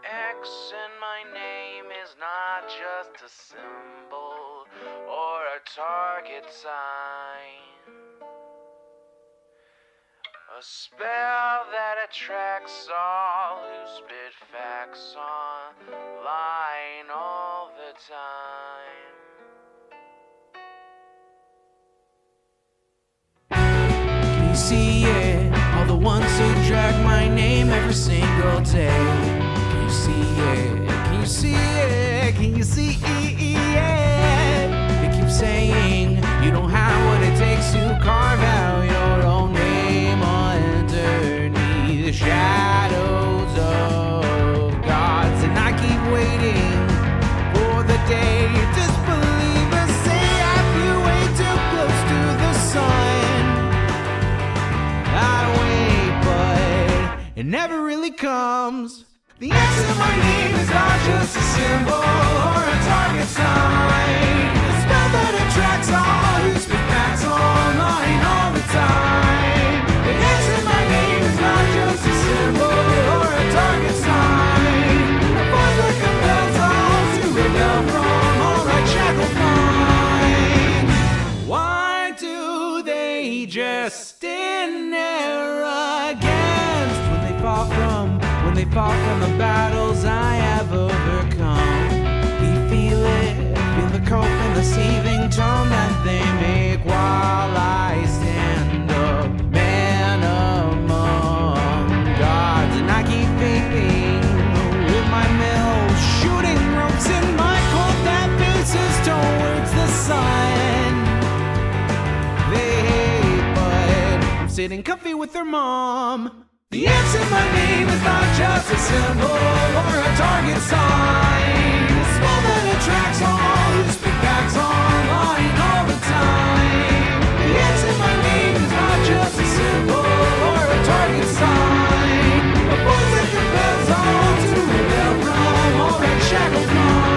X in my name is not just a symbol or a target sign. A spell that attracts all who spit facts online all the time. Can you see it? All the ones who drag my name every single day. Can you see it? Can you see it? Can you see it? They keep saying you don't have what it takes to carve out your own name underneath the shadows of gods. And I keep waiting for the day disbelievers say I flew way too close to the sun. I wait, but it never really comes. The X in my name is not just a symbol or a target sign. A spell that attracts all who speak facts online all the time. The X in my name is not just a symbol or a target sign. A force that compels all to rebel from all right shackled minds. Why do they just stand there against when they fall from the battles I have overcome? We feel it, feel the cope and the seething tone that they make while I stand up, man among gods. And I keep thinking with my mills, shooting ropes in my cold that faces towards the sun. They hate, but I'm sitting comfy with their mom. The X in my name is not just a symbol or a target sign. A spell that attracts all who speak facts online all the time. The X in my name is not just a symbol or a target sign. A force that compels all to rebel from all that shackled mind.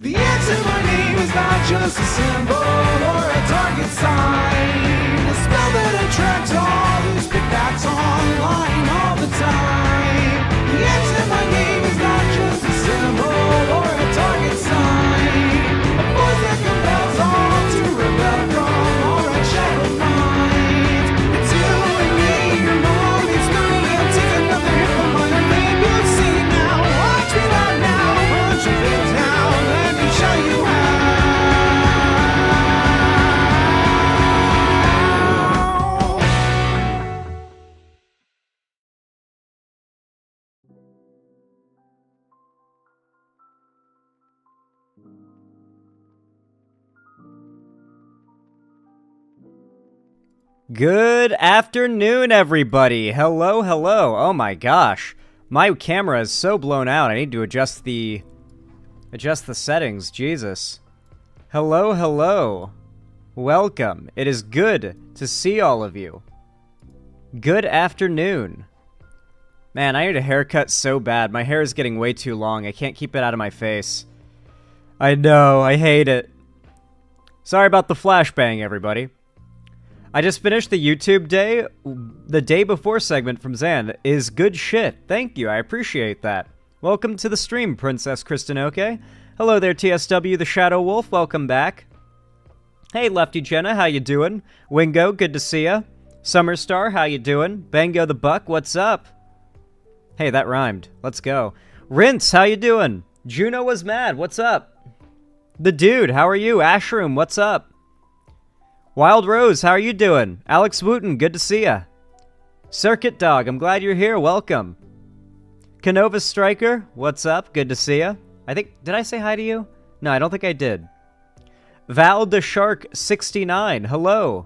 The X in my name is not just a symbol or a target sign. A spell that attracts all who speak facts online all the time. The X in my name is not just a symbol or a target sign. A force that compels all to rebel from all right shackled minds. It's you and me, your mom, it's me. I'll take another hit from my name. You've seen now, watch me not now, punch your face now. Show you how. Good afternoon, everybody. Hello, hello. Oh my gosh. My camera is so blown out. I need to adjust the settings. Jesus. Hello, hello. Welcome. It is good to see all of you. Good afternoon. Man, I need a haircut so bad. My hair is getting way too long. I can't keep it out of my face. I know. I hate it. Sorry about the flashbang, everybody. I just finished the YouTube day. The day before segment from Zan is good shit. Thank you. I appreciate that. Welcome to the stream, Princess Kristinoke. Hello there, TSW the Shadow Wolf. Welcome back. Hey, Lefty Jenna, how you doing? Wingo, good to see ya. Summerstar, how you doing? Bango the Buck, what's up? Hey, that rhymed. Let's go. Rince, how you doing? Juno was mad, what's up? The Dude, how are you? Ashroom, what's up? Wild Rose, how are you doing? Alex Wooten, good to see ya. Circuit Dog, I'm glad you're here. Welcome. Canova Striker, what's up? Good to see ya. Did I say hi to you? No, I don't think I did. Val the Shark 69, hello.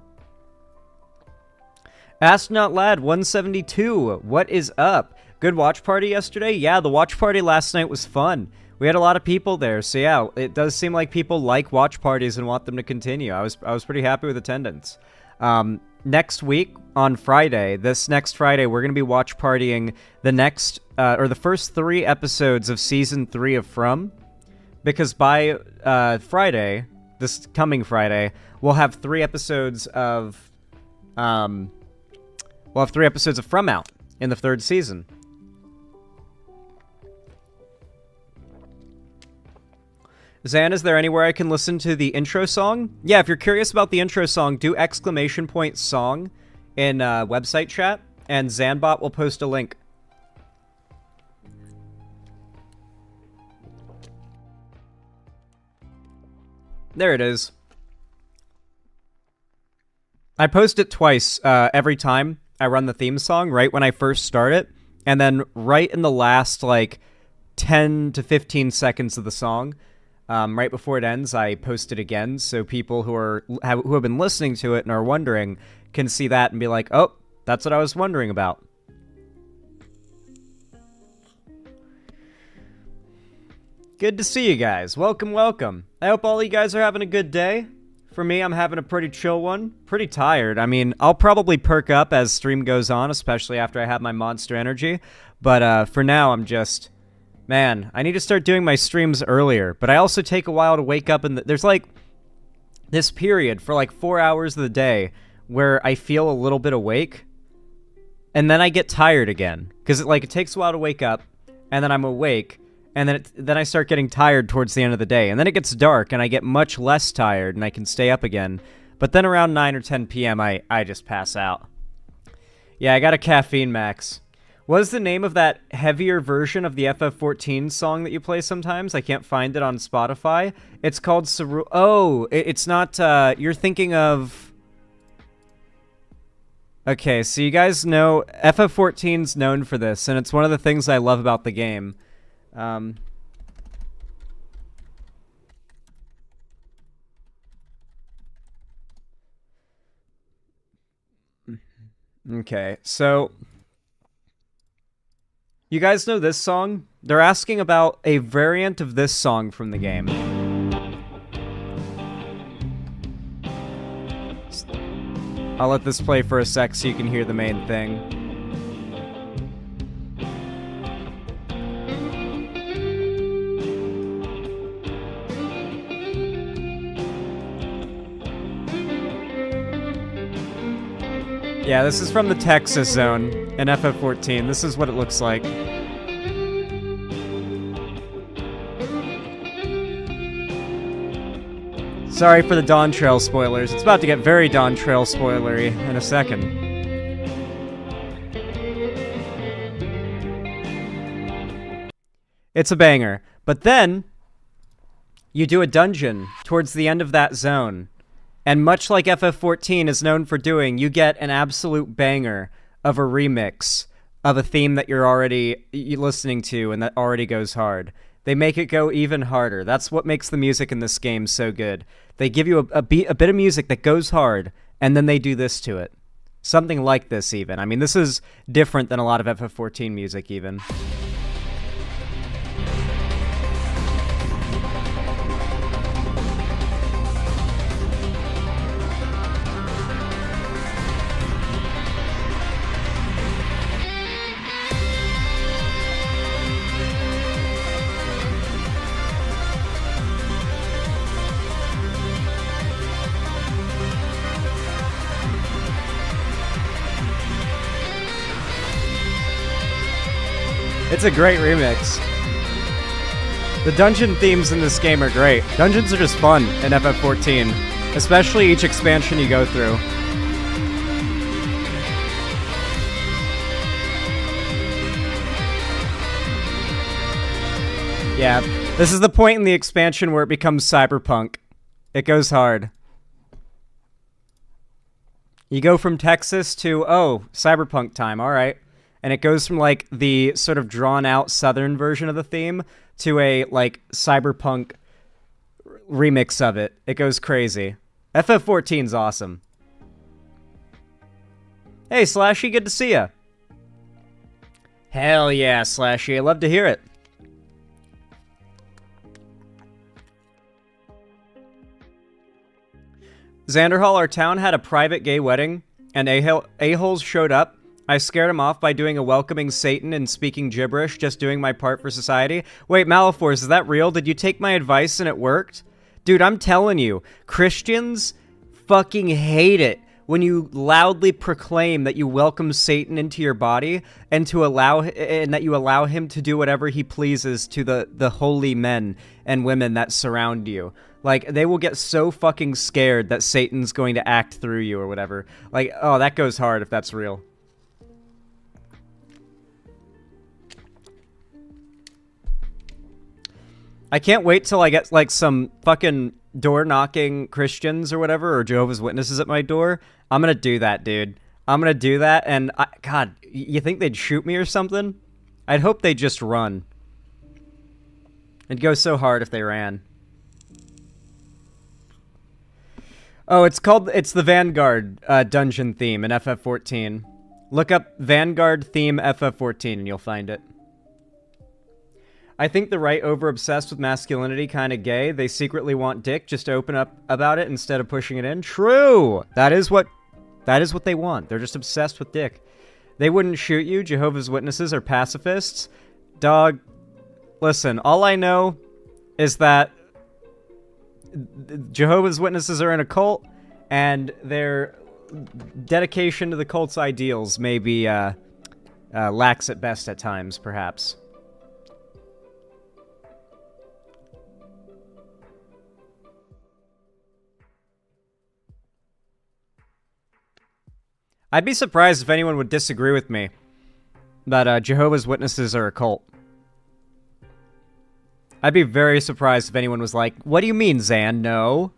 Astronaut Lad 172, what is up? Good watch party yesterday? Yeah, the watch party last night was fun. We had a lot of people there, so yeah, it does seem like people like watch parties and want them to continue. I was pretty happy with attendance. next week on Friday, this next Friday, we're going to be watch partying the next, or the first 3 episodes of Season 3 of From. Because by Friday, this coming Friday, we'll have 3 episodes of, From out in the 3rd season. Zan, is there anywhere I can listen to the intro song? Yeah, if you're curious about the intro song, do ! Song in website chat, and Zanbot will post a link. There it is. I post it twice every time I run the theme song, right when I first start it, and then right in the last, like, 10 to 15 seconds of the song. Right before it ends, I post it again, so people who have been listening to it and are wondering can see that and be like, oh, that's what I was wondering about. Good to see you guys. Welcome, welcome. I hope all you guys are having a good day. For me, I'm having a pretty chill one. Pretty tired. I mean, I'll probably perk up as stream goes on, especially after I have my Monster Energy. But for now, I'm just... Man, I need to start doing my streams earlier, but I also take a while to wake up, and there's like this period for like 4 hours of the day where I feel a little bit awake, and then I get tired again, because it takes a while to wake up, and then I'm awake, and then I start getting tired towards the end of the day, and then it gets dark, and I get much less tired, and I can stay up again, but then around 9 or 10 p.m. I just pass out. Yeah, I got a caffeine max. What is the name of that heavier version of the FF14 song that you play sometimes? I can't find it on Spotify. It's called Ceru... Oh, it's not... You're thinking of... Okay, so you guys know... FF14's known for this, and it's one of the things I love about the game. Okay, so... You guys know this song? They're asking about a variant of this song from the game. I'll let this play for a sec so you can hear the main thing. Yeah, this is from the Texas zone in FF14. This is what it looks like. Sorry for the Dawn Trail spoilers. It's about to get very Dawn Trail spoilery in a second. It's a banger. But then, you do a dungeon towards the end of that zone. And much like FF14 is known for doing, you get an absolute banger of a remix of a theme that you're already listening to and that already goes hard. They make it go even harder. That's what makes the music in this game so good. They give you a bit of music that goes hard, and then they do this to it. Something like this, even. I mean, this is different than a lot of FF14 music, even. It's a great remix. The dungeon themes in this game are great. Dungeons are just fun in FF14, especially each expansion you go through. Yeah, this is the point in the expansion where it becomes cyberpunk. It goes hard. You go from Texas to, oh, cyberpunk time, alright. And it goes from, like, the sort of drawn-out southern version of the theme to a, like, cyberpunk remix of it. It goes crazy. FF14's awesome. Hey, Slashy, good to see ya. Hell yeah, Slashy. I love to hear it. Xanderhall, our town had a private gay wedding and a-holes showed up. I scared him off by doing a welcoming Satan and speaking gibberish, just doing my part for society. Wait, Malifors, is that real? Did you take my advice and it worked? Dude, I'm telling you, Christians fucking hate it when you loudly proclaim that you welcome Satan into your body and that you allow him to do whatever he pleases to the holy men and women that surround you. Like, they will get so fucking scared that Satan's going to act through you or whatever. Like, oh, that goes hard if that's real. I can't wait till I get, like, some fucking door-knocking Christians or whatever, or Jehovah's Witnesses at my door. I'm gonna do that, dude. I'm gonna do that, and God, you think they'd shoot me or something? I'd hope they'd just run. It'd go so hard if they ran. Oh, it's the Vanguard dungeon theme in FF14. Look up Vanguard theme FF14 and you'll find it. I think the right over-obsessed with masculinity kind of gay. They secretly want dick, just open up about it instead of pushing it in. True! That is what they want. They're just obsessed with dick. They wouldn't shoot you. Jehovah's Witnesses are pacifists. Dog, listen, all I know is that Jehovah's Witnesses are in a cult, and their dedication to the cult's ideals may be lax at best at times, perhaps. I'd be surprised if anyone would disagree with me that Jehovah's Witnesses are a cult. I'd be very surprised if anyone was like, what do you mean, Zan? No.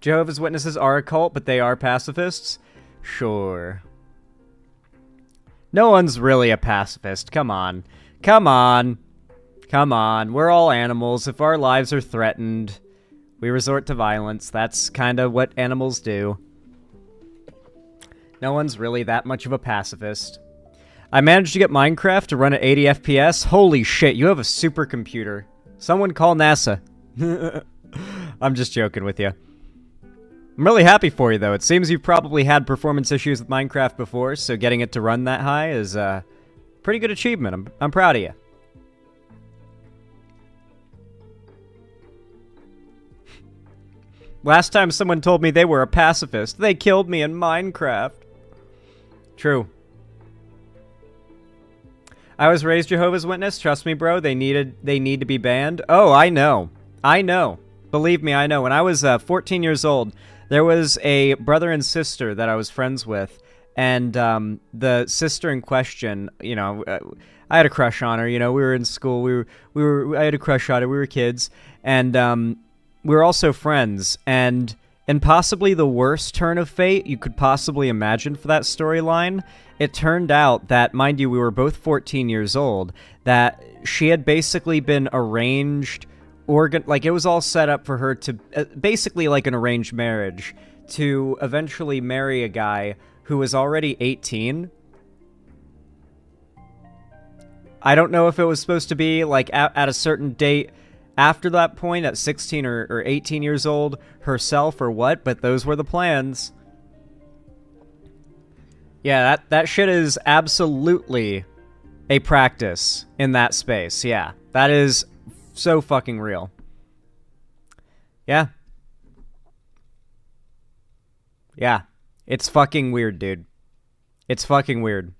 Jehovah's Witnesses are a cult, but they are pacifists? Sure. No one's really a pacifist. Come on. Come on. Come on. We're all animals. If our lives are threatened, we resort to violence. That's kind of what animals do. No one's really that much of a pacifist. I managed to get Minecraft to run at 80 FPS. Holy shit, you have a supercomputer. Someone call NASA. I'm just joking with you. I'm really happy for you, though. It seems you've probably had performance issues with Minecraft before, so getting it to run that high is a pretty good achievement. I'm proud of you. Last time someone told me they were a pacifist, they killed me in Minecraft. True. I was raised Jehovah's Witness. Trust me, bro. They need to be banned. Oh, I know. I know. Believe me, I know. When I was 14 years old, there was a brother and sister that I was friends with, and the sister in question, you know, I had a crush on her. You know, we were in school. I had a crush on her. We were kids, and we were also friends. And in possibly the worst turn of fate you could possibly imagine for that storyline, it turned out that, mind you, we were both 14 years old, that she had basically been arranged, like it was all set up for her to, basically like an arranged marriage, to eventually marry a guy who was already 18. I don't know if it was supposed to be like at a certain date after that point, at 16 or 18 years old herself or what, but those were the plans. Yeah, that shit is absolutely a practice in that space. Yeah, that is so fucking real. Yeah. Yeah. It's fucking weird, dude. It's fucking weird.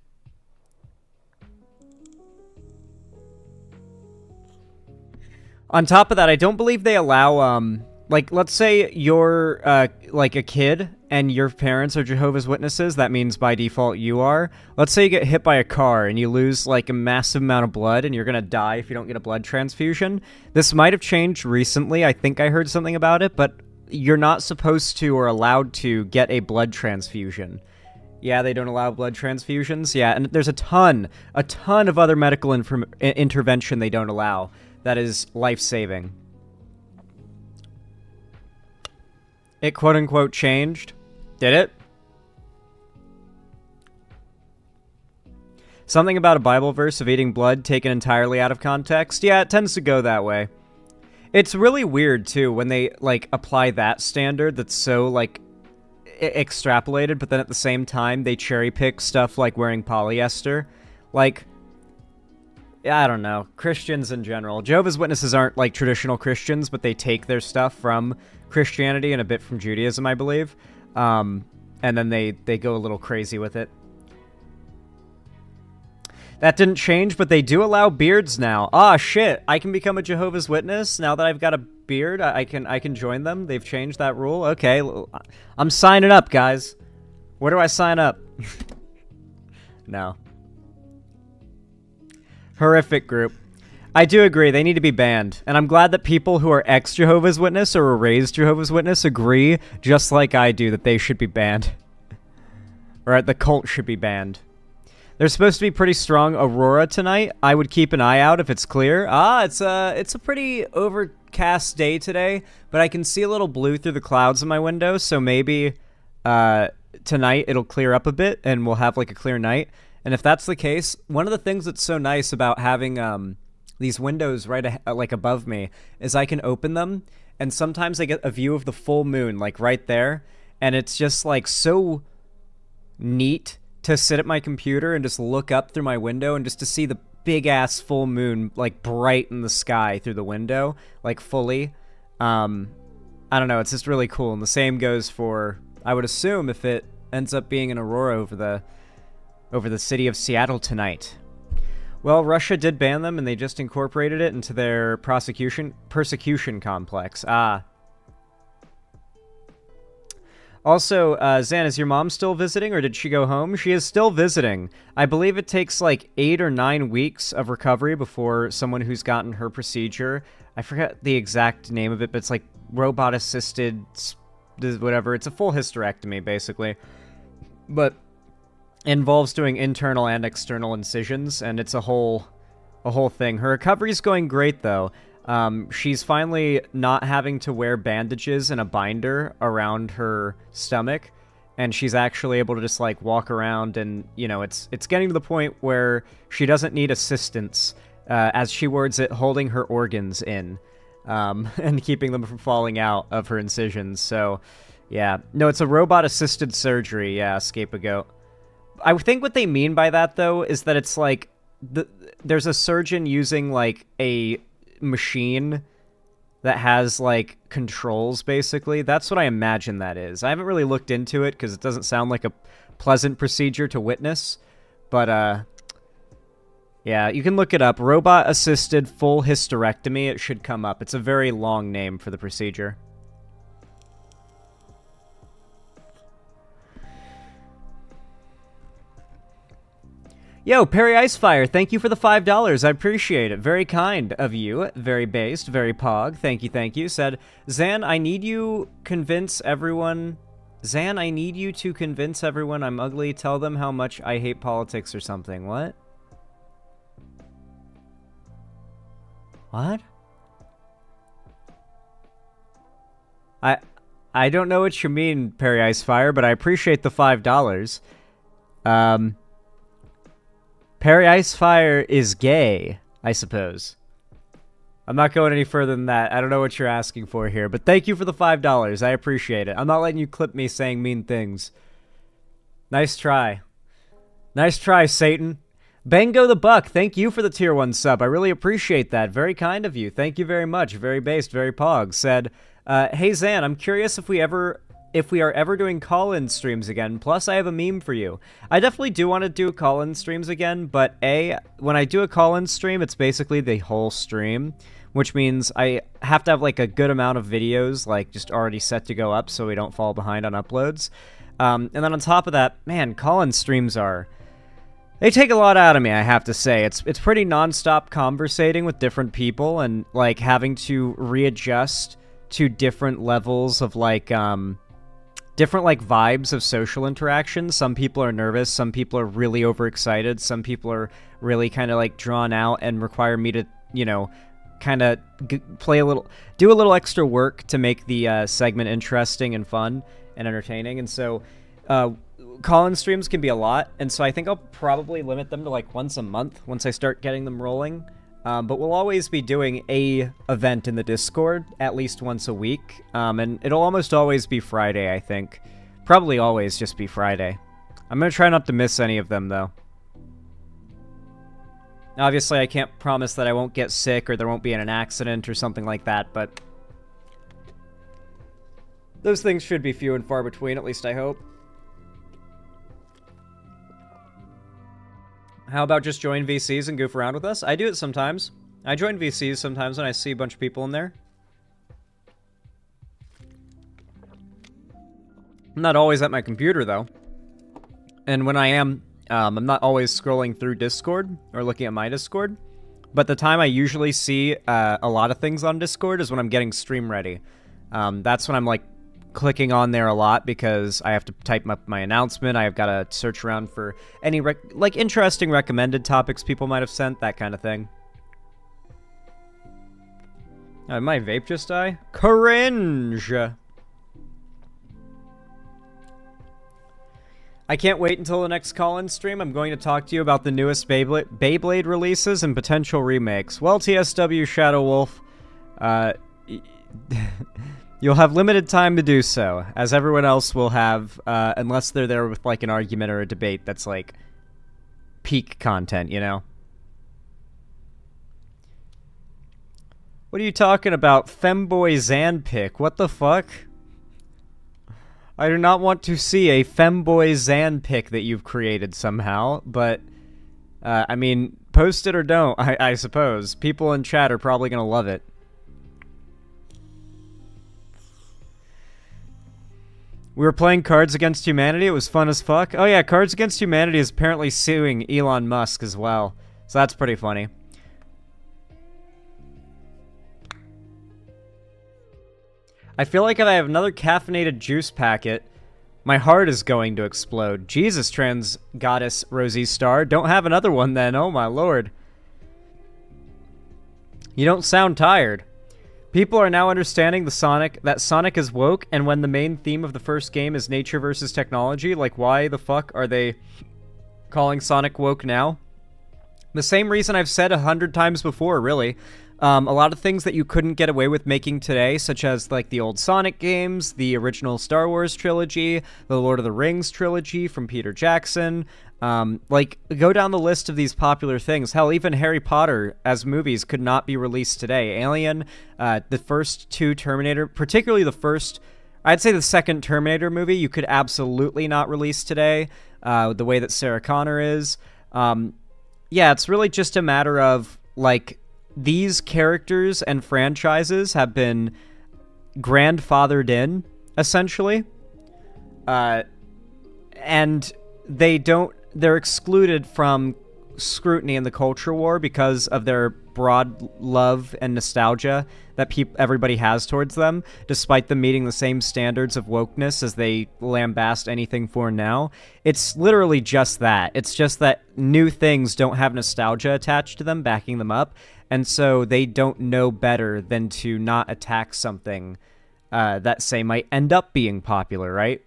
On top of that, I don't believe they allow, like, let's say you're, like, a kid and your parents are Jehovah's Witnesses. That means by default you are. Let's say you get hit by a car and you lose, like, a massive amount of blood and you're gonna die if you don't get a blood transfusion. This might have changed recently. I think I heard something about it, but you're not supposed to or allowed to get a blood transfusion. Yeah, they don't allow blood transfusions. Yeah, and there's a ton of other medical intervention they don't allow. That is life-saving. It quote-unquote changed. Did it? Something about a Bible verse of eating blood taken entirely out of context? Yeah, it tends to go that way. It's really weird, too, when they, like, apply that standard that's so, like... extrapolated, but then at the same time, they cherry pick stuff like wearing polyester. Like, I don't know, Christians in general. Jehovah's Witnesses aren't like traditional Christians, but they take their stuff from Christianity and a bit from Judaism, I believe. And then they go a little crazy with it. That didn't change, but they do allow beards now. Ah, shit, I can become a Jehovah's Witness now that I've got a beard. I can join them. They've changed that rule. Okay, I'm signing up, guys. Where do I sign up? No. Horrific group. I do agree, they need to be banned. And I'm glad that people who are ex-Jehovah's Witness or were raised Jehovah's Witness agree, just like I do, that they should be banned. Or the cult should be banned. There's supposed to be pretty strong aurora tonight. I would keep an eye out if it's clear. Ah, it's a pretty overcast day today, but I can see a little blue through the clouds in my window, so maybe tonight it'll clear up a bit and we'll have like a clear night. And if that's the case, one of the things that's so nice about having these windows right like above me is I can open them, and sometimes I get a view of the full moon like right there, and it's just like so neat to sit at my computer and just look up through my window and just to see the big ass full moon like bright in the sky through the window, like fully. I don't know, it's just really cool. And the same goes for, I would assume, if it ends up being an aurora over the city of Seattle tonight. Well, Russia did ban them, and they just incorporated it into their persecution complex. Ah. Also, Zan, is your mom still visiting, or did she go home? She is still visiting. I believe it takes like 8 or 9 weeks of recovery before someone who's gotten her procedure, I forget the exact name of it, but it's like robot-assisted, whatever. It's a full hysterectomy, basically. But involves doing internal and external incisions, and it's a whole thing. Her recovery's going great, though. She's finally not having to wear bandages and a binder around her stomach, and she's actually able to just like walk around, and you know, it's getting to the point where she doesn't need assistance, as she words it, holding her organs in, and keeping them from falling out of her incisions. So, yeah, no, it's a robot-assisted surgery. Yeah, scapegoat. I think what they mean by that, though, is that it's like there's a surgeon using like a machine that has like controls, basically. That's what I imagine that is. I haven't really looked into it because it doesn't sound like a pleasant procedure to witness, but yeah, you can look it up. Robot assisted full hysterectomy. It should come up. It's a very long name for the procedure. Yo, Perry Icefire, thank you for the $5. I appreciate it. Very kind of you. Very based, very pog. Thank you. Said, Zan, I need you to convince everyone I'm ugly. Tell them how much I hate politics or something. What? What? I don't know what you mean, Perry Icefire, but I appreciate the $5. Perry Icefire is gay, I suppose. I'm not going any further than that. I don't know what you're asking for here, but thank you for the $5. I appreciate it. I'm not letting you clip me saying mean things. Nice try. Nice try, Satan. Bango the Buck, thank you for the tier 1 sub. I really appreciate that. Very kind of you. Thank you very much. Very based, very pog. Said, hey Zan, I'm curious if we are ever doing call-in streams again. Plus, I have a meme for you. I definitely do want to do call-in streams again, but when I do a call-in stream, it's basically the whole stream, which means I have to have like a good amount of videos like just already set to go up so we don't fall behind on uploads. And then on top of that, man, call-in streams they take a lot out of me, I have to say. It's pretty non-stop conversating with different people and like having to readjust to different levels of like different like vibes of social interaction. Some people are nervous, some people are really overexcited, some people are really kind of like drawn out and require me to, you know, kind of do a little extra work to make the segment interesting and fun and entertaining. And so call-in streams can be a lot, and so I think I'll probably limit them to like once a month once I start getting them rolling. But we'll always be doing a event in the Discord at least once a week, and it'll almost always be Friday, I think. Probably always just be Friday. I'm gonna try not to miss any of them, though. Obviously, I can't promise that I won't get sick or there won't be an accident or something like that, but those things should be few and far between, at least I hope. How about just join VCs and goof around with us? I do it sometimes. I join VCs sometimes when I see a bunch of people in there. I'm not always at my computer, though. And when I am, I'm not always scrolling through Discord or looking at my Discord. But the time I usually see a lot of things on Discord is when I'm getting stream ready. That's when I'm, like, clicking on there a lot because I have to type up my announcement. I've got to search around for any, interesting recommended topics people might have sent, that kind of thing. Did my vape just die? Cringe! I can't wait until the next call-in stream. I'm going to talk to you about the newest Beyblade releases and potential remakes. Well, TSW Shadow Wolf, you'll have limited time to do so, as everyone else will have, unless they're there with, like, an argument or a debate that's, like, peak content, you know? What are you talking about? Femboy Zanpic? What the fuck? I do not want to see a femboy Zanpic that you've created somehow, but, I mean, post it or don't, I suppose. People in chat are probably gonna love it. We were playing Cards Against Humanity, it was fun as fuck. Oh yeah, Cards Against Humanity is apparently suing Elon Musk as well, so that's pretty funny. I feel like if I have another caffeinated juice packet, my heart is going to explode. Jesus, trans goddess Rosie Star. Don't have another one then, oh my lord. You don't sound tired. People are now understanding that Sonic is woke, and when the main theme of the first game is nature versus technology, like why the fuck are they calling Sonic woke now? The same reason I've said 100 times before, really. A lot of things that you couldn't get away with making today, such as, like, the old Sonic games, the original Star Wars trilogy, the Lord of the Rings trilogy from Peter Jackson. Like, go down the list of these popular things. Hell, even Harry Potter as movies could not be released today. Alien, the first two Terminator, particularly the first, I'd say the second Terminator movie, you could absolutely not release today, the way that Sarah Connor is. Yeah, it's really just a matter of, like, these characters and franchises have been grandfathered in, essentially. And they're excluded from scrutiny in the culture war because of their broad love and nostalgia that everybody has towards them, despite them meeting the same standards of wokeness as they lambast anything for now. It's literally just that. It's just that new things don't have nostalgia attached to them, backing them up, and so they don't know better than to not attack something that, say, might end up being popular, right?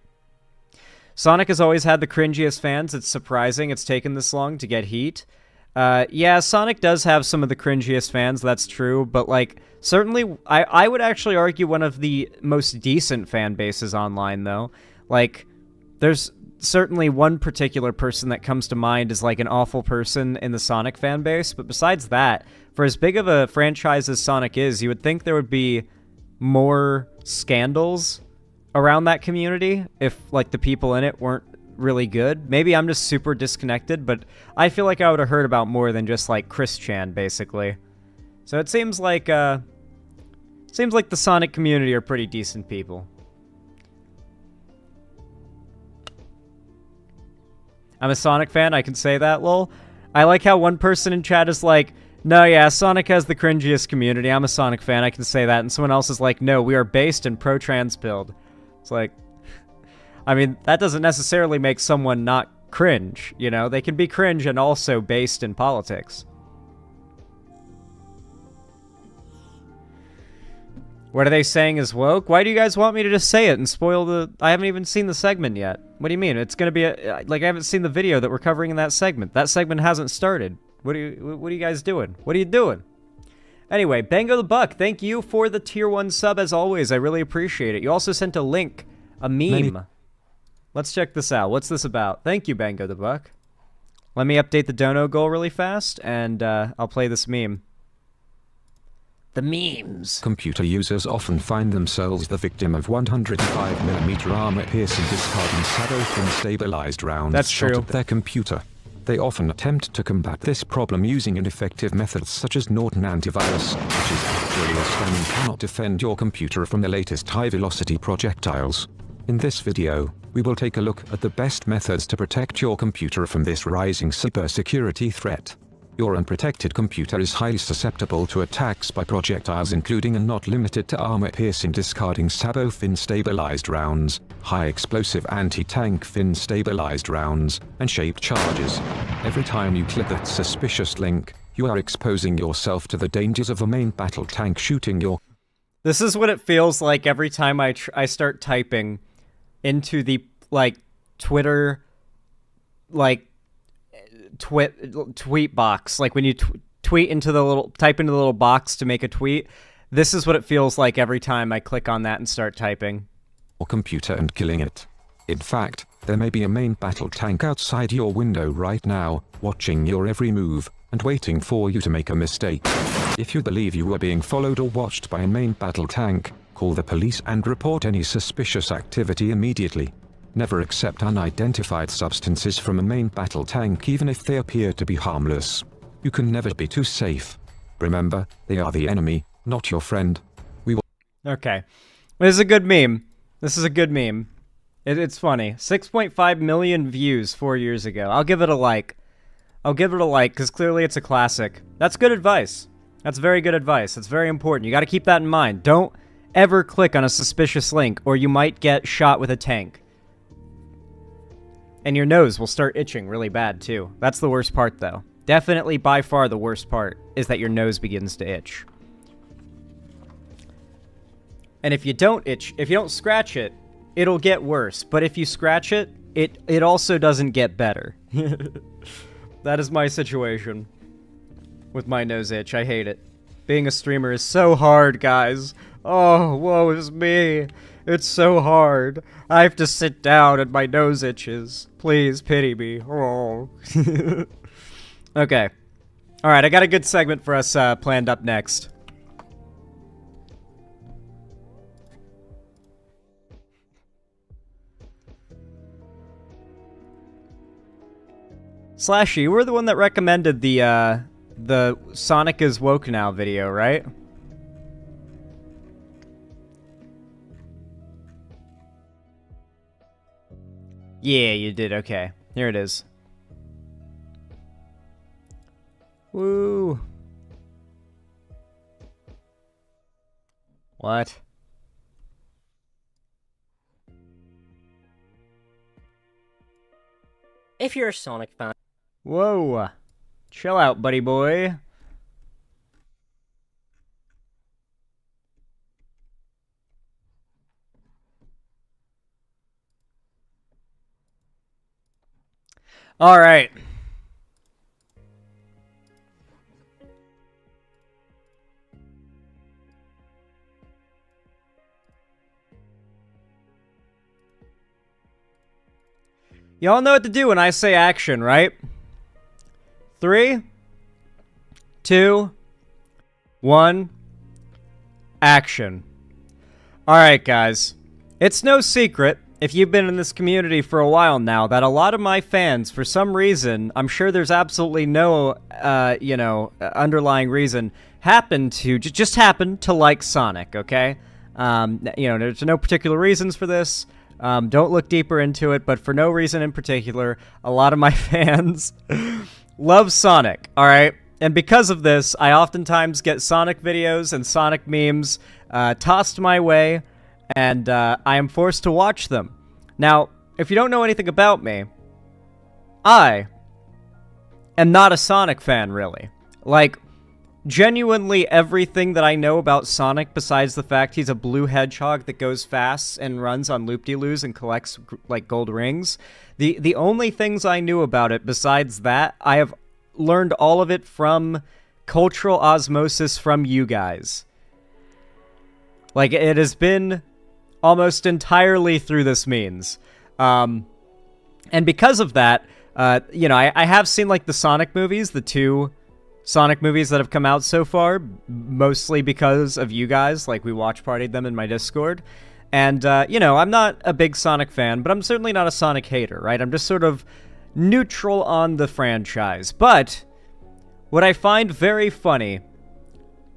Sonic has always had the cringiest fans. It's surprising it's taken this long to get heat. Yeah, Sonic does have some of the cringiest fans, that's true, but, like, certainly, I would actually argue one of the most decent fan bases online, though. Like, there's certainly one particular person that comes to mind as, like, an awful person in the Sonic fan base, but besides that, for as big of a franchise as Sonic is, you would think there would be more scandals around that community if, like, the people in it weren't really good. Maybe I'm just super disconnected, but I feel like I would have heard about more than just, like, Chris Chan, basically. So it seems like the Sonic community are pretty decent people. I'm a Sonic fan, I can say that, lol. I like how one person in chat is like, no, yeah, Sonic has the cringiest community. I'm a Sonic fan, I can say that. And someone else is like, no, we are based in pro-trans build. It's like, I mean, that doesn't necessarily make someone not cringe, you know? They can be cringe and also based in politics. What are they saying is woke? Why do you guys want me to just say it and spoil the... I haven't even seen the segment yet. What do you mean? It's gonna be like, I haven't seen the video that we're covering in that segment. That segment hasn't started. What are you guys doing? What are you doing? Anyway, Bango the Buck, thank you for the tier 1 sub as always. I really appreciate it. You also sent a link, a meme. Let's check this out. What's this about? Thank you, Bango the Buck. Let me update the dono goal really fast, and I'll play this meme. The memes. Computer users often find themselves the victim of 105mm armor-piercing discarding shadow-thin stabilized rounds That's shot true. at their computer. They often attempt to combat this problem using ineffective methods such as Norton antivirus, which is actually a scam and cannot defend your computer from the latest high-velocity projectiles. In this video, we will take a look at the best methods to protect your computer from this rising cybersecurity threat. Your unprotected computer is highly susceptible to attacks by projectiles including and not limited to armor-piercing discarding sabot-fin stabilized rounds, high-explosive anti-tank fin stabilized rounds, and shaped charges. Every time you click that suspicious link, you are exposing yourself to the dangers of a main battle tank shooting your... This is what it feels like every time I start typing into the, like, Twitter, like, tweet box. Like when you tweet into the little, type into the little box to make a tweet. This is what it feels like every time I click on that and start typing. Your computer and killing it. In fact, there may be a main battle tank outside your window right now, watching your every move, and waiting for you to make a mistake. If you believe you are being followed or watched by a main battle tank, call the police and report any suspicious activity immediately. Never accept unidentified substances from a main battle tank even if they appear to be harmless. You can never be too safe. Remember, they are the enemy, not your friend. We will... Okay. This is a good meme. This is a good meme. It's funny. 6.5 million views 4 years ago. I'll give it a like. I'll give it a like, because clearly it's a classic. That's good advice. That's very good advice. That's very important. You got to keep that in mind. Don't ever click on a suspicious link, or you might get shot with a tank. And your nose will start itching really bad, too. That's the worst part, though. Definitely, by far, the worst part is that your nose begins to itch. And if you don't itch, if you don't scratch it, it'll get worse. But if you scratch it, it also doesn't get better. That is my situation with my nose itch. I hate it. Being a streamer is so hard, guys. Oh, woe is me. It's so hard. I have to sit down and my nose itches. Please pity me. Oh. Okay. Alright, I got a good segment for us planned up next. Slashy, you were the one that recommended the Sonic is Woke Now video, right? Yeah, you did. Okay. Here it is. Woo. What? If you're a Sonic fan... Whoa. Chill out, buddy boy. All right. Y'all know what to do when I say action, right? 3, 2, 1, action. Alright, guys. It's no secret, if you've been in this community for a while now, that a lot of my fans, for some reason, I'm sure there's absolutely no, underlying reason, just happen to like Sonic, okay? There's no particular reasons for this. Don't look deeper into it, but for no reason in particular, a lot of my fans love Sonic, alright? And because of this, I oftentimes get Sonic videos and Sonic memes tossed my way, and I am forced to watch them. Now, if you don't know anything about me, I am not a Sonic fan, really. Like, genuinely everything that I know about Sonic, besides the fact he's a blue hedgehog that goes fast and runs on loop-de-loos and collects, like, gold rings, the only things I knew about it besides that, I have learned all of it from cultural osmosis from you guys. Like, it has been almost entirely through this means. And because of that, you know, I have seen, like, the Sonic movies, the 2 Sonic movies that have come out so far, mostly because of you guys. Like, we watch partied them in my Discord. And, you know, I'm not a big Sonic fan, but I'm certainly not a Sonic hater, right? I'm just sort of neutral on the franchise. But what I find very funny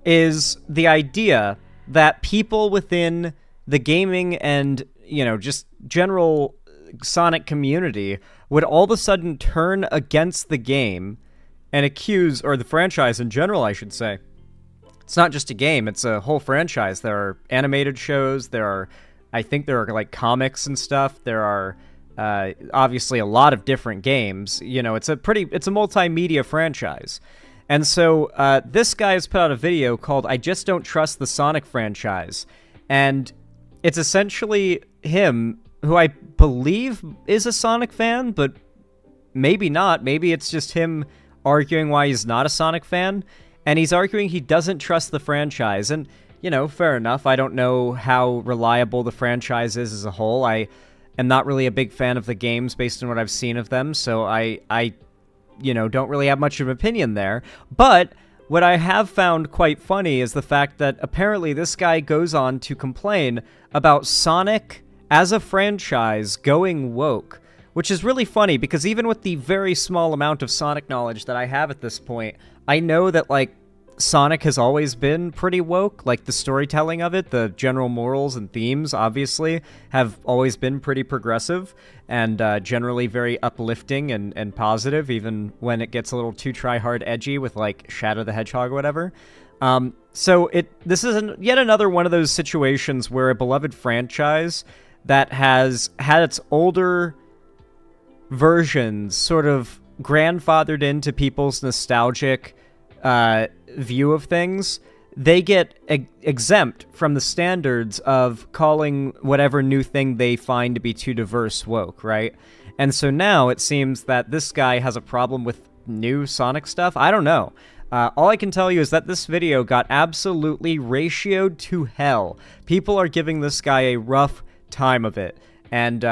is the idea that people within the gaming and, you know, just general Sonic community would all of a sudden turn against the game and accuse, or the franchise in general, I should say. It's not just a game, it's a whole franchise. There are animated shows, I think there are, like, comics and stuff. There are, obviously, a lot of different games. You know, it's a multimedia franchise. And so, this guy has put out a video called I Just Don't Trust the Sonic Franchise. And it's essentially him, who I believe is a Sonic fan, but maybe not. Maybe it's just him arguing why he's not a Sonic fan. And he's arguing he doesn't trust the franchise. And, you know, fair enough. I don't know how reliable the franchise is as a whole. I am not really a big fan of the games based on what I've seen of them. So I you know, don't really have much of an opinion there. But what I have found quite funny is the fact that apparently this guy goes on to complain about Sonic as a franchise going woke, which is really funny because even with the very small amount of Sonic knowledge that I have at this point, I know that, like, Sonic has always been pretty woke. Like, the storytelling of it, the general morals and themes, obviously, have always been pretty progressive and generally very uplifting and positive, even when it gets a little too try-hard edgy with, like, Shadow the Hedgehog or whatever. So this is yet another one of those situations where a beloved franchise that has had its older versions sort of grandfathered into people's nostalgic view of things, they get exempt from the standards of calling whatever new thing they find to be too diverse woke, right? And so now it seems that this guy has a problem with new Sonic stuff. I don't know. All I can tell you is that this video got absolutely ratioed to hell. People are giving this guy a rough time of it. And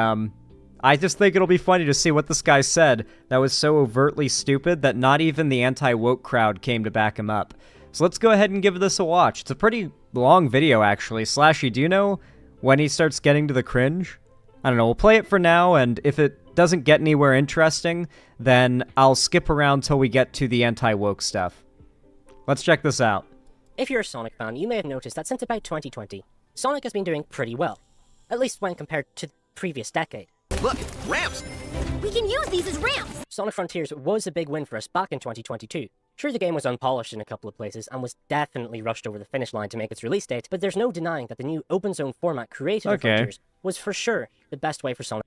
I just think it'll be funny to see what this guy said that was so overtly stupid that not even the anti-woke crowd came to back him up. So let's go ahead and give this a watch. It's a pretty long video, actually. Slashy, do you know when he starts getting to the cringe? I don't know. We'll play it for now, and if it doesn't get anywhere interesting, then I'll skip around till we get to the anti-woke stuff. Let's check this out. If you're a Sonic fan, you may have noticed that since about 2020, Sonic has been doing pretty well. At least when compared to the previous decade. Look, ramps! We can use these as ramps! Sonic Frontiers was a big win for us back in 2022. Sure, the game was unpolished in a couple of places and was definitely rushed over the finish line to make its release date, but there's no denying that the new open zone format created in Frontiers was for sure the best way for Sonic.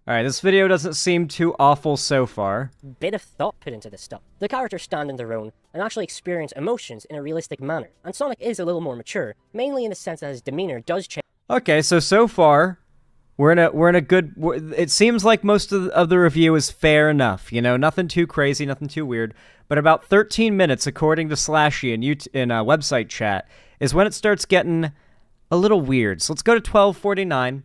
Alright, this video doesn't seem too awful so far. Bit of thought put into this stuff. The characters stand on their own and actually experience emotions in a realistic manner, and Sonic is a little more mature, mainly in the sense that his demeanor does change. Okay, so far, we're in a good. It seems like most of the review is fair enough. You know, nothing too crazy, nothing too weird. But about 13 minutes, according to Slashy in website chat, is when it starts getting a little weird. So let's go to 12:49,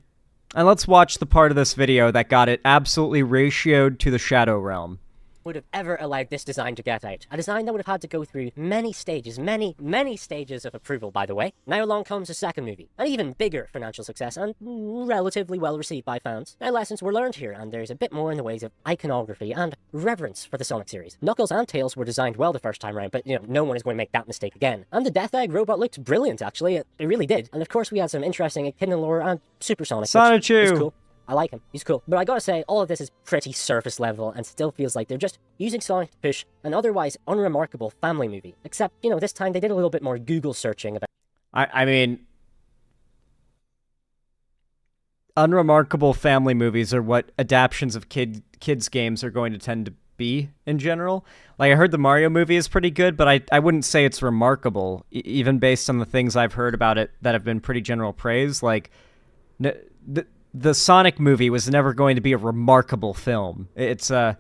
and let's watch the part of this video that got it absolutely ratioed to the Shadow Realm. Would have ever allowed this design to get out. A design that would have had to go through many stages, many stages of approval, by the way. Now along comes a second movie, an even bigger financial success and relatively well received by fans. Now lessons were learned here, and there's a bit more in the ways of iconography and reverence for the Sonic series. Knuckles and Tails were designed well the first time around, but you know, no one is going to make that mistake again. And the Death Egg robot looked brilliant, actually. It really did. And of course we had some interesting hidden lore and Super Sonic, which is cool. I like him. He's cool. But I gotta say, all of this is pretty surface level and still feels like they're just using Sonic to push an otherwise unremarkable family movie. Except, you know, this time they did a little bit more Google searching about... I mean... unremarkable family movies are what adaptions of kids' games are going to tend to be, in general. Like, I heard the Mario movie is pretty good, but I wouldn't say it's remarkable, even based on the things I've heard about it that have been pretty general praise. Like... The Sonic movie was never going to be a remarkable film. It's a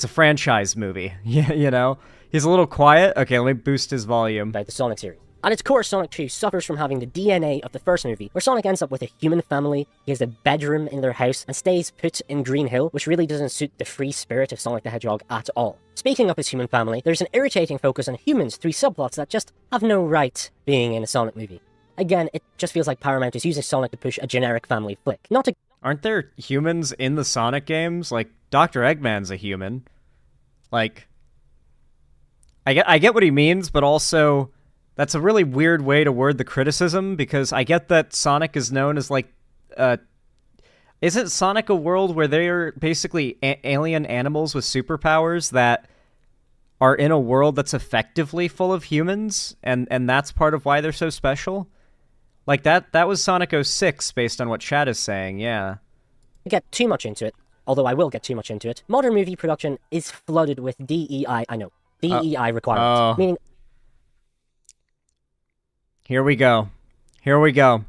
franchise movie, you know? He's a little quiet. Okay, let me boost his volume. About the Sonic series. At its core, Sonic 2 suffers from having the DNA of the first movie, where Sonic ends up with a human family, he has a bedroom in their house, and stays put in Green Hill, which really doesn't suit the free spirit of Sonic the Hedgehog at all. Speaking of his human family, there's an irritating focus on humans through subplots that just have no right being in a Sonic movie. Again, it just feels like Paramount is using Sonic to push a generic family flick. Not to... Aren't there humans in the Sonic games? Like, Dr. Eggman's a human. Like, I get what he means, but also... That's a really weird way to word the criticism, because I get that Sonic is known as, like, isn't Sonic a world where they're basically alien animals with superpowers that are in a world that's effectively full of humans, and that's part of why they're so special? Like, that was Sonic 06, based on what Chad is saying, yeah. Get too much into it, although I will get too much into it. Modern movie production is flooded with DEI requirements, meaning... Here we go. Here we go.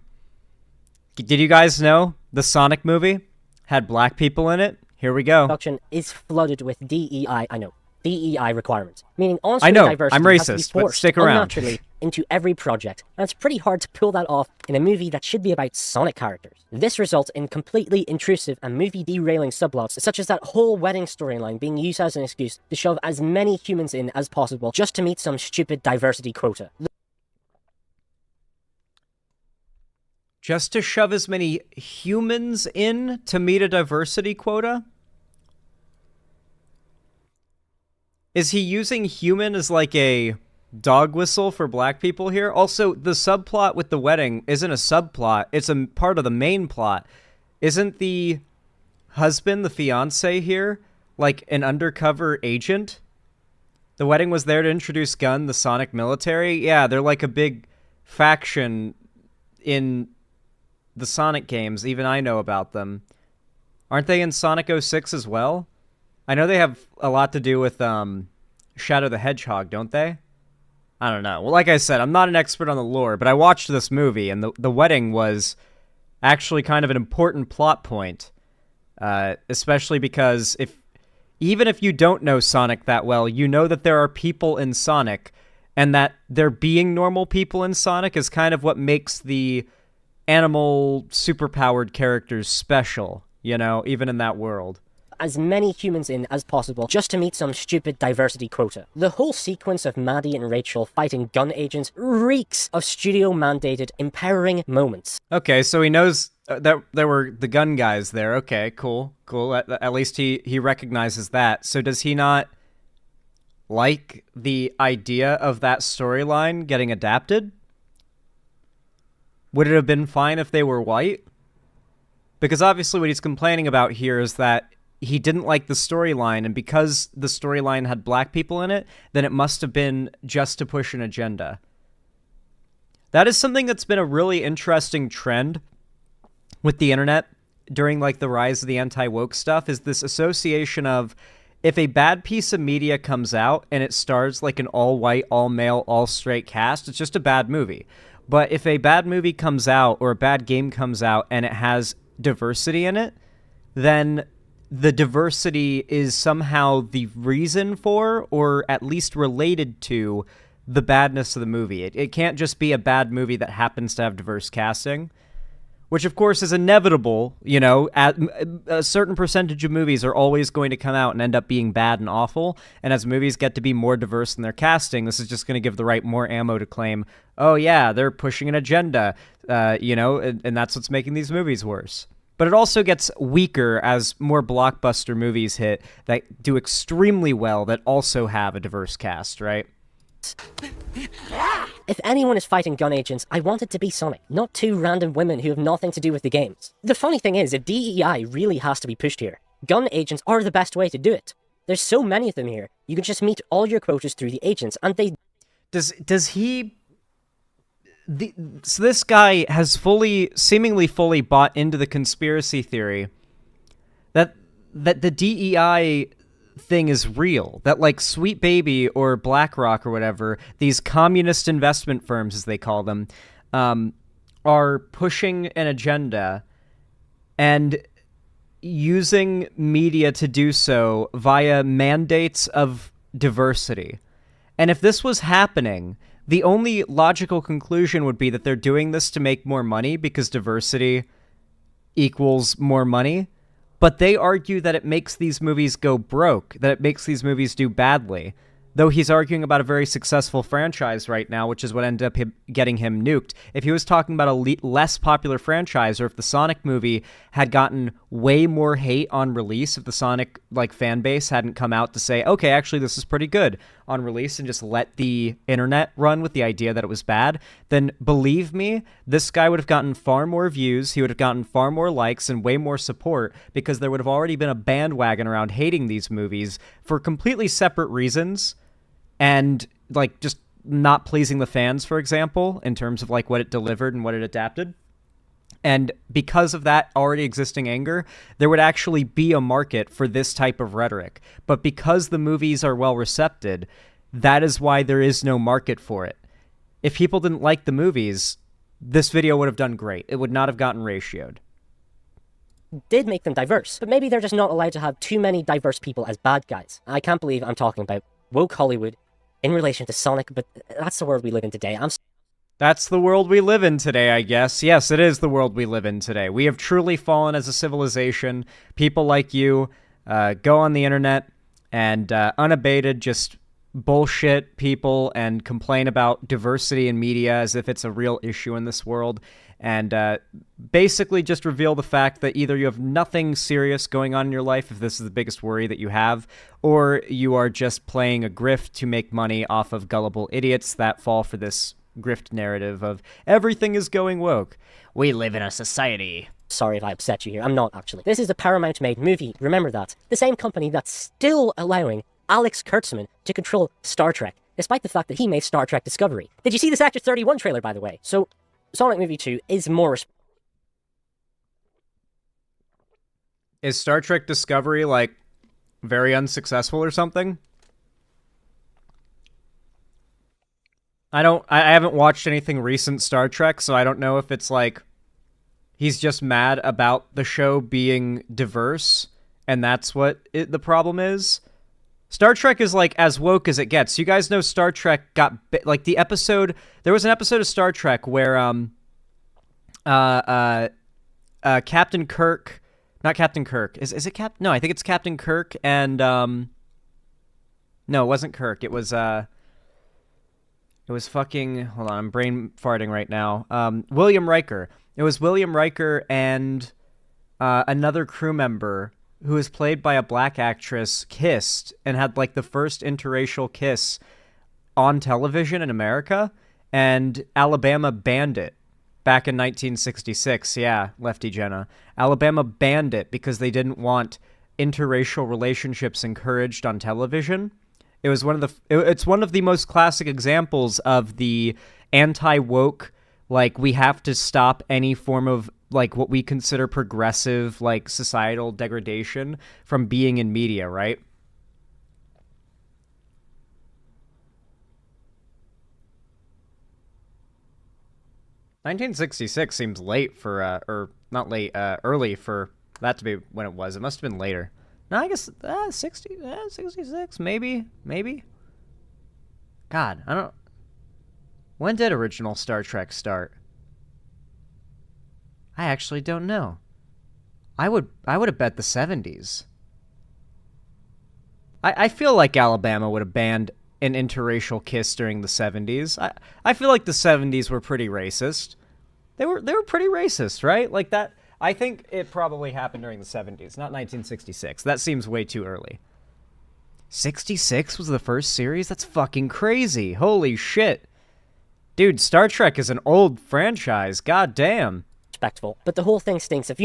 Did you guys know the Sonic movie had black people in it? Here we go. Production is flooded with DEI requirements, meaning on-screen diversity I'm has to be racist, but forced stick around. unnaturally into every project, and it's pretty hard to pull that off in a movie that should be about Sonic characters. This results in completely intrusive and movie derailing subplots, such as that whole wedding storyline being used as an excuse to shove as many humans in as possible just to meet some stupid diversity quota. Just to shove as many humans in to meet a diversity quota? Is he using human as like a dog whistle for black people here? Also, the subplot with the wedding isn't a subplot. It's a part of the main plot. Isn't the husband, the fiancé here, like an undercover agent? The wedding was there to introduce Gunn, the Sonic military. Yeah, they're like a big faction in the Sonic games. Even I know about them. Aren't they in Sonic 06 as well? I know they have a lot to do with Shadow the Hedgehog, don't they? I don't know. Well, like I said, I'm not an expert on the lore, but I watched this movie, and the wedding was actually kind of an important plot point. Especially because even if you don't know Sonic that well, you know that there are people in Sonic, and that there being normal people in Sonic is kind of what makes the animal superpowered characters special, you know, even in that world. As many humans in as possible just to meet some stupid diversity quota. The whole sequence of Maddie and Rachel fighting gun agents reeks of studio-mandated empowering moments. Okay, so he knows that there were the gun guys there. Okay, cool. At least he recognizes that. So does he not like the idea of that storyline getting adapted? Would it have been fine if they were white? Because obviously what he's complaining about here is that he didn't like the storyline, and because the storyline had black people in it, then it must have been just to push an agenda. That is something that's been a really interesting trend with the internet during like the rise of the anti-woke stuff, is this association of if a bad piece of media comes out and it stars like an all-white, all-male, all-straight cast, it's just a bad movie. But if a bad movie comes out or a bad game comes out and it has diversity in it, then the diversity is somehow the reason for, or at least related to, the badness of the movie. It can't just be a bad movie that happens to have diverse casting, which of course is inevitable. You know, a certain percentage of movies are always going to come out and end up being bad and awful, and as movies get to be more diverse in their casting, this is just going to give the right more ammo to claim, oh yeah, they're pushing an agenda, you know, and that's what's making these movies worse. But it also gets weaker as more blockbuster movies hit that do extremely well that also have a diverse cast, right? If anyone is fighting gun agents, I want it to be Sonic, not two random women who have nothing to do with the games. The funny thing is, if DEI really has to be pushed here, gun agents are the best way to do it. There's so many of them here, you can just meet all your quotas through the agents, and they... Does he... So this guy has seemingly fully bought into the conspiracy theory that the DEI thing is real, that like Sweet Baby or BlackRock or whatever, these communist investment firms as they call them, are pushing an agenda and using media to do so via mandates of diversity. And if this was happening, the only logical conclusion would be that they're doing this to make more money because diversity equals more money. But they argue that it makes these movies go broke, that it makes these movies do badly. Though he's arguing about a very successful franchise right now, which is what ended up getting him nuked. If he was talking about a less popular franchise, or if the Sonic movie had gotten way more hate on release, if the Sonic fan base hadn't come out to say, okay, actually this is pretty good on release, and just let the internet run with the idea that it was bad, then believe me, this guy would have gotten far more views, he would have gotten far more likes and way more support, because there would have already been a bandwagon around hating these movies for completely separate reasons. And, just not pleasing the fans, for example, in terms of, what it delivered and what it adapted. And because of that already existing anger, there would actually be a market for this type of rhetoric. But because the movies are well-recepted, that is why there is no market for it. If people didn't like the movies, this video would have done great. It would not have gotten ratioed. Did make them diverse, but maybe they're just not allowed to have too many diverse people as bad guys. I can't believe I'm talking about woke Hollywood in relation to Sonic, but that's the world we live in today. That's the world we live in today, I guess. Yes, it is the world we live in today. We have truly fallen as a civilization. People like you go on the internet and unabated just bullshit people and complain about diversity in media as if it's a real issue in this world, and basically just reveal the fact that either you have nothing serious going on in your life, if this is the biggest worry that you have, or you are just playing a grift to make money off of gullible idiots that fall for this grift narrative of everything is going woke. We live in a society. Sorry if I upset you here, I'm not actually. This is a Paramount-made movie, remember that. The same company that's still allowing Alex Kurtzman to control Star Trek, despite the fact that he made Star Trek Discovery. Did you see the Sector 31 trailer, by the way? So, Sonic Movie 2 is more... Is Star Trek Discovery, very unsuccessful or something? I haven't watched anything recent Star Trek, so I don't know if it's he's just mad about the show being diverse, and that's what the problem is. Star Trek is as woke as it gets. You guys know Star Trek got the episode. There was an episode of Star Trek where Captain Kirk, not Captain Kirk. Is it Cap? No, I think it's Captain Kirk and no, it wasn't Kirk. It was fucking, hold on, I'm brain farting right now. William Riker. It was William Riker and another crew member who was played by a black actress, kissed and had the first interracial kiss on television in America, and Alabama banned it back in 1966. Yeah, Lefty Jenna. Alabama banned it because they didn't want interracial relationships encouraged on television. It was it's one of the most classic examples of the anti-woke, we have to stop any form of what we consider progressive, societal degradation from being in media, right? (1966) seems late for, or not late, early for that to be when it was. It must have been later. No, I guess 66, maybe. God, I don't... When did original Star Trek start? I actually don't know. I would have bet the 70s. I feel like Alabama would have banned an interracial kiss during the 70s. I feel like the 70s were pretty racist. They were pretty racist, right? That. I think it probably happened during the 70s, not 1966. That seems way too early. 66 was the first series? That's fucking crazy. Holy shit. Dude, Star Trek is an old franchise. God damn. Respectful, but the whole thing stinks of,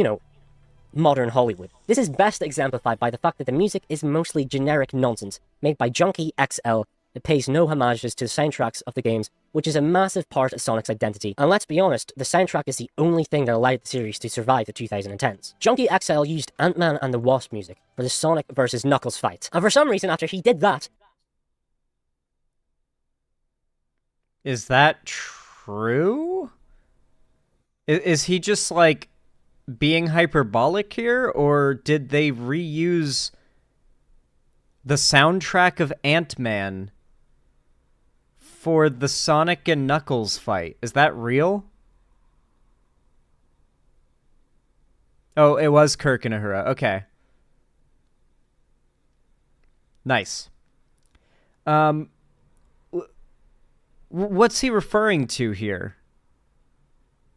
modern Hollywood. This is best exemplified by the fact that the music is mostly generic nonsense, made by Junkie XL, that pays no homages to the soundtracks of the games, which is a massive part of Sonic's identity. And let's be honest, the soundtrack is the only thing that allowed the series to survive the 2010s. Junkie XL used Ant-Man and the Wasp music for the Sonic vs. Knuckles fight, and for some reason after he did that... Is that true? Is he just, being hyperbolic here, or did they reuse the soundtrack of Ant-Man for the Sonic and Knuckles fight. Is that real? Oh, it was Kirk and Uhura. Okay. Nice. What's he referring to here?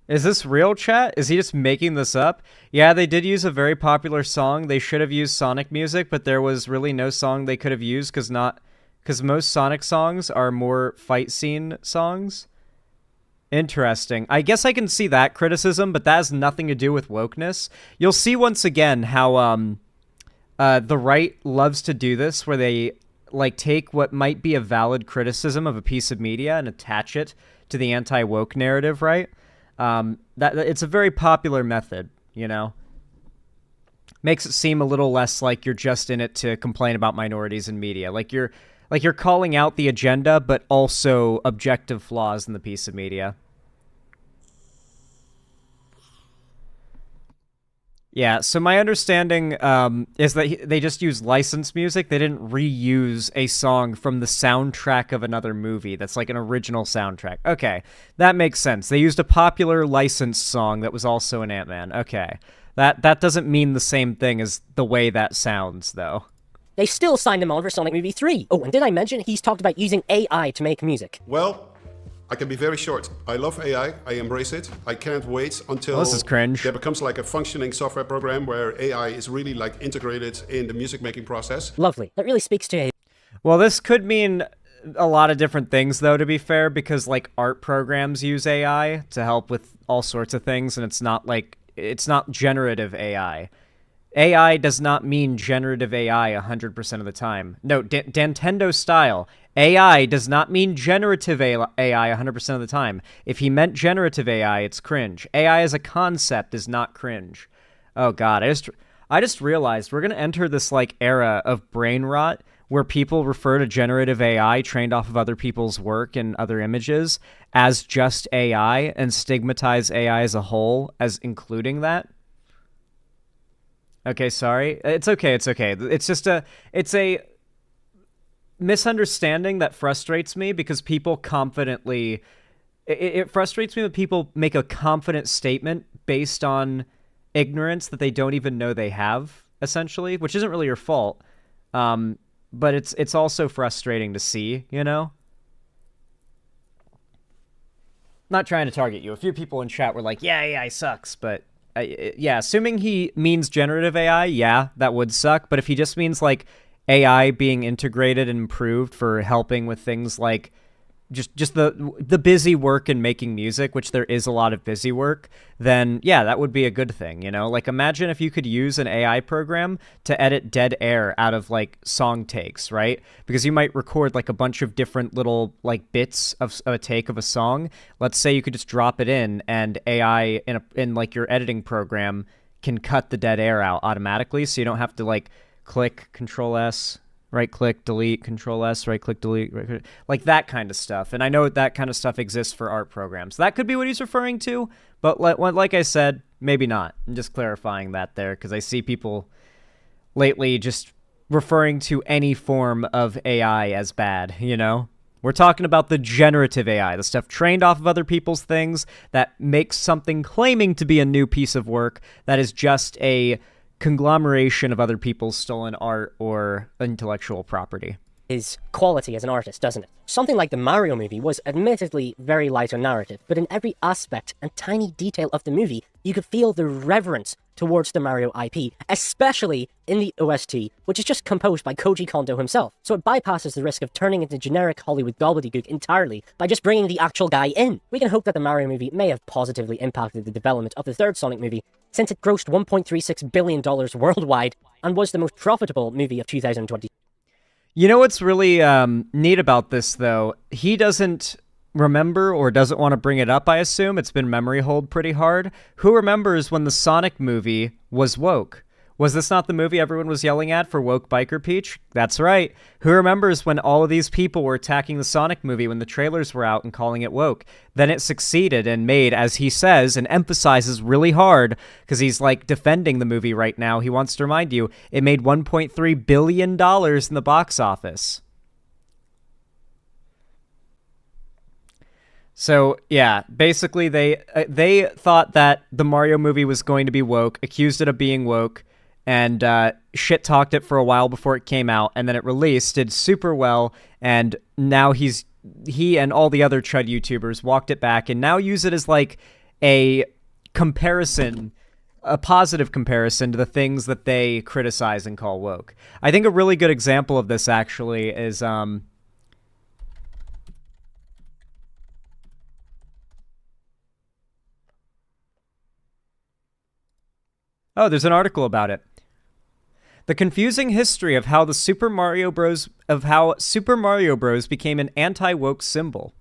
Is this real, chat? Is he just making this up? Yeah, they did use a very popular song. They should have used Sonic music, but there was really no song they could have used because most Sonic songs are more fight scene songs. Interesting. I guess I can see that criticism, but that has nothing to do with wokeness. You'll see once again how the right loves to do this, where they like take what might be a valid criticism of a piece of media and attach it to the anti-woke narrative, right? That it's a very popular method, you know? Makes it seem a little less like you're just in it to complain about minorities in media. Like you're calling out the agenda, but also objective flaws in the piece of media. Yeah, so my understanding is that they just use licensed music. They didn't reuse a song from the soundtrack of another movie that's like an original soundtrack. Okay, that makes sense. They used a popular licensed song that was also in Ant-Man. Okay, that doesn't mean the same thing as the way that sounds, though. They still signed him on for Sonic Movie 3. Oh, and did I mention he's talked about using AI to make music? Well, I can be very short. I love AI. I embrace it. I can't wait until this is cringe. There becomes like a functioning software program where AI is really like integrated in the music making process. Lovely. That really speaks to a... Well, this could mean a lot of different things, though, to be fair, because like art programs use AI to help with all sorts of things, and it's not generative AI. AI does not mean generative AI 100% of the time. No, Nintendo style. AI does not mean generative AI 100% of the time. If he meant generative AI, it's cringe. AI as a concept is not cringe. Oh god, I just realized we're going to enter this like era of brain rot where people refer to generative AI trained off of other people's work and other images as just AI and stigmatize AI as a whole as including that. Okay, sorry. It's okay. It's just it's a misunderstanding that frustrates me because people confidently... It frustrates me when people make a confident statement based on ignorance that they don't even know they have, essentially, which isn't really your fault. But it's also frustrating to see, you know? Not trying to target you. A few people in chat were like, yeah, AI sucks, but... yeah, assuming he means generative AI, yeah, that would suck. But if he just means, like, AI being integrated and improved for helping with things like just the busy work in making music, which there is a lot of busy work, then, yeah, that would be a good thing, you know? Like, imagine if you could use an AI program to edit dead air out of, like, song takes, right? Because you might record, like, a bunch of different little, like, bits of a take of a song. Let's say you could just drop it in, and AI in like, your editing program can cut the dead air out automatically, so you don't have to, like, click Control-S, right-click, delete, Control-S, right-click, delete, right-click, like that kind of stuff. And I know that kind of stuff exists for art programs. That could be what he's referring to, but like I said, maybe not. I'm just clarifying that there, because I see people lately just referring to any form of AI as bad, you know? We're talking about the generative AI, the stuff trained off of other people's things that makes something claiming to be a new piece of work that is just a conglomeration of other people's stolen art or intellectual property. His quality as an artist, doesn't it? Something like the Mario movie was admittedly very light on narrative, but in every aspect and tiny detail of the movie, you could feel the reverence towards the Mario IP, especially in the OST, which is just composed by Koji Kondo himself. So it bypasses the risk of turning into generic Hollywood gobbledygook entirely by just bringing the actual guy in. We can hope that the Mario movie may have positively impacted the development of the third Sonic movie, since it grossed $1.36 billion worldwide and was the most profitable movie of 2020. You know what's really neat about this, though? He doesn't remember or doesn't want to bring it up, I assume. It's been memory hold pretty hard. Who remembers when the Sonic movie was woke? Was this not the movie everyone was yelling at for woke Biker Peach? That's right. Who remembers when all of these people were attacking the Sonic movie when the trailers were out and calling it woke? Then it succeeded and made, as he says and emphasizes really hard, because he's like defending the movie right now, he wants to remind you, it made $1.3 billion in the box office. So, yeah, basically they thought that the Mario movie was going to be woke, accused it of being woke, and shit-talked it for a while before it came out, and then it released, did super well, and now he and all the other Chud YouTubers walked it back and now use it as, like, a comparison, a positive comparison to the things that they criticize and call woke. I think a really good example of this, actually, is, oh, there's an article about it. The confusing history of how Super Mario Bros. Became an anti-woke symbol.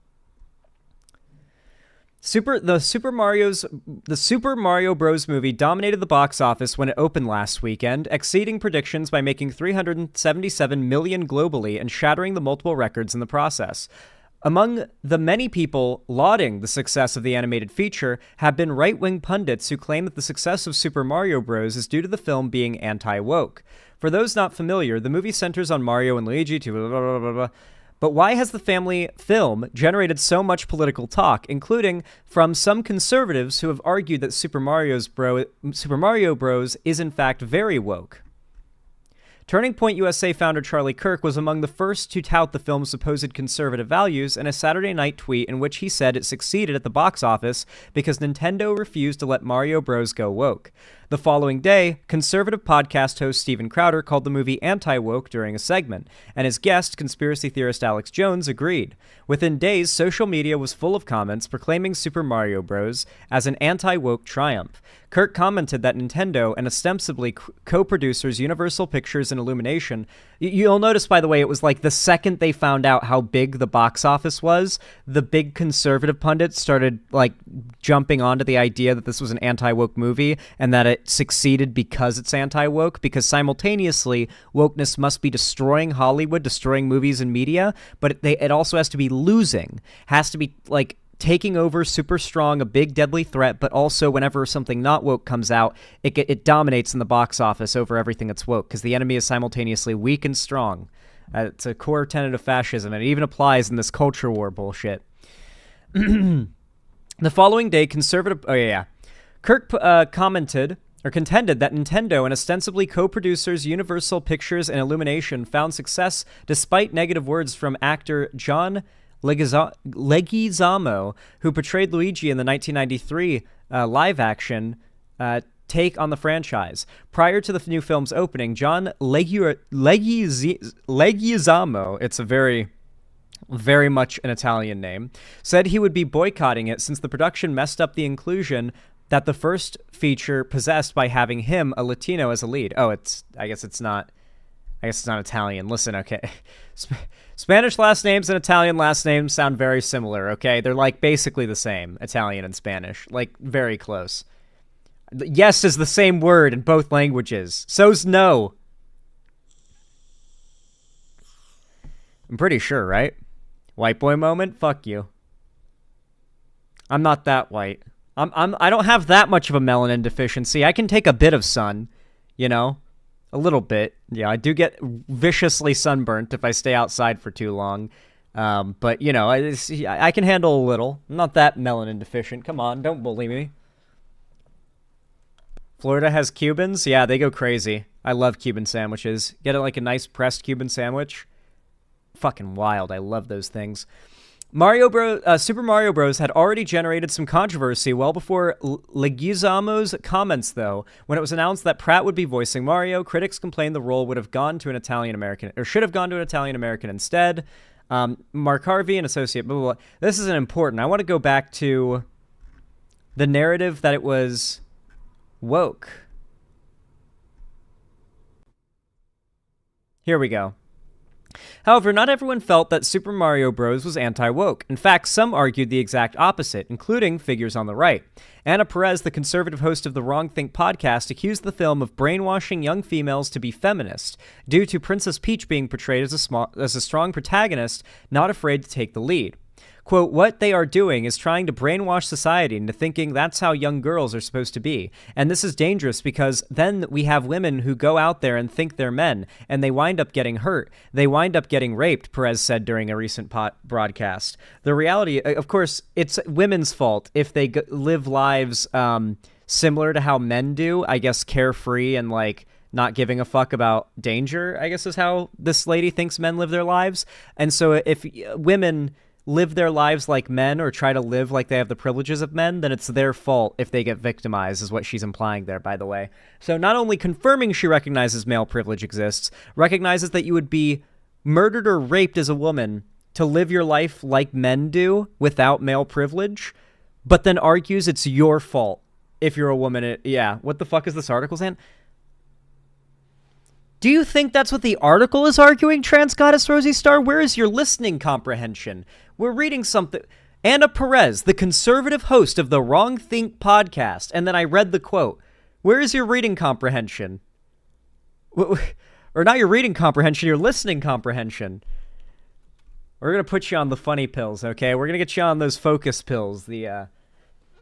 The Super Mario Bros. Movie dominated the box office when it opened last weekend, exceeding predictions by making $377 million globally and shattering the multiple records in the process. Among the many people lauding the success of the animated feature have been right-wing pundits who claim that the success of Super Mario Bros. Is due to the film being anti-woke. For those not familiar, the movie centers on Mario and Luigi to blah, blah, blah, blah. But why has the family film generated so much political talk, including from some conservatives who have argued that Super Mario Bros. Is in fact very woke? Turning Point USA founder Charlie Kirk was among the first to tout the film's supposed conservative values in a Saturday night tweet in which he said it succeeded at the box office because Nintendo refused to let Mario Bros. Go woke. The following day, conservative podcast host Steven Crowder called the movie anti-woke during a segment, and his guest, conspiracy theorist Alex Jones, agreed. Within days, social media was full of comments proclaiming Super Mario Bros. As an anti-woke triumph. Kirk commented that Nintendo and ostensibly co-producers Universal Pictures and Illumination, you'll notice, by the way, it was like the second they found out how big the box office was, the big conservative pundits started like jumping onto the idea that this was an anti-woke movie and that it succeeded because it's anti-woke, because simultaneously wokeness must be destroying Hollywood, destroying movies and media, but it also has to be losing, has to be like taking over super strong, a big deadly threat, but also whenever something not woke comes out, it dominates in the box office over everything that's woke, because the enemy is simultaneously weak and strong. It's a core tenet of fascism, and it even applies in this culture war bullshit. The following day, Kirk commented or contended that Nintendo and ostensibly co-producers Universal Pictures and Illumination found success despite negative words from actor John Leguizamo, who portrayed Luigi in the 1993 live-action take on the franchise. Prior to the new film's opening, John Leguizamo, it's a very much an Italian name, said he would be boycotting it since the production messed up the inclusion that the first feature possessed by having him, a Latino, as a lead. Oh, I guess it's not Italian. Listen, okay. Spanish last names and Italian last names sound very similar, okay? They're like basically the same, Italian and Spanish, like very close. Yes is the same word in both languages. So's no. I'm pretty sure, right? White boy moment? Fuck you. I'm not that white. I don't have that much of a melanin deficiency. I can take a bit of sun, you know? A little bit. Yeah, I do get viciously sunburnt if I stay outside for too long. But, you know, I can handle a little. I'm not that melanin deficient. Come on, don't bully me. Florida has Cubans? Yeah, they go crazy. I love Cuban sandwiches. Get it like a nice pressed Cuban sandwich. Fucking wild. I love those things. Super Mario Bros. Had already generated some controversy well before Leguizamo's comments, though. When it was announced that Pratt would be voicing Mario, critics complained the role would have gone to an Italian-American, or should have gone to an Italian-American instead. Mark Harvey, an associate, blah, blah, blah. This isn't important. I want to go back to the narrative that it was woke. Here we go. However, not everyone felt that Super Mario Bros. Was anti-woke. In fact, some argued the exact opposite, including figures on the right. Anna Perez, the conservative host of the Wrong Think podcast, accused the film of brainwashing young females to be feminist, due to Princess Peach being portrayed as a strong protagonist, not afraid to take the lead. quote, what they are doing is trying to brainwash society into thinking that's how young girls are supposed to be. And this is dangerous because then we have women who go out there and think they're men, and they wind up getting hurt. They wind up getting raped, Perez said during a recent broadcast. The reality, of course, it's women's fault if they live lives similar to how men do, I guess, carefree and like not giving a fuck about danger, I guess is how this lady thinks men live their lives. And so if women live their lives like men or try to live like they have the privileges of men, then it's their fault if they get victimized, is what she's implying there, by the way. So not only confirming she recognizes male privilege exists, recognizes that you would be murdered or raped as a woman to live your life like men do without male privilege, but then argues it's your fault if you're a woman. Yeah, what the fuck is this article saying? Do you think that's what the article is arguing, Trans Goddess Rosie Star? Where is your listening comprehension? We're reading something. Anna Perez, the conservative host of the Wrong Think podcast. And then I read the quote. Where is your reading comprehension? Or not your reading comprehension, your listening comprehension. We're going to put you on the funny pills, okay? We're going to get you on those focus pills, the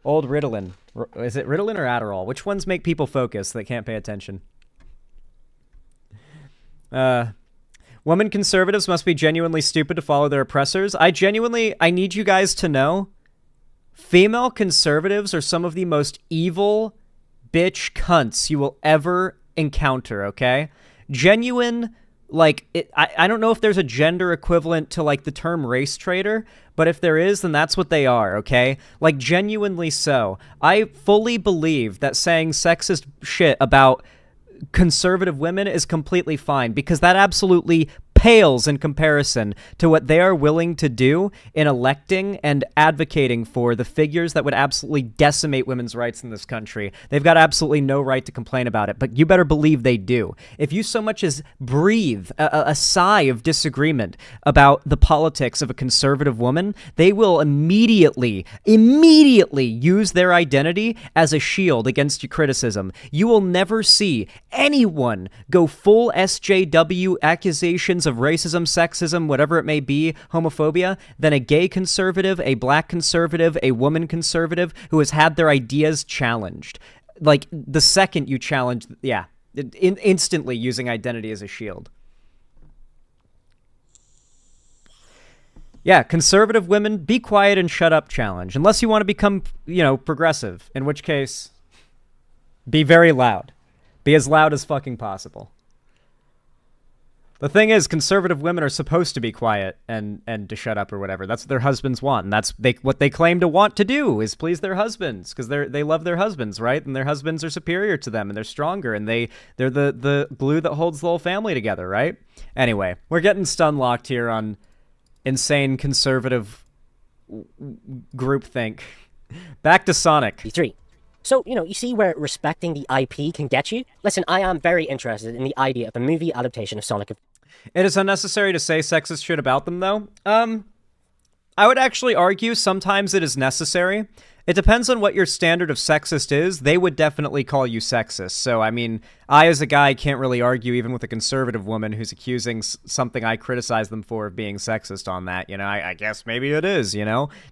old Ritalin. Is it Ritalin or Adderall? Which ones make people focus that can't pay attention? Women conservatives must be genuinely stupid to follow their oppressors. I need you guys to know, female conservatives are some of the most evil bitch cunts you will ever encounter, okay? Genuine, like, I don't know if there's a gender equivalent to, like, the term race traitor, but if there is, then that's what they are, okay? Like, genuinely so. I fully believe that saying sexist shit about conservative women is completely fine, because that absolutely pales in comparison to what they are willing to do in electing and advocating for the figures that would absolutely decimate women's rights in this country. They've got absolutely no right to complain about it, but you better believe they do. If you so much as breathe a sigh of disagreement about the politics of a conservative woman, they will immediately use their identity as a shield against your criticism. You will never see anyone go full SJW accusations of racism, sexism, whatever it may be, homophobia, than a gay conservative, a black conservative, a woman conservative who has had their ideas challenged. Like, the second you challenge, instantly using identity as a shield. Yeah, conservative women, be quiet and shut up challenge. Unless you want to become, progressive, in which case, be very loud. Be as loud as fucking possible. The thing is, conservative women are supposed to be quiet and to shut up or whatever. That's what their husbands want, and that's what they claim to want to do is please their husbands, because they love their husbands, right? And their husbands are superior to them, and they're stronger, and they're the glue that holds the whole family together, right? Anyway, we're getting stun locked here on insane conservative groupthink. Back to Sonic. 3. So, you see where respecting the IP can get you? Listen, I am very interested in the idea of a movie adaptation of Sonic. It is unnecessary to say sexist shit about them, though. I would actually argue sometimes it is necessary. It depends on what your standard of sexist is. They would definitely call you sexist. So, I mean, I as a guy can't really argue even with a conservative woman who's accusing something I criticize them for of being sexist on that. I guess maybe it is,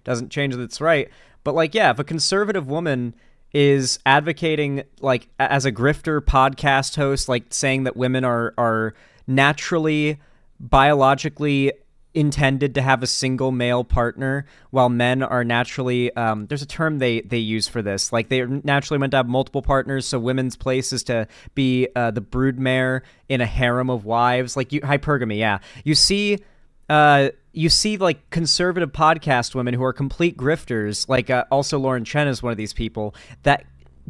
Doesn't change that it's right. But, like, yeah, if a conservative woman is advocating, like, as a grifter podcast host, like, saying that women are naturally, biologically intended to have a single male partner, while men are naturally, there's a term they use for this, like, they're naturally meant to have multiple partners, so women's place is to be the broodmare in a harem of wives, like, hypergamy, yeah. You see, like, conservative podcast women who are complete grifters, like, also Lauren Chen is one of these people, that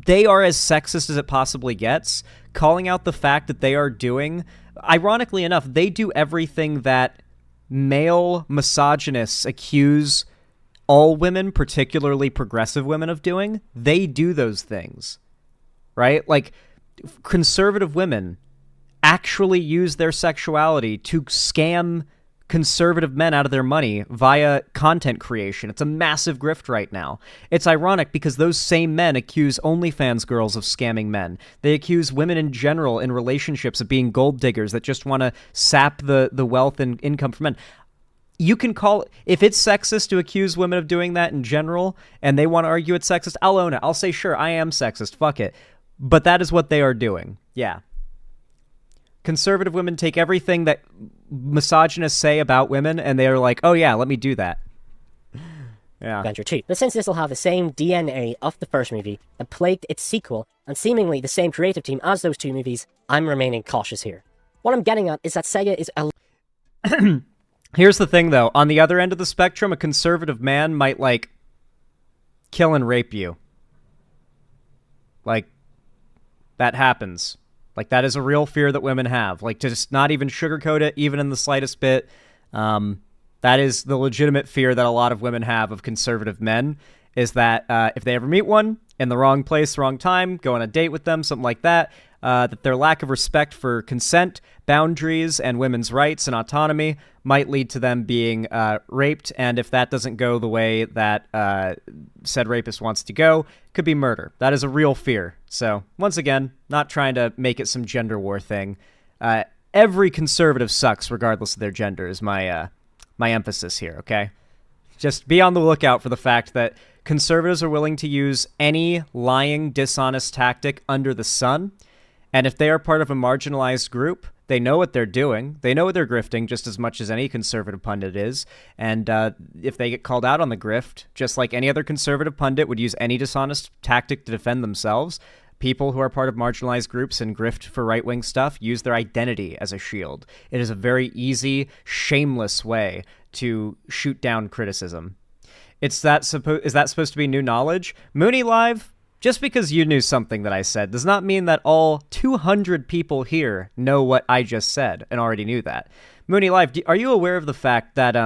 they are as sexist as it possibly gets, calling out the fact that they are doing, ironically enough, they do everything that male misogynists accuse all women, particularly progressive women, of doing. They do those things, right? Like, conservative women actually use their sexuality to scam conservative men out of their money via content creation. It's a massive grift right now. It's ironic because those same men accuse OnlyFans girls of scamming men. They accuse women in general in relationships of being gold diggers that just want to sap the wealth and income from men. you can call, if it's sexist to accuse women of doing that in general, and they want to argue it's sexist, I'll own it. I'll say, sure, I am sexist, fuck it. But that is what they are doing. Yeah. Conservative women take everything that misogynists say about women, and they are like, oh yeah, let me do that. Yeah. Adventure 2. But since this will have the same DNA of the first movie that plagued its sequel, and seemingly the same creative team as those two movies, I'm remaining cautious here. What I'm getting at is that Sega is Here's the thing, though. On the other end of the spectrum, a conservative man might, like, kill and rape you. Like, that happens. Like, that is a real fear that women have. Like, to just not even sugarcoat it, even in the slightest bit. That is the legitimate fear that a lot of women have of conservative men, is that if they ever meet one in the wrong place, wrong time, go on a date with them, something like that, that their lack of respect for consent, boundaries, and women's rights and autonomy might lead to them being raped, and if that doesn't go the way that said rapist wants to go, could be murder. That is a real fear. So, once again, not trying to make it some gender war thing. Every conservative sucks, regardless of their gender, is my emphasis here, okay? Just be on the lookout for the fact that conservatives are willing to use any lying, dishonest tactic under the sun, and if they are part of a marginalized group, they know what they're doing. They know they're grifting just as much as any conservative pundit is, and if they get called out on the grift, just like any other conservative pundit would use any dishonest tactic to defend themselves, people who are part of marginalized groups and grift for right-wing stuff use their identity as a shield. It is a very easy, shameless way to shoot down criticism. Is that supposed to be new knowledge? Mooney Live, just because you knew something that I said does not mean that all 200 people here know what I just said and already knew that. Mooney Live, are you aware of the fact that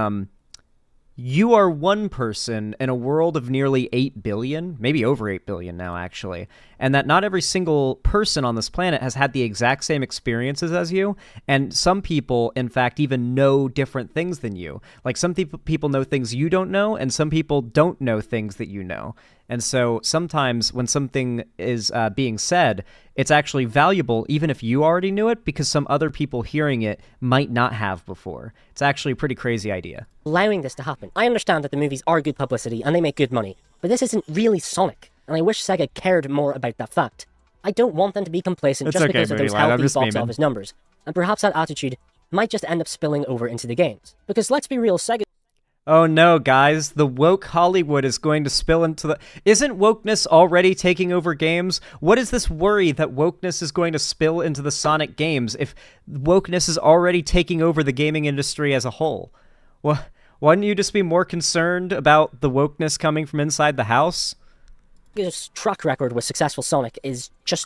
you are one person in a world of nearly 8 billion, maybe over 8 billion now, actually, and that not every single person on this planet has had the exact same experiences as you, and some people, in fact, even know different things than you. Like, some people know things you don't know, and some people don't know things that you know. And so sometimes when something is being said, it's actually valuable even if you already knew it, because some other people hearing it might not have before. It's actually a pretty crazy idea. allowing this to happen. I understand that the movies are good publicity and they make good money, but this isn't really Sonic, and I wish Sega cared more about that fact. I don't want them to be complacent just because of those healthy box office numbers, and perhaps that attitude might just end up spilling over into the games. Because let's be real, Sega... Oh no, guys, the woke Hollywood is going to spill into the... Isn't wokeness already taking over games? What is this worry that wokeness is going to spill into the Sonic games if wokeness is already taking over the gaming industry as a whole? Well, wouldn't you just be more concerned about the wokeness coming from inside the house? His track record with successful Sonic is just,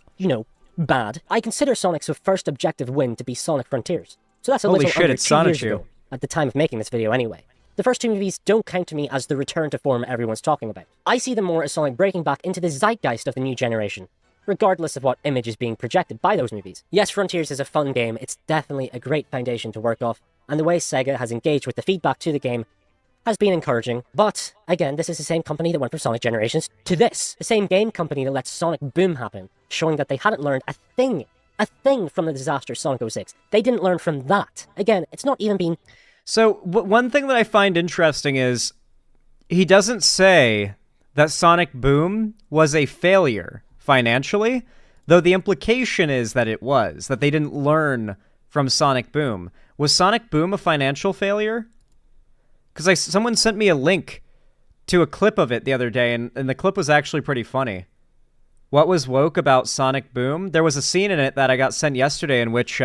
bad. I consider Sonic's first objective win to be Sonic Frontiers. So that's a little under 2 years ago, at the time of making this video anyway. The first two movies don't count to me as the return to form everyone's talking about. I see them more as Sonic breaking back into the zeitgeist of the new generation, regardless of what image is being projected by those movies. Yes, Frontiers is a fun game, it's definitely a great foundation to work off, and the way Sega has engaged with the feedback to the game has been encouraging, but again, this is the same company that went from Sonic Generations to this. The same game company that let Sonic Boom happen, showing that they hadn't learned a thing from the disaster Sonic 06. They didn't learn from that. Again, it's not even been... So, one thing that I find interesting is he doesn't say that Sonic Boom was a failure financially, though the implication is that it was, that they didn't learn from Sonic Boom. Was Sonic Boom a financial failure? Because someone sent me a link to a clip of it the other day, and the clip was actually pretty funny. What was woke about Sonic Boom? There was a scene in it that I got sent yesterday in which...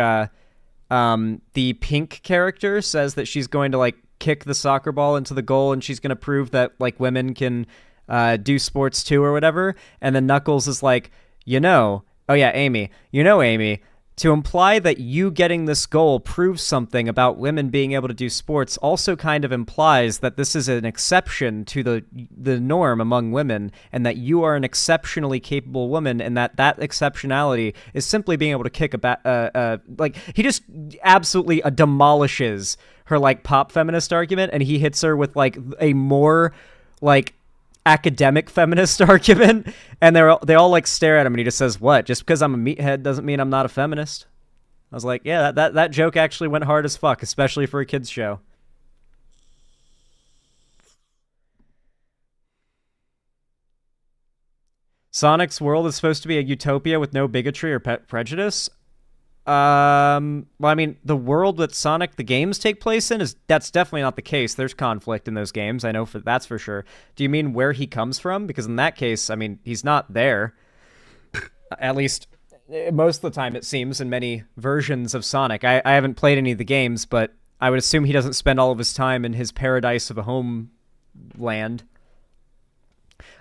the pink character says that she's going to kick the soccer ball into the goal and she's going to prove that women can do sports too or whatever. And then Knuckles is like, oh yeah, Amy, Amy, to imply that you getting this goal proves something about women being able to do sports also kind of implies that this is an exception to the norm among women, and that you are an exceptionally capable woman, and that exceptionality is simply being able to kick he just absolutely demolishes her pop feminist argument, and he hits her with a more academic feminist argument, and they all stare at him, and he just says, what, just because I'm a meathead doesn't mean I'm not a feminist? I was like, yeah, that joke actually went hard as fuck, especially for a kids show. Sonic's world is supposed to be a utopia with no bigotry or prejudice. Well, I mean, the world that Sonic the games take place in that's definitely not the case. There's conflict in those games. I know that's for sure. Do you mean where he comes from? Because in that case, I mean, he's not there. At least most of the time, it seems, in many versions of Sonic. I haven't played any of the games, but I would assume he doesn't spend all of his time in his paradise of a homeland.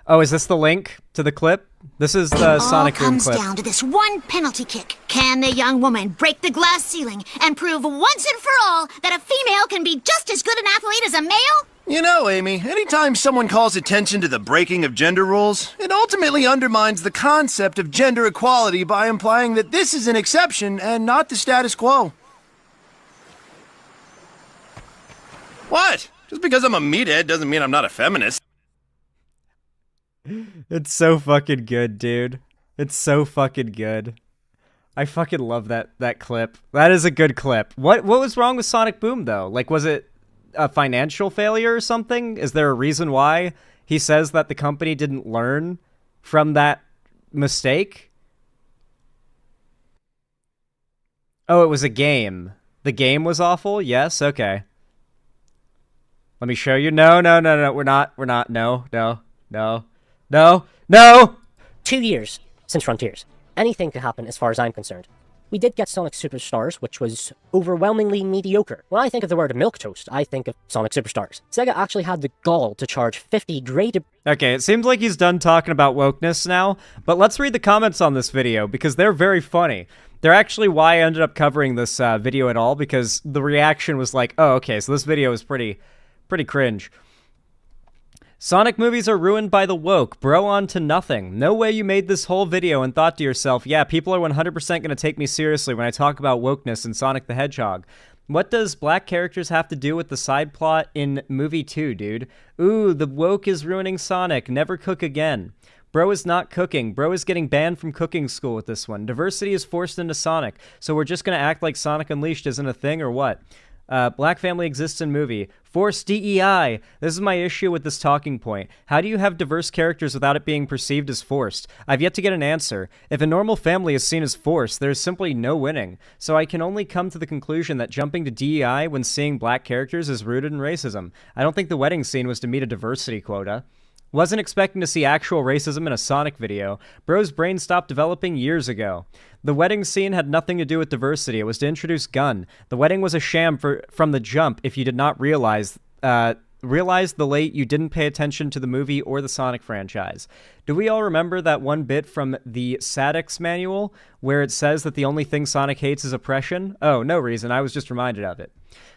Oh, is this the link to the clip? This is the Sonic Boom clip. It all comes down to this one penalty kick. Can the young woman break the glass ceiling and prove once and for all that a female can be just as good an athlete as a male? You know, Amy, anytime someone calls attention to the breaking of gender rules, it ultimately undermines the concept of gender equality by implying that this is an exception and not the status quo. What? Just because I'm a meathead doesn't mean I'm not a feminist. It's so fucking good, dude. It's so fucking good. I fucking love that clip. That is a good clip. What was wrong with Sonic Boom, though? Like, was it a financial failure or something? Is there a reason why he says that the company didn't learn from that mistake? Oh, it was a game. The game was awful? Yes? Okay. Let me show you. No. We're not. No! 2 years since Frontiers. Anything could happen as far as I'm concerned. We did get Sonic Superstars, which was overwhelmingly mediocre. When I think of the word milquetoast, I think of Sonic Superstars. Sega actually had the gall to charge 50 great... Okay, it seems like he's done talking about wokeness now, but let's read the comments on this video, because they're very funny. They're actually why I ended up covering this video at all, because the reaction was like, oh, okay, so this video is pretty cringe. Sonic movies are ruined by the woke. Bro on to nothing. No way you made this whole video and thought to yourself, yeah, people are 100% going to take me seriously when I talk about wokeness in Sonic the Hedgehog. What does black characters have to do with the side plot in movie 2, dude? Ooh, the woke is ruining Sonic. Never cook again. Bro is not cooking. Bro is getting banned from cooking school with this one. Diversity is forced into Sonic. So we're just going to act like Sonic Unleashed isn't a thing or what? Black family exists in movie. Forced DEI. This is my issue with this talking point. How do you have diverse characters without it being perceived as forced? I've yet to get an answer. If a normal family is seen as forced, there's simply no winning. So I can only come to the conclusion that jumping to DEI when seeing black characters is rooted in racism. I don't think the wedding scene was to meet a diversity quota. Wasn't expecting to see actual racism in a Sonic video. Bro's brain stopped developing years ago. The wedding scene had nothing to do with diversity. It was to introduce Gunn. The wedding was a sham from the jump if you did not realize the late you didn't pay attention to the movie or the Sonic franchise. Do we all remember that one bit from the Sadix manual where it says that the only thing Sonic hates is oppression? Oh, no reason. I was just reminded of it.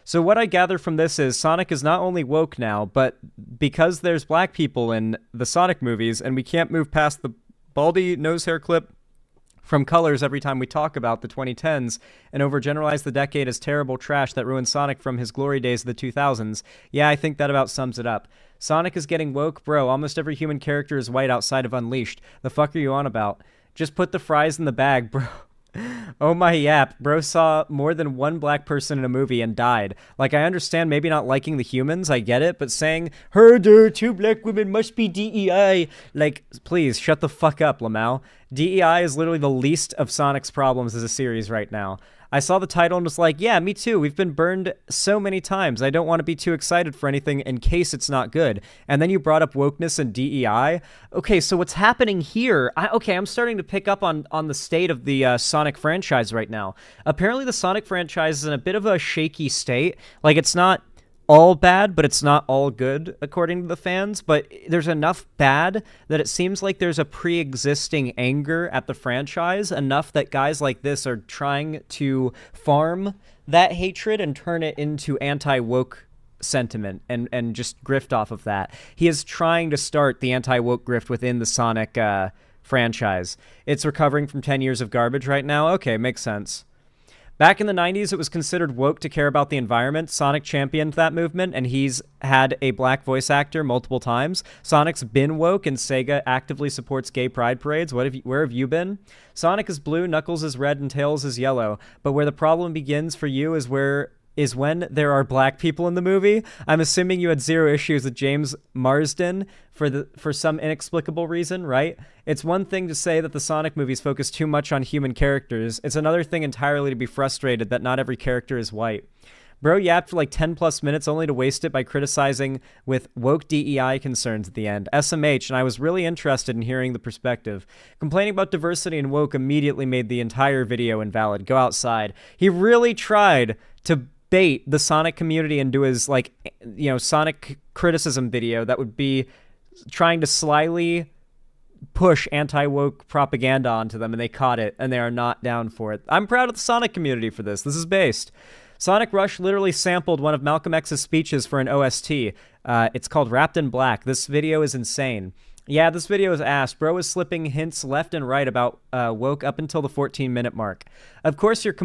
So what I gather from this is Sonic is not only woke now, but because there's black people in the Sonic movies and we can't move past the baldy nose hair clip from Colors every time we talk about the 2010s and overgeneralize the decade as terrible trash that ruined Sonic from his glory days of the 2000s. Yeah, I think that about sums it up. Sonic is getting woke, bro. Almost every human character is white outside of Unleashed. The fuck are you on about? Just put the fries in the bag, bro. Oh my yap, bro saw more than one black person in a movie and died. Like, I understand maybe not liking the humans, I get it, but saying, herder, 2 black women must be DEI. Like, please, shut the fuck up, Lamau. DEI is literally the least of Sonic's problems as a series right now. I saw the title and was like, yeah, me too. We've been burned so many times. I don't want to be too excited for anything in case it's not good. And then you brought up wokeness and DEI. Okay, so what's happening here? I'm starting to pick up on the state of the Sonic franchise right now. Apparently the Sonic franchise is in a bit of a shaky state. Like, it's not all bad, but it's not all good, according to the fans. But there's enough bad that it seems like there's a pre-existing anger at the franchise, enough that guys like this are trying to farm that hatred and turn it into anti-woke sentiment and just grift off of that. He is trying to start the anti-woke grift within the Sonic franchise. It's recovering from 10 years of garbage right now. Okay, makes sense. Back in the 90s, it was considered woke to care about the environment. Sonic championed that movement, and he's had a black voice actor multiple times. Sonic's been woke, and Sega actively supports gay pride parades. Where have you been? Sonic is blue, Knuckles is red, and Tails is yellow. But where the problem begins for you is where is when there are black people in the movie. I'm assuming you had zero issues with James Marsden for some inexplicable reason, right? It's one thing to say that the Sonic movies focus too much on human characters. It's another thing entirely to be frustrated that not every character is white. Bro yapped for like 10 plus minutes only to waste it by criticizing with woke DEI concerns at the end. SMH, and I was really interested in hearing the perspective. Complaining about diversity and woke immediately made the entire video invalid. Go outside. He really tried to bait the Sonic community into his, like, you know, Sonic criticism video that would be trying to slyly push anti-woke propaganda onto them, and they caught it, and they are not down for it. I'm proud of the Sonic community for this. This is based. Sonic Rush literally sampled one of Malcolm X's speeches for an OST. It's called Wrapped in Black. This video is insane. Yeah, this video is ass. Bro is slipping hints left and right about woke up until the 14-minute mark. Of course you're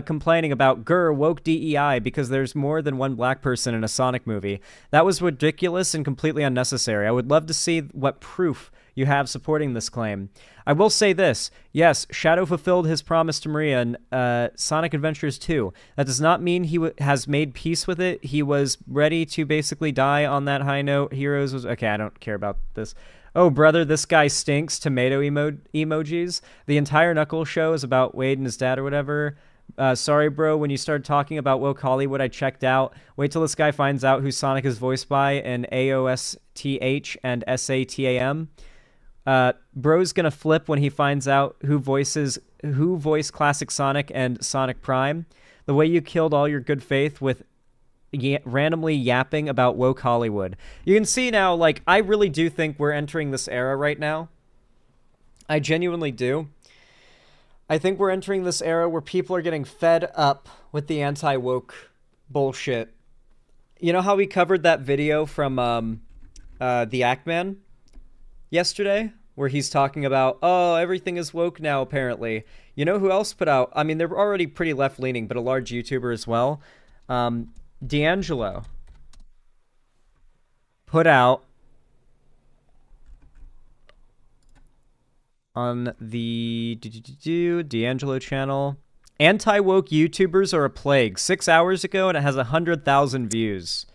complaining about woke DEI because there's more than one black person in a Sonic movie. That was ridiculous and completely unnecessary. I would love to see what proof you have supporting this claim. I will say this. Yes, Shadow fulfilled his promise to Maria in Sonic Adventures 2. That does not mean he has made peace with it. He was ready to basically die on that high note. Heroes was... Okay, I don't care about this. Oh, brother, this guy stinks. Tomato emojis. The entire Knuckles show is about Wade and his dad or whatever. Sorry, bro, when you started talking about woke Hollywood, I checked out. Wait till this guy finds out who Sonic is voiced by in AOSTH and SATAM. Bro's gonna flip when he finds out who voiced classic Sonic and Sonic Prime. The way you killed all your good faith with randomly yapping about woke Hollywood. You can see now, like, I really do think we're entering this era right now. I genuinely do. I think we're entering this era where people are getting fed up with the anti-woke bullshit. You know how we covered that video from the Ackman yesterday, where he's talking about, oh, everything is woke now, apparently. You know who else put out, I mean, they're already pretty left-leaning, but a large YouTuber as well. D'Angelo put out on the D'Angelo channel, anti-woke YouTubers are a plague, 6 hours ago, and it has 100,000 views.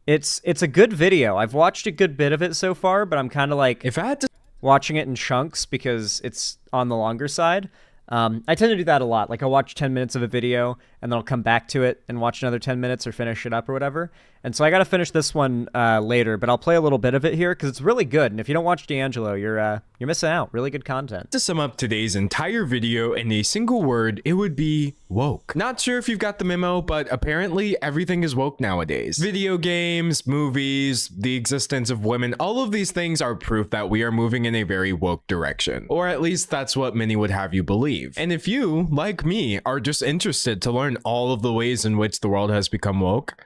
It's a good video. I've watched a good bit of it so far, but I'm kind of like, if I had to watching it in chunks because it's on the longer side. I tend to do that a lot. Like, I'll watch 10 minutes of a video, and then I'll come back to it and watch another 10 minutes or finish it up or whatever. And so I gotta finish this one later, but I'll play a little bit of it here because it's really good. And if you don't watch D'Angelo, you're missing out. Really good content. To sum up today's entire video in a single word, it would be woke. Not sure if you've got the memo, but apparently everything is woke nowadays. Video games, movies, the existence of women, all of these things are proof that we are moving in a very woke direction. Or at least that's what many would have you believe. And if you, like me, are just interested to learn all of the ways in which the world has become woke,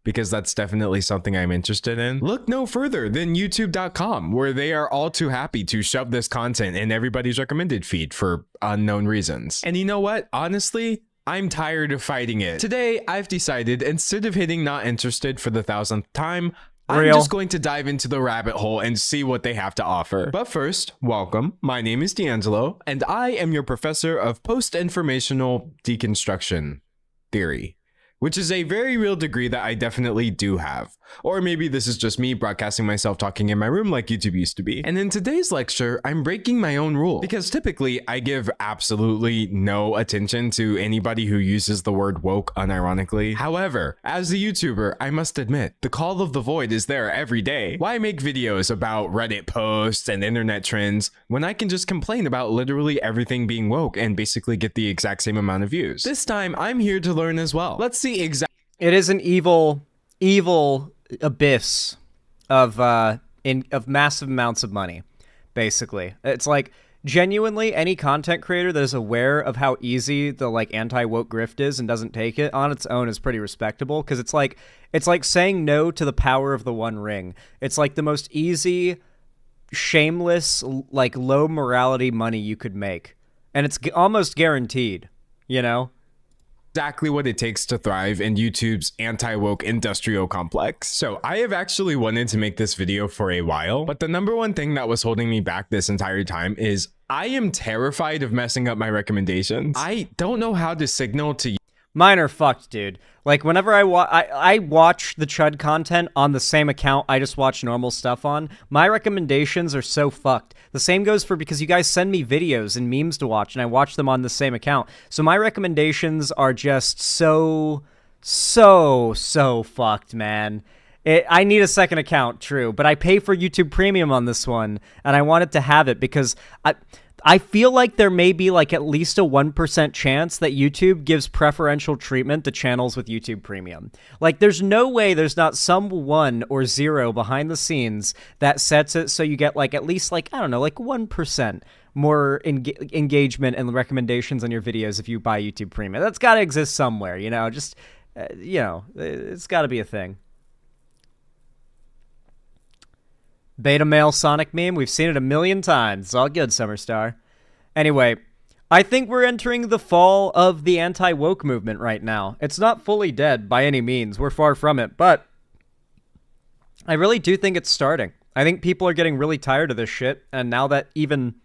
because that's definitely something I'm interested in, look no further than youtube.com, where they are all too happy to shove this content in everybody's recommended feed for unknown reasons. And you know what? Honestly, I'm tired of fighting it. Today, I've decided, instead of hitting not interested for the 1000th time, I'm just going to dive into the rabbit hole and see what they have to offer. But first, welcome. My name is D'Angelo, and I am your professor of post-informational deconstruction theory, which is a very real degree that I definitely do have. Or maybe this is just me broadcasting myself talking in my room like YouTube used to be. And in today's lecture, I'm breaking my own rule, because typically I give absolutely no attention to anybody who uses the word woke unironically. However, as a YouTuber, I must admit, the call of the void is there every day. Why make videos about Reddit posts and internet trends when I can just complain about literally everything being woke and basically get the exact same amount of views? This time, I'm here to learn as well. Let's see exactly. It is an evil abyss of massive amounts of money, basically. It's like, genuinely, any content creator that is aware of how easy the, like, anti-woke grift is and doesn't take it on its own is pretty respectable, because it's like saying no to the power of the One Ring. It's like the most easy, shameless, like, low morality money you could make, and it's almost guaranteed, you know? Exactly what it takes to thrive in YouTube's anti-woke industrial complex. So I have actually wanted to make this video for a while, but the number one thing that was holding me back this entire time is I am terrified of messing up my recommendations. I don't know how to signal to Mine are fucked, dude. Like, whenever I watch the Chud content on the same account I just watch normal stuff on, my recommendations are so fucked. The same goes for because you guys send me videos and memes to watch, and I watch them on the same account. So my recommendations are just so fucked, man. I need a second account, true, but I pay for YouTube Premium on this one, and I wanted to have it because I feel like there may be like at least a 1% chance that YouTube gives preferential treatment to channels with YouTube Premium. Like, there's no way there's not some 1 or 0 behind the scenes that sets it so you get like at least like, I don't know, like 1% more engagement and recommendations on your videos if you buy YouTube Premium. That's got to exist somewhere, you know, just, you know, it's got to be a thing. Beta male Sonic meme. We've seen it a million times. It's all good, Summerstar. Anyway, I think we're entering the fall of the anti-woke movement right now. It's not fully dead by any means. We're far from it, but I really do think it's starting. I think people are getting really tired of this shit, and now that even,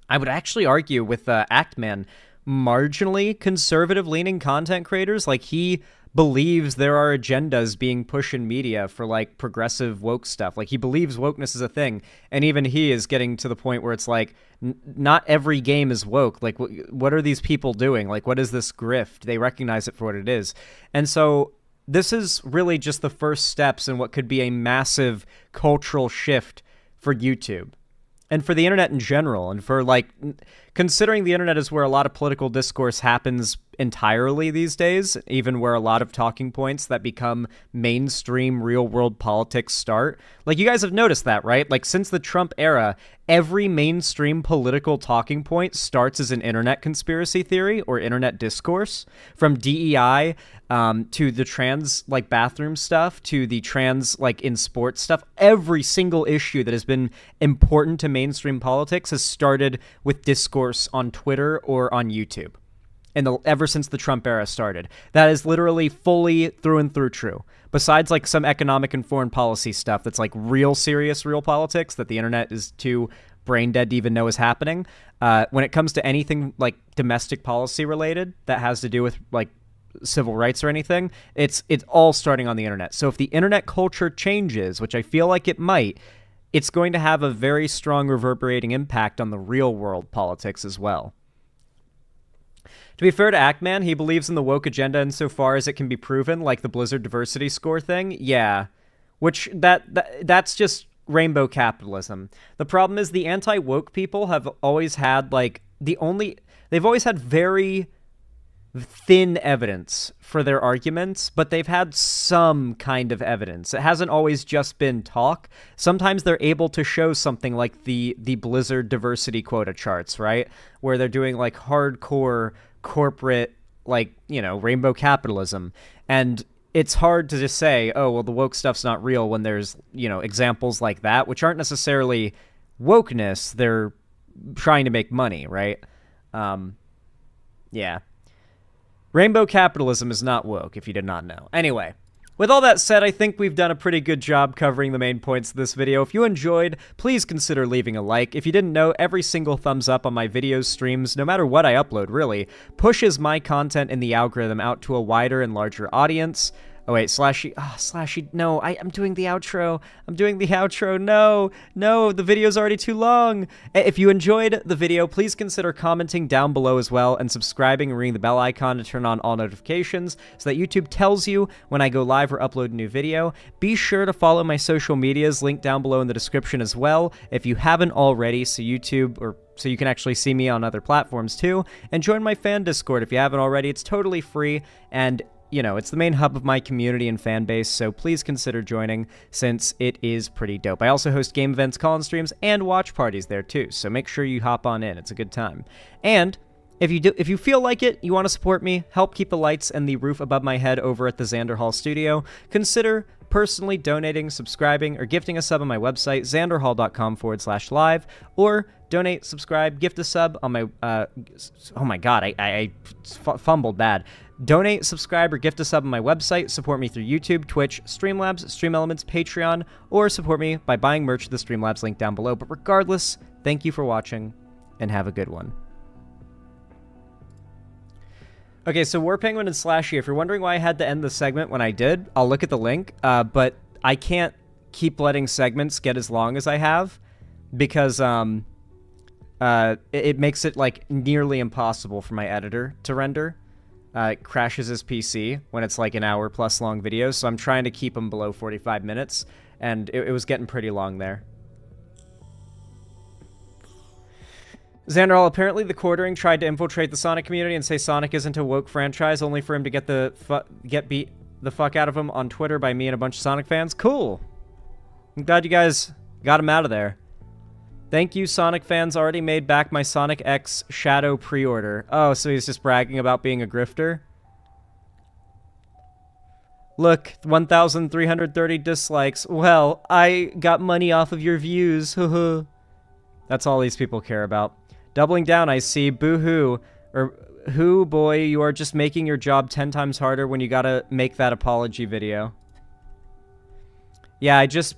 I would actually argue with Actman, marginally conservative-leaning content creators, like he believes there are agendas being pushed in media for like progressive woke stuff. Like he believes wokeness is a thing, and even he is getting to the point where it's like not every game is woke. Like what are these people doing? Like what is this grift? They recognize it for what it is. And so this is really just the first steps in what could be a massive cultural shift for YouTube and for the internet in general, and for like considering the internet is where a lot of political discourse happens entirely these days, even where a lot of talking points that become mainstream real world politics start. Like you guys have noticed that, right? Like since the Trump era, every mainstream political talking point starts as an internet conspiracy theory or internet discourse, from DEI to the trans like bathroom stuff to the trans like in sports stuff. Every single issue that has been important to mainstream politics has started with discourse on Twitter or on YouTube. And ever since the Trump era started. That is literally fully through and through true. Besides like some economic and foreign policy stuff that's like real serious, real politics that the internet is too brain dead to even know is happening. When it comes to anything like domestic policy related that has to do with like civil rights or anything, it's all starting on the internet. So if the internet culture changes, which I feel like it might, it's going to have a very strong reverberating impact on the real world politics as well. To be fair to Actman, he believes in the woke agenda insofar as it can be proven, like the Blizzard diversity score thing. Yeah, which that's just rainbow capitalism. The problem is the anti-woke people have always had like they've always had very thin evidence for their arguments, but they've had some kind of evidence. It hasn't always just been talk. Sometimes they're able to show something like the Blizzard diversity quota charts, right? Where they're doing like hardcore corporate, like, you know, rainbow capitalism. And it's hard to just say, oh, well, the woke stuff's not real when there's, you know, examples like that, which aren't necessarily wokeness. They're trying to make money, right? Yeah. Rainbow capitalism is not woke, if you did not know. Anyway, with all that said, I think we've done a pretty good job covering the main points of this video. If you enjoyed, please consider leaving a like. If you didn't know, every single thumbs up on my videos, streams, no matter what I upload, really, pushes my content in the algorithm out to a wider and larger audience. Oh, wait, Slashy, no, I'm doing the outro. No, the video's already too long. If you enjoyed the video, please consider commenting down below as well and subscribing and ringing the bell icon to turn on all notifications so that YouTube tells you when I go live or upload a new video. Be sure to follow my social medias linked down below in the description as well if you haven't already, so you can actually see me on other platforms too. And join my fan Discord if you haven't already. It's totally free, and you know, it's the main hub of my community and fan base, so please consider joining since it is pretty dope. I also host game events, call-in streams, and watch parties there too, so make sure you hop on in. It's a good time. And if you feel like it, you want to support me, help keep the lights and the roof above my head over at the Xander Hall studio, consider personally donating, subscribing, or gifting a sub on my website, xanderhall.com/live, or donate, subscribe, gift a sub on my, oh my god, I fumbled bad. Donate, subscribe, or gift a sub on my website, support me through YouTube, Twitch, Streamlabs, StreamElements, Patreon, or support me by buying merch at the Streamlabs link down below. But regardless, thank you for watching, and have a good one. Okay, so War Penguin and Slashy, if you're wondering why I had to end the segment when I did, I'll look at the link, but I can't keep letting segments get as long as I have because it makes it like nearly impossible for my editor to render. It crashes his PC when it's like an hour plus long videos, so I'm trying to keep them below 45 minutes, and it was getting pretty long there. Xanderall, apparently the Quartering tried to infiltrate the Sonic community and say Sonic isn't a woke franchise, only for him to get beat the fuck out of him on Twitter by me and a bunch of Sonic fans. Cool. I'm glad you guys got him out of there. Thank you, Sonic fans. Already made back my Sonic X Shadow pre-order. Oh, so he's just bragging about being a grifter? Look, 1,330 dislikes. Well, I got money off of your views. That's all these people care about. Doubling down, I see. Boo-hoo. Or, who, boy, you are just making your job 10 times harder when you gotta make that apology video. Yeah, I just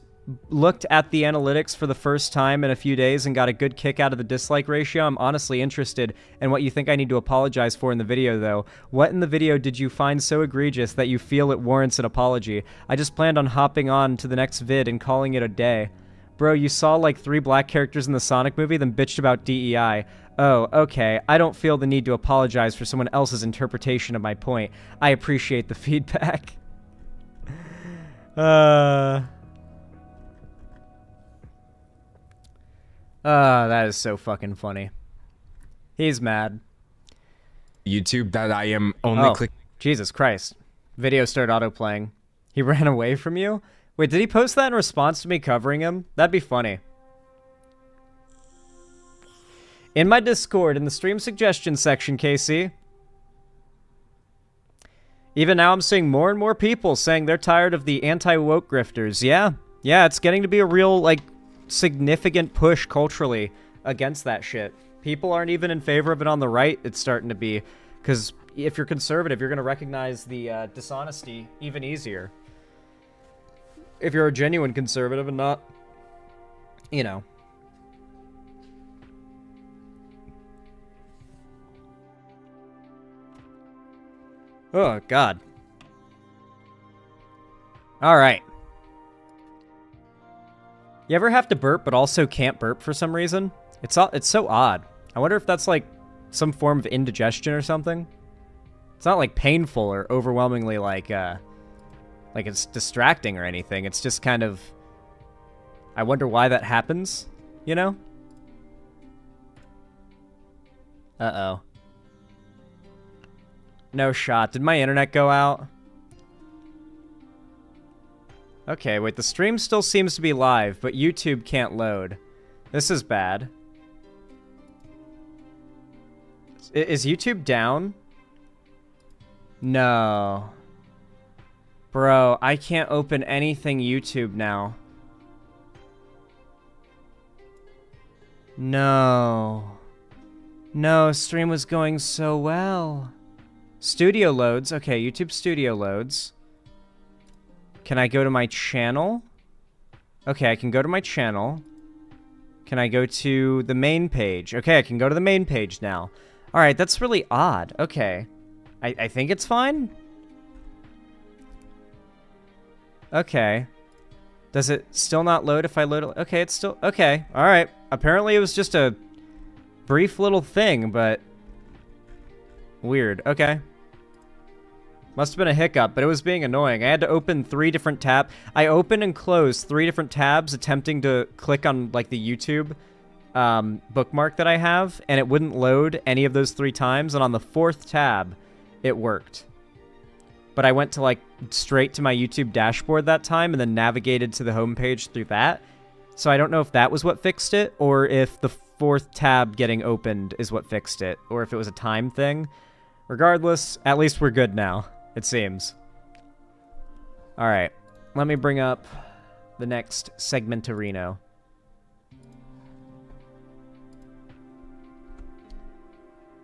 looked at the analytics for the first time in a few days and got a good kick out of the dislike ratio. I'm honestly interested in what you think I need to apologize for in the video, though. What in the video did you find so egregious that you feel it warrants an apology? I just planned on hopping on to the next vid and calling it a day. Bro, you saw like 3 black characters in the Sonic movie, then bitched about DEI. Oh, okay. I don't feel the need to apologize for someone else's interpretation of my point. I appreciate the feedback. That is so fucking funny. He's mad. YouTube that I am only clicking. Jesus Christ. Video started autoplaying. He ran away from you? Wait, did he post that in response to me covering him? That'd be funny. In my Discord, in the stream suggestion section, Casey. Even now I'm seeing more and more people saying they're tired of the anti-woke grifters. Yeah, it's getting to be a real, like, significant push culturally against that shit. People aren't even in favor of it on the right. It's starting to be, because if you're conservative, you're going to recognize the dishonesty even easier. If you're a genuine conservative and not, you know. Oh, God. All right. You ever have to burp but also can't burp for some reason? It's so odd. I wonder if that's like some form of indigestion or something. It's not like painful or overwhelmingly like it's distracting or anything. It's just kind of, I wonder why that happens, you know? Uh-oh. No shot. Did my internet go out? Okay, wait, the stream still seems to be live, but YouTube can't load. This is bad. Is YouTube down? No. Bro, I can't open anything YouTube now. No. No, stream was going so well. Studio loads. Okay, YouTube Studio loads. Can I go to my channel? Okay, I can go to my channel. Can I go to the main page? Okay, I can go to the main page now. Alright, that's really odd. Okay. I think it's fine? Okay. Does it still not load if I load it? Okay, it's still... Okay, alright. Apparently it was just a brief little thing, but... Weird. Okay. Must have been a hiccup, but it was being annoying. I had to open 3 different tabs. I opened and closed 3 different tabs attempting to click on, like, the YouTube bookmark that I have, and it wouldn't load any of those 3 times, and on the 4th tab, it worked. But I went to, like, straight to my YouTube dashboard that time, and then navigated to the homepage through that. So I don't know if that was what fixed it, or if the 4th tab getting opened is what fixed it, or if it was a time thing. Regardless, at least we're good now. It seems. Alright. Let me bring up the next segmentarino.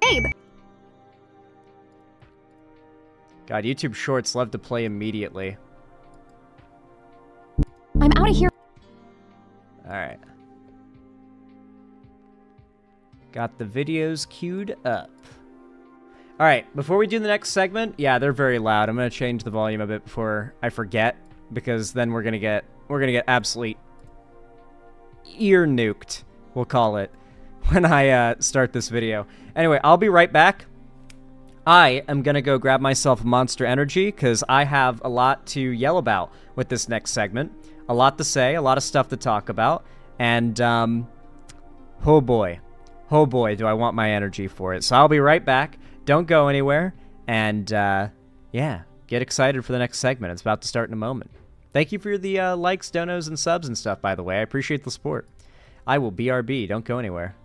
Abe! God, YouTube Shorts love to play immediately. I'm out of here. Alright. Got the videos queued up. Alright, before we do the next segment, yeah, they're very loud. I'm gonna change the volume a bit before I forget, because then we're gonna get absolutely ear nuked, we'll call it, when I start this video. Anyway, I'll be right back. I am gonna go grab myself Monster Energy, because I have a lot to yell about with this next segment. A lot to say, a lot of stuff to talk about, and, oh boy, do I want my energy for it. So I'll be right back. Don't go anywhere, and, yeah, get excited for the next segment. It's about to start in a moment. Thank you for the likes, donos, and subs and stuff, by the way. I appreciate the support. I will BRB. Don't go anywhere.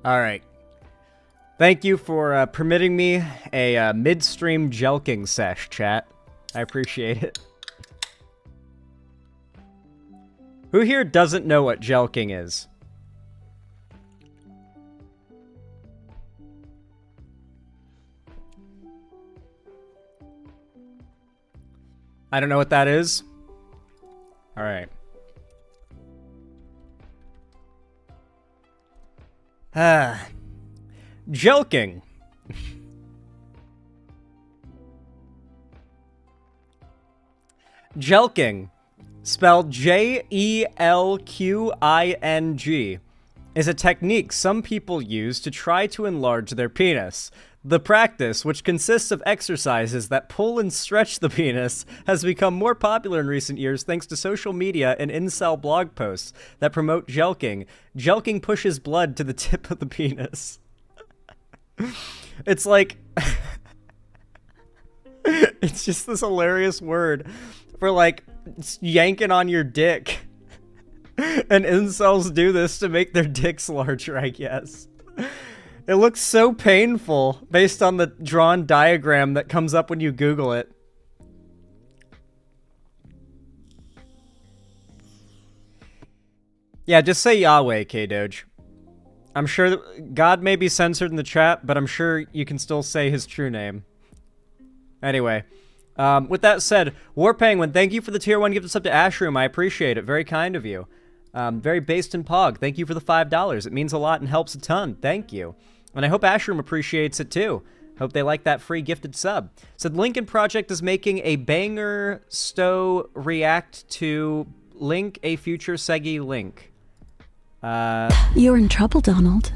All right. Thank you for permitting me a midstream jelking sesh, chat. I appreciate it. Who here doesn't know what jelking is? I don't know what that is. All right. Jelking. Jelking, spelled Jelqing, is a technique some people use to try to enlarge their penis. The practice, which consists of exercises that pull and stretch the penis, has become more popular in recent years thanks to social media and incel blog posts that promote jelking. Jelking pushes blood to the tip of the penis. It's like... it's just this hilarious word for, like, yanking on your dick. And incels do this to make their dicks larger, I guess. It looks so painful based on the drawn diagram that comes up when you Google it. Yeah, just say Yahweh, K-Doge. I'm sure that God may be censored in the chat, but I'm sure you can still say his true name. Anyway, with that said, War Penguin, thank you for the tier 1 gift sub to Ashroom. I appreciate it. Very kind of you. Very based in Pog. Thank you for the $5. It means a lot and helps a ton. Thank you. And I hope Ashroom appreciates it too. Hope they like that free gifted sub. Said Lincoln Project is making a banger stow react to Link a future Segi Link. You're in trouble, Donald.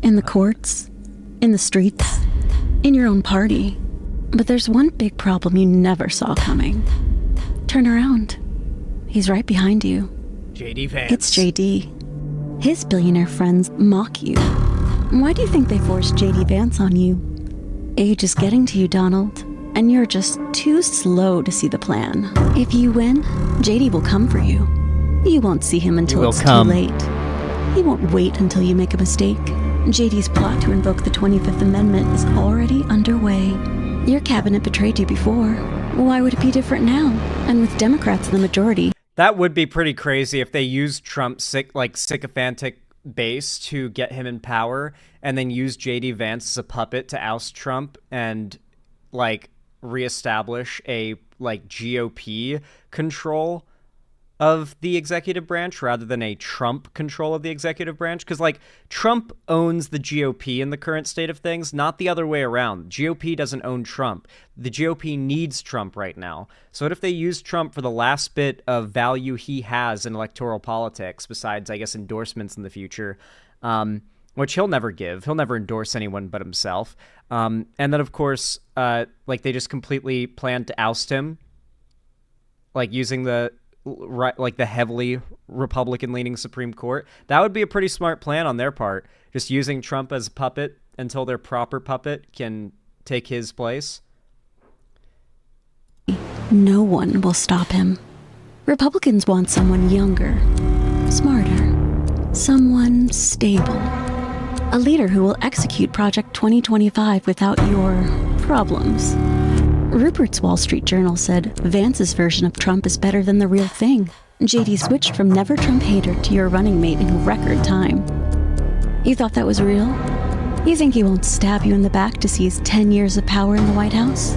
In the courts, in the streets, in your own party. But there's one big problem you never saw coming. Turn around. He's right behind you. JD Vance. It's JD. His billionaire friends mock you. Why do you think they forced JD Vance on you? Age is getting to you, Donald, and you're just too slow to see the plan. If you win, JD will come for you. You won't see him until it's too late. He won't wait until you make a mistake. JD's plot to invoke the 25th Amendment is already underway. Your cabinet betrayed you before. Why would it be different now? And with Democrats in the majority. That would be pretty crazy if they used Trump's sycophantic base to get him in power and then use JD Vance as a puppet to oust Trump and like reestablish a like GOP control of the executive branch rather than a Trump control of the executive branch. Because like Trump owns the GOP in the current state of things, not the other way around. GOP doesn't own Trump. The GOP needs Trump right now. So what if they use Trump for the last bit of value he has in electoral politics, besides, I guess, endorsements in the future, which he'll never give. He'll never endorse anyone but himself. And then, of course, like they just completely plan to oust him, like using the heavily Republican-leaning Supreme Court. That would be a pretty smart plan on their part, just using Trump as a puppet until their proper puppet can take his place. No one will stop him. Republicans want someone younger, smarter, someone stable. A leader who will execute Project 2025 without your problems. Rupert's Wall Street Journal said Vance's version of Trump is better than the real thing. JD switched from never Trump hater to your running mate in record time. You thought that was real? You think he won't stab you in the back to seize 10 years of power in the White House?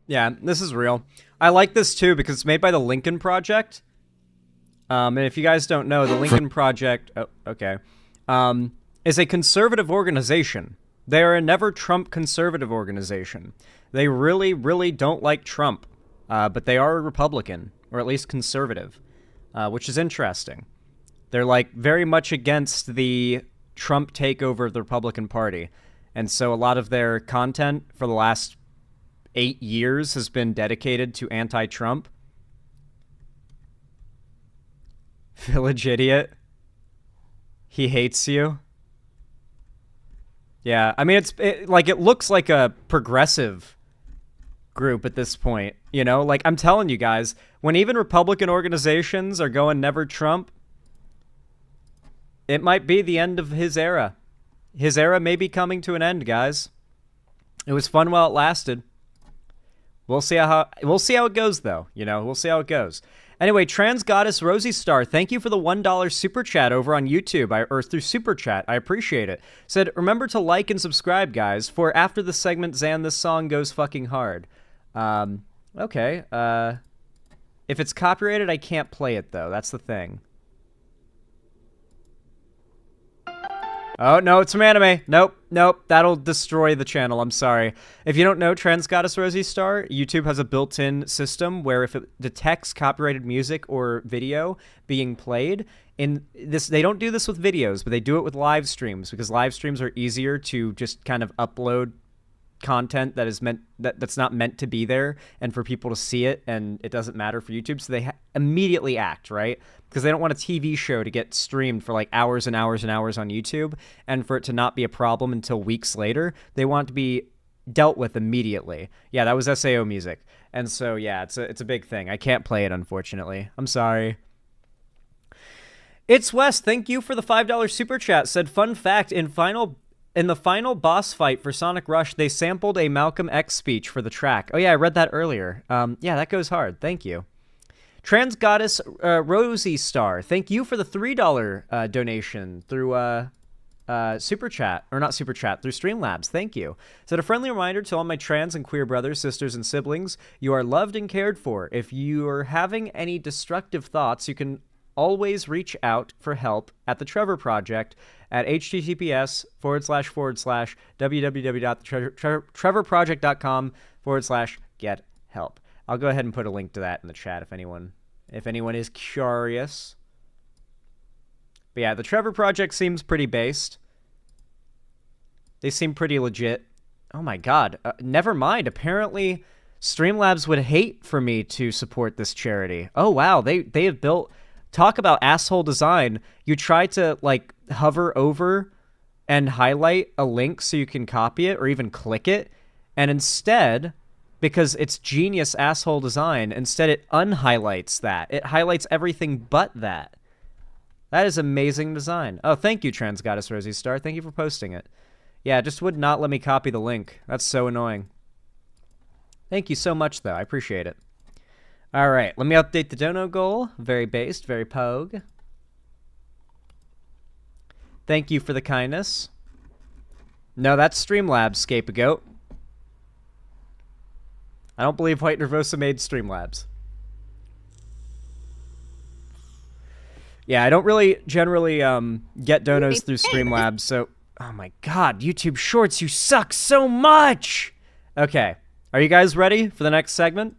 Yeah, this is real. I like this too because it's made by the Lincoln Project. And if you guys don't know, the Lincoln Project, is a conservative organization. They are a never Trump conservative organization. They really, really don't like Trump, but they are a Republican, or at least conservative, which is interesting. They're like very much against the Trump takeover of the Republican Party. And so a lot of their content for the last 8 years has been dedicated to anti-Trump. Village idiot. He hates you. Yeah, I mean, it looks like a progressive group at this point, you know? Like, I'm telling you guys, when even Republican organizations are going never Trump, it might be the end of his era. His era may be coming to an end, guys. It was fun while it lasted. We'll see how it goes, though. You know, we'll see how it goes. Anyway, Trans Goddess Rosie Star, thank you for the $1 super chat over on YouTube, or through super chat. I appreciate it. Said, remember to like and subscribe, guys, for after the segment, Zan, this song goes fucking hard. Okay. If it's copyrighted, I can't play it, though. That's the thing. Oh, no, it's from anime. Nope. That'll destroy the channel. I'm sorry. If you don't know Trans Goddess Rosie Star, YouTube has a built-in system where if it detects copyrighted music or video being played, they don't do this with videos, but they do it with live streams because live streams are easier to just kind of upload content that's not meant to be there and for people to see it, and it doesn't matter for YouTube, so they immediately act, right? Because they don't want a TV show to get streamed for like hours and hours and hours on YouTube and for it to not be a problem until weeks later. They want it to be dealt with immediately. Yeah, that was SAO music. And so yeah, it's a big thing. I can't play it, unfortunately. I'm sorry. It's Wes, thank you for the $5 super chat. Said, fun fact, in the final boss fight for Sonic Rush, they sampled a Malcolm X speech for the track. Oh yeah, I read that earlier. Yeah, that goes hard. Thank you. Trans Goddess Rosie Star, thank you for the $3 donation through Super Chat, or not Super Chat, through Streamlabs. Thank you. So a friendly reminder to all my trans and queer brothers, sisters, and siblings, you are loved and cared for. If you are having any destructive thoughts, you can always reach out for help at the Trevor Project at https://www.trevorproject.com/get help. I'll go ahead and put a link to that in the chat if anyone is curious. But yeah, the Trevor Project seems pretty based. They seem pretty legit. Oh my god. Never mind. Apparently, Streamlabs would hate for me to support this charity. Oh wow, they have built... Talk about asshole design. You try to, like, hover over and highlight a link so you can copy it or even click it. And instead, because it's genius asshole design, instead it unhighlights that. It highlights everything but that. That is amazing design. Oh, thank you, Trans Goddess Rosie Star. Thank you for posting it. Yeah, it just would not let me copy the link. That's so annoying. Thank you so much, though. I appreciate it. All right, let me update the dono goal. Very based, very pogue. Thank you for the kindness. No, that's Streamlabs, Scapegoat. I don't believe White Nervosa made Streamlabs. Yeah, I don't really generally get donos through Streamlabs, so... Oh my god, YouTube Shorts, you suck so much! Okay, are you guys ready for the next segment?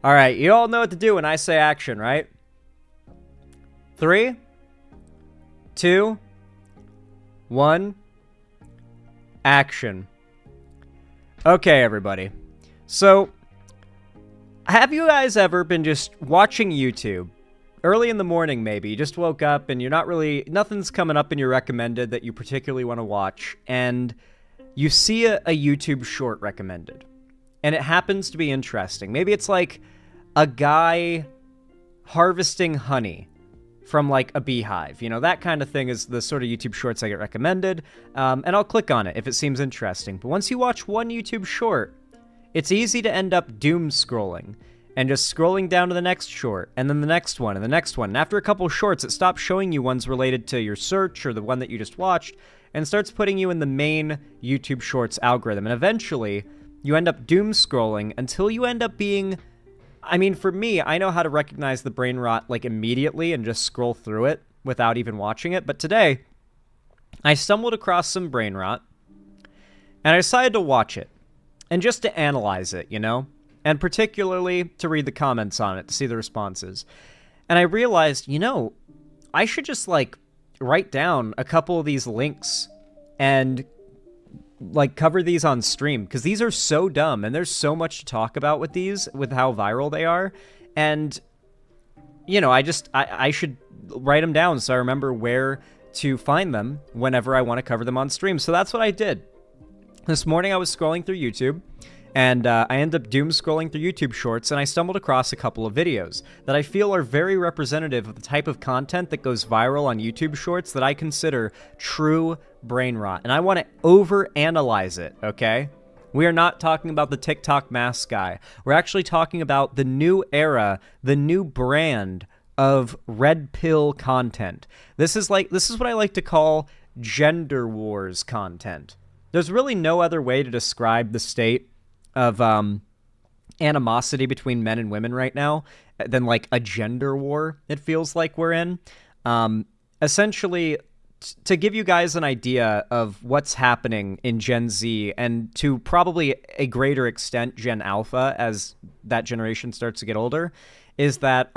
Alright, you all know what to do when I say action, right? 3, 2, 1, action. Okay, everybody. So, have you guys ever been just watching YouTube, early in the morning maybe, you just woke up and you're not really, nothing's coming up in your recommended that you particularly want to watch, and you see a YouTube short recommended, and it happens to be interesting. Maybe it's like a guy harvesting honey from like a beehive, you know, that kind of thing is the sort of YouTube shorts I get recommended, and I'll click on it if it seems interesting. But once you watch one YouTube short, it's easy to end up doom scrolling and just scrolling down to the next short and then the next one and the next one. And after a couple of shorts, it stops showing you ones related to your search or the one that you just watched and starts putting you in the main YouTube shorts algorithm. And eventually you end up doom scrolling until you end up being, I mean, for me, I know how to recognize the brain rot like immediately and just scroll through it without even watching it. But today I stumbled across some brain rot and I decided to watch it. And just to analyze it, you know? And particularly to read the comments on it, to see the responses. And I realized, you know, I should just, like, write down a couple of these links and, like, cover these on stream. Because these are so dumb, and there's so much to talk about with these, with how viral they are. And, you know, I should write them down so I remember where to find them whenever I want to cover them on stream. So that's what I did. This morning I was scrolling through YouTube, and I ended up doom scrolling through YouTube Shorts, and I stumbled across a couple of videos that I feel are very representative of the type of content that goes viral on YouTube Shorts that I consider true brain rot. And I want to overanalyze it, okay? We are not talking about the TikTok mask guy. We're actually talking about the new era, the new brand of red pill content. This is what I like to call gender wars content. There's really no other way to describe the state of animosity between men and women right now than like a gender war, it feels like we're in. Essentially, to give you guys an idea of what's happening in Gen Z, and to probably a greater extent Gen Alpha as that generation starts to get older, is that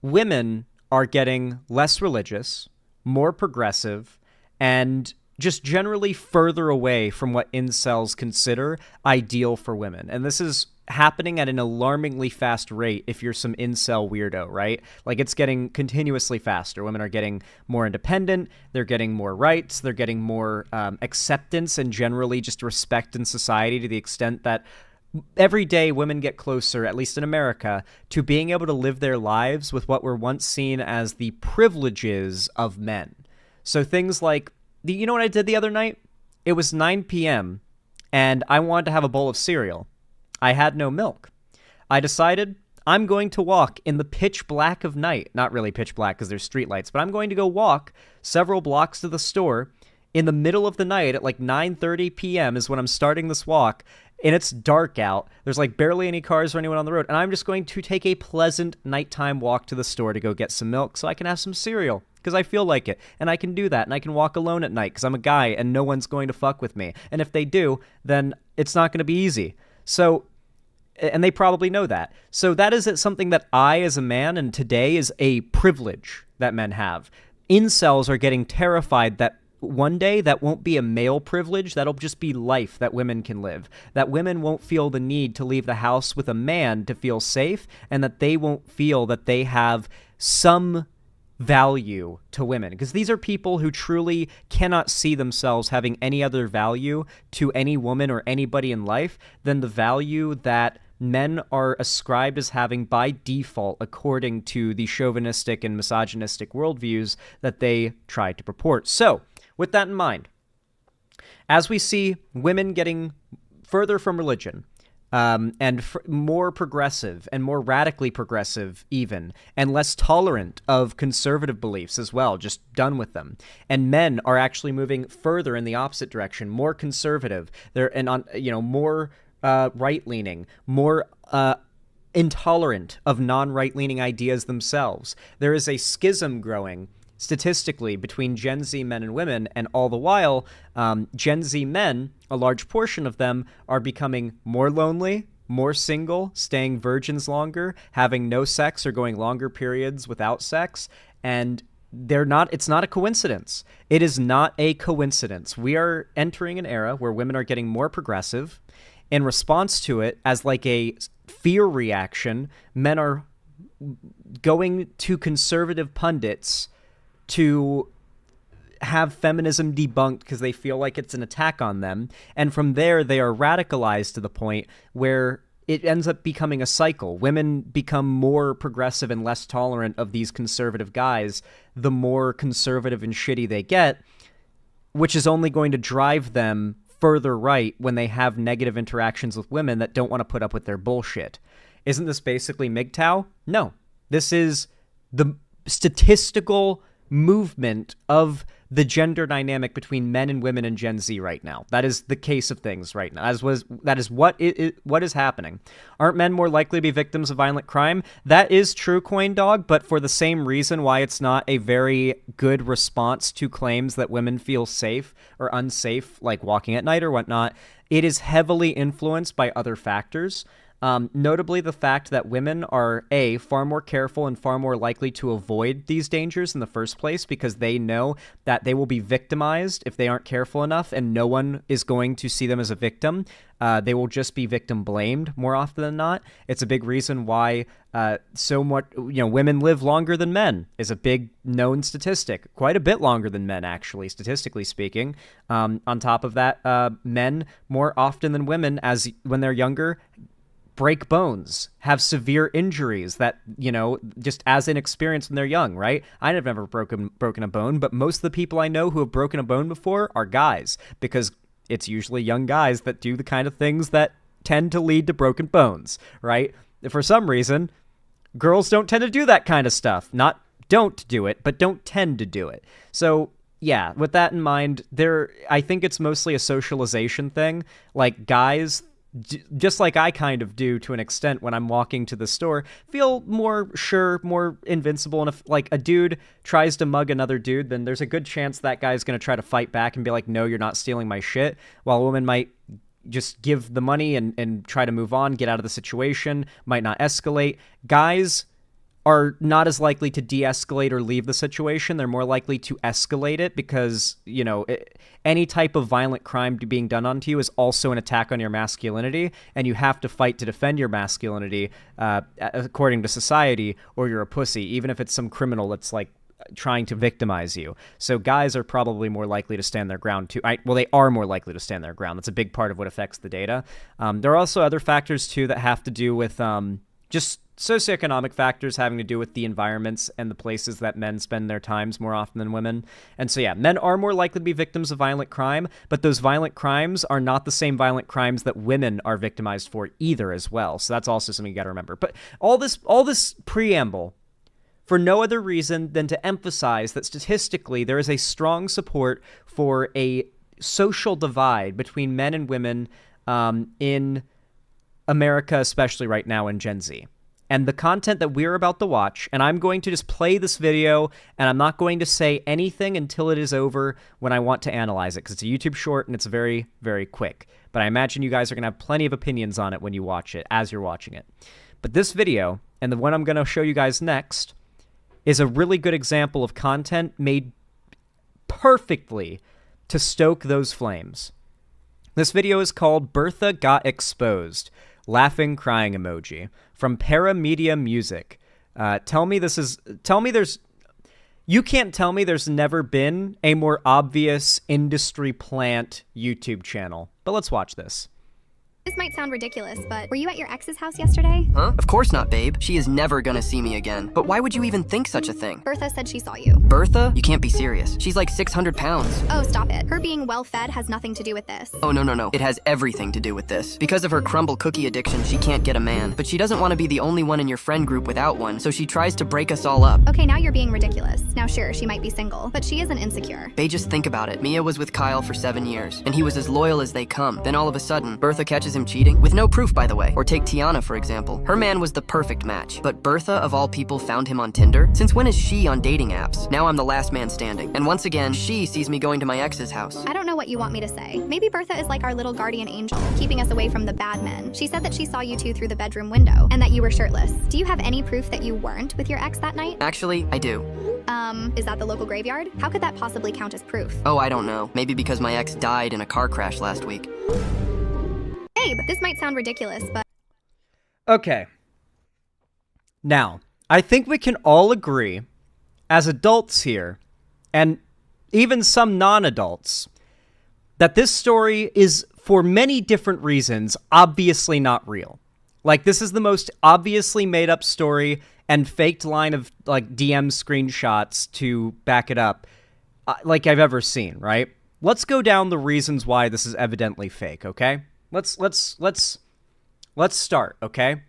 women are getting less religious, more progressive, and just generally further away from what incels consider ideal for women. And this is happening at an alarmingly fast rate if you're some incel weirdo, right? Like, it's getting continuously faster. Women are getting more independent, they're getting more rights, they're getting more acceptance and generally just respect in society, to the extent that every day women get closer, at least in America, to being able to live their lives with what were once seen as the privileges of men. So things like, you know what I did the other night? It was 9 p.m. and I wanted to have a bowl of cereal. I had no milk. I decided I'm going to walk in the pitch black of night. Not really pitch black because there's streetlights, but I'm going to go walk several blocks to the store in the middle of the night at like 9:30 p.m. is when I'm starting this walk, and it's dark out. There's like barely any cars or anyone on the road, and I'm just going to take a pleasant nighttime walk to the store to go get some milk so I can have some cereal. Because I feel like it, and I can do that, and I can walk alone at night because I'm a guy and no one's going to fuck with me. And if they do, then it's not going to be easy. So, and they probably know that. So that is something that I, as a man, and today is a privilege that men have. Incels are getting terrified that one day that won't be a male privilege, that'll just be life that women can live. That women won't feel the need to leave the house with a man to feel safe, and that they won't feel that they have some value to women, because these are people who truly cannot see themselves having any other value to any woman or anybody in life than the value that men are ascribed as having by default according to the chauvinistic and misogynistic worldviews that they try to purport. So, with that in mind, as we see women getting further from religion, and more progressive and more radically progressive even, and less tolerant of conservative beliefs as well, just done with them. And men are actually moving further in the opposite direction, more conservative. They're more right-leaning, more intolerant of non-right-leaning ideas themselves. There is a schism growing statistically between Gen Z men and women, and all the while, Gen Z men, a large portion of them, are becoming more lonely, more single, staying virgins longer, having no sex or going longer periods without sex, and it's not a coincidence. It is not a coincidence. We are entering an era where women are getting more progressive. In response to it, as like a fear reaction, men are going to conservative pundits to have feminism debunked because they feel like it's an attack on them. And from there, they are radicalized to the point where it ends up becoming a cycle. Women become more progressive and less tolerant of these conservative guys the more conservative and shitty they get, which is only going to drive them further right when they have negative interactions with women that don't want to put up with their bullshit. Isn't this basically MGTOW? No. This is the statistical movement of the gender dynamic between men and women in Gen Z right now. That is the case of things right now. That is what is happening. Aren't men more likely to be victims of violent crime? That is true, CoinDog, but for the same reason why it's not a very good response to claims that women feel safe or unsafe, like walking at night or whatnot. It is heavily influenced by other factors. Notably the fact that women are, A, far more careful and far more likely to avoid these dangers in the first place because they know that they will be victimized if they aren't careful enough, and no one is going to see them as a victim. They will just be victim blamed more often than not. It's a big reason why so much, women live longer than men is a big known statistic. Quite a bit longer than men, actually, statistically speaking. On top of that, men more often than women, when they're younger, break bones, have severe injuries that, just as inexperienced when they're young, right? I've never broken a bone, but most of the people I know who have broken a bone before are guys, because it's usually young guys that do the kind of things that tend to lead to broken bones, right? For some reason, girls don't tend to do that kind of stuff. Not don't do it, but don't tend to do it. So yeah, with that in mind, I think it's mostly a socialization thing. Like guys, just like I kind of do to an extent when I'm walking to the store, feel more sure, more invincible. And if like a dude tries to mug another dude, then there's a good chance that guy's going to try to fight back and be like, no, you're not stealing my shit. While a woman might just give the money and try to move on, get out of the situation, might not escalate. Guys are not as likely to de-escalate or leave the situation. They're more likely to escalate it because, any type of violent crime being done onto you is also an attack on your masculinity, and you have to fight to defend your masculinity according to society, or you're a pussy, even if it's some criminal that's like trying to victimize you. So guys are probably more likely to stand their ground too. They are more likely to stand their ground. That's a big part of what affects the data. There are also other factors too that have to do with just socioeconomic factors having to do with the environments and the places that men spend their times more often than women. And so yeah, men are more likely to be victims of violent crime, but those violent crimes are not the same violent crimes that women are victimized for either as well. So that's also something you got to remember. But all this preamble for no other reason than to emphasize that statistically there is a strong support for a social divide between men and women in America, especially right now in Gen Z. And the content that we're about to watch, and I'm going to just play this video, and I'm not going to say anything until it is over when I want to analyze it, because it's a YouTube short and it's very, very quick. But I imagine you guys are going to have plenty of opinions on it when you watch it, as you're watching it. But this video, and the one I'm going to show you guys next, is a really good example of content made perfectly to stoke those flames. This video is called Bertha Got Exposed. Laughing crying emoji from Paramedia Music. You can't tell me there's never been a more obvious industry plant YouTube channel. But let's watch this. This might sound ridiculous, but were you at your ex's house yesterday? Huh? Of course not, babe. She is never gonna see me again. But why would you even think such a thing? Bertha said she saw you. Bertha? You can't be serious. She's like 600 pounds. Oh, stop it. Her being well-fed has nothing to do with this. Oh, no. It has everything to do with this. Because of her crumble cookie addiction, she can't get a man. But she doesn't want to be the only one in your friend group without one, so she tries to break us all up. Okay, now you're being ridiculous. Now sure, she might be single, but she isn't insecure. Babe, just think about it. Mia was with Kyle for 7 years, and he was as loyal as they come. Then all of a sudden, Bertha catches him cheating, with no proof, by the way. Or take Tiana, for example. Her man was the perfect match, but Bertha, of all people, found him on Tinder? Since when is she on dating apps? Now I'm the last man standing. And once again, she sees me going to my ex's house. I don't know what you want me to say. Maybe Bertha is like our little guardian angel, keeping us away from the bad men. She said that she saw you two through the bedroom window, and that you were shirtless. Do you have any proof that you weren't with your ex that night? Actually, I do. Is that the local graveyard? How could that possibly count as proof? Oh, I don't know. Maybe because my ex died in a car crash last week. Babe, this might sound ridiculous, but... Okay. Now, I think we can all agree, as adults here, and even some non-adults, that this story is, for many different reasons, obviously not real. Like, this is the most obviously made-up story and faked line of, like, DM screenshots to back it up, like I've ever seen, right? Let's go down the reasons why this is evidently fake, okay? Let's start, okay?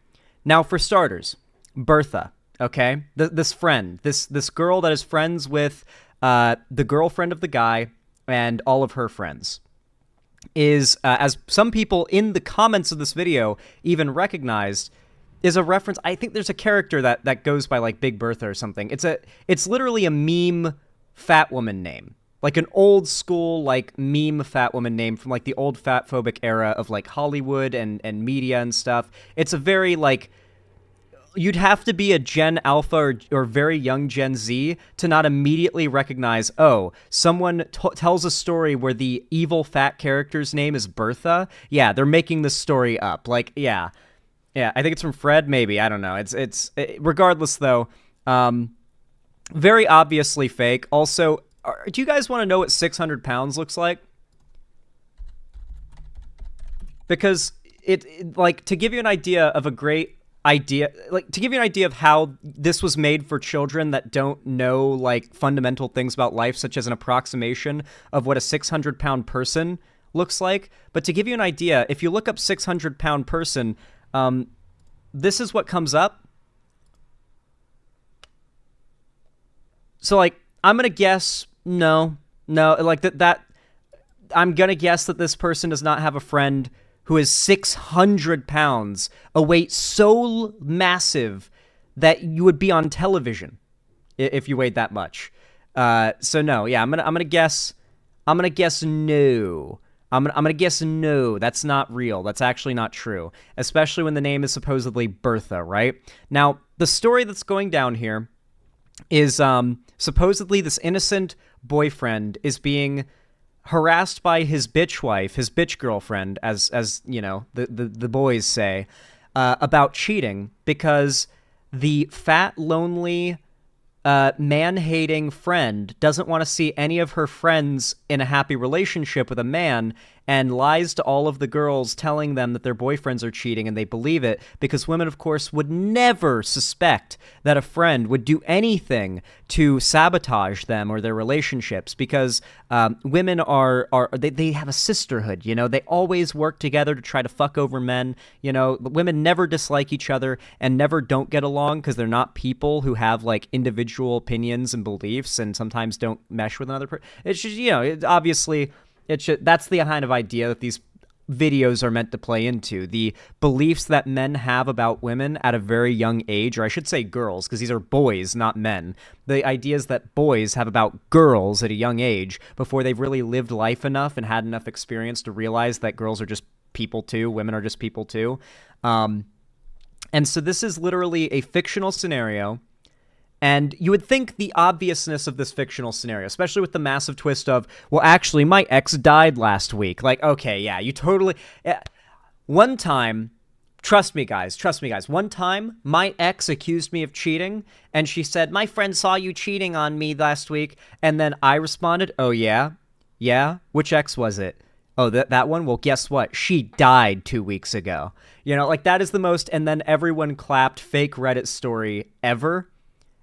Now, for starters, Bertha, okay? This friend, this girl that is friends with the girlfriend of the guy and all of her friends, is, as some people in the comments of this video even recognized, is a reference. I think there's a character that goes by, like, Big Bertha or something. It's literally a meme fat woman name. Like an old school, like, meme fat woman name from, like, the old fat phobic era of, like, Hollywood and media and stuff. It's a very, like, you'd have to be a Gen Alpha or very young Gen Z to not immediately recognize, oh, someone tells a story where the evil fat character's name is Bertha. Yeah, they're making this story up. Like, yeah, I think it's from Fred, maybe. I don't know. Regardless, though, very obviously fake. Also, do you guys want to know what 600 pounds looks like? Because like, to give you an idea of a great idea, like, to give you an idea of how this was made for children that don't know, like, fundamental things about life, such as an approximation of what a 600-pound person looks like. But to give you an idea, if you look up 600-pound person, this is what comes up. So, like, I'm gonna guess no, like, that I'm gonna guess that this person does not have a friend who is 600 pounds, a weight so massive that you would be on television if you weighed that much. So no, yeah, I'm gonna guess no. I'm gonna guess no. That's not real. That's actually not true. Especially when the name is supposedly Bertha, right? Now, the story that's going down here is supposedly this innocent boyfriend is being harassed by his bitch wife, his bitch girlfriend, as you know, the boys say, about cheating because the fat, lonely, man-hating friend doesn't want to see any of her friends in a happy relationship with a man and lies to all of the girls telling them that their boyfriends are cheating, and they believe it because women, of course, would never suspect that a friend would do anything to sabotage them or their relationships because women they have a sisterhood, you know? They always work together to try to fuck over men, you know? Women never dislike each other and never don't get along because they're not people who have, like, individual opinions and beliefs and sometimes don't mesh with another person. It's just, you know, that's the kind of idea that these videos are meant to play into. The beliefs that men have about women at a very young age, or I should say girls, because these are boys, not men. The ideas that boys have about girls at a young age before they've really lived life enough and had enough experience to realize that girls are just people too, women are just people too. And so this is literally a fictional scenario. And you would think the obviousness of this fictional scenario, especially with the massive twist of, well, actually, my ex died last week. Like, okay, yeah, you totally... One time, trust me, guys, one time, my ex accused me of cheating, and she said, my friend saw you cheating on me last week, and then I responded, oh, yeah? Yeah? Which ex was it? Oh, that one? Well, guess what? She died 2 weeks ago. You know, like, that is the most, and then everyone clapped fake Reddit story ever.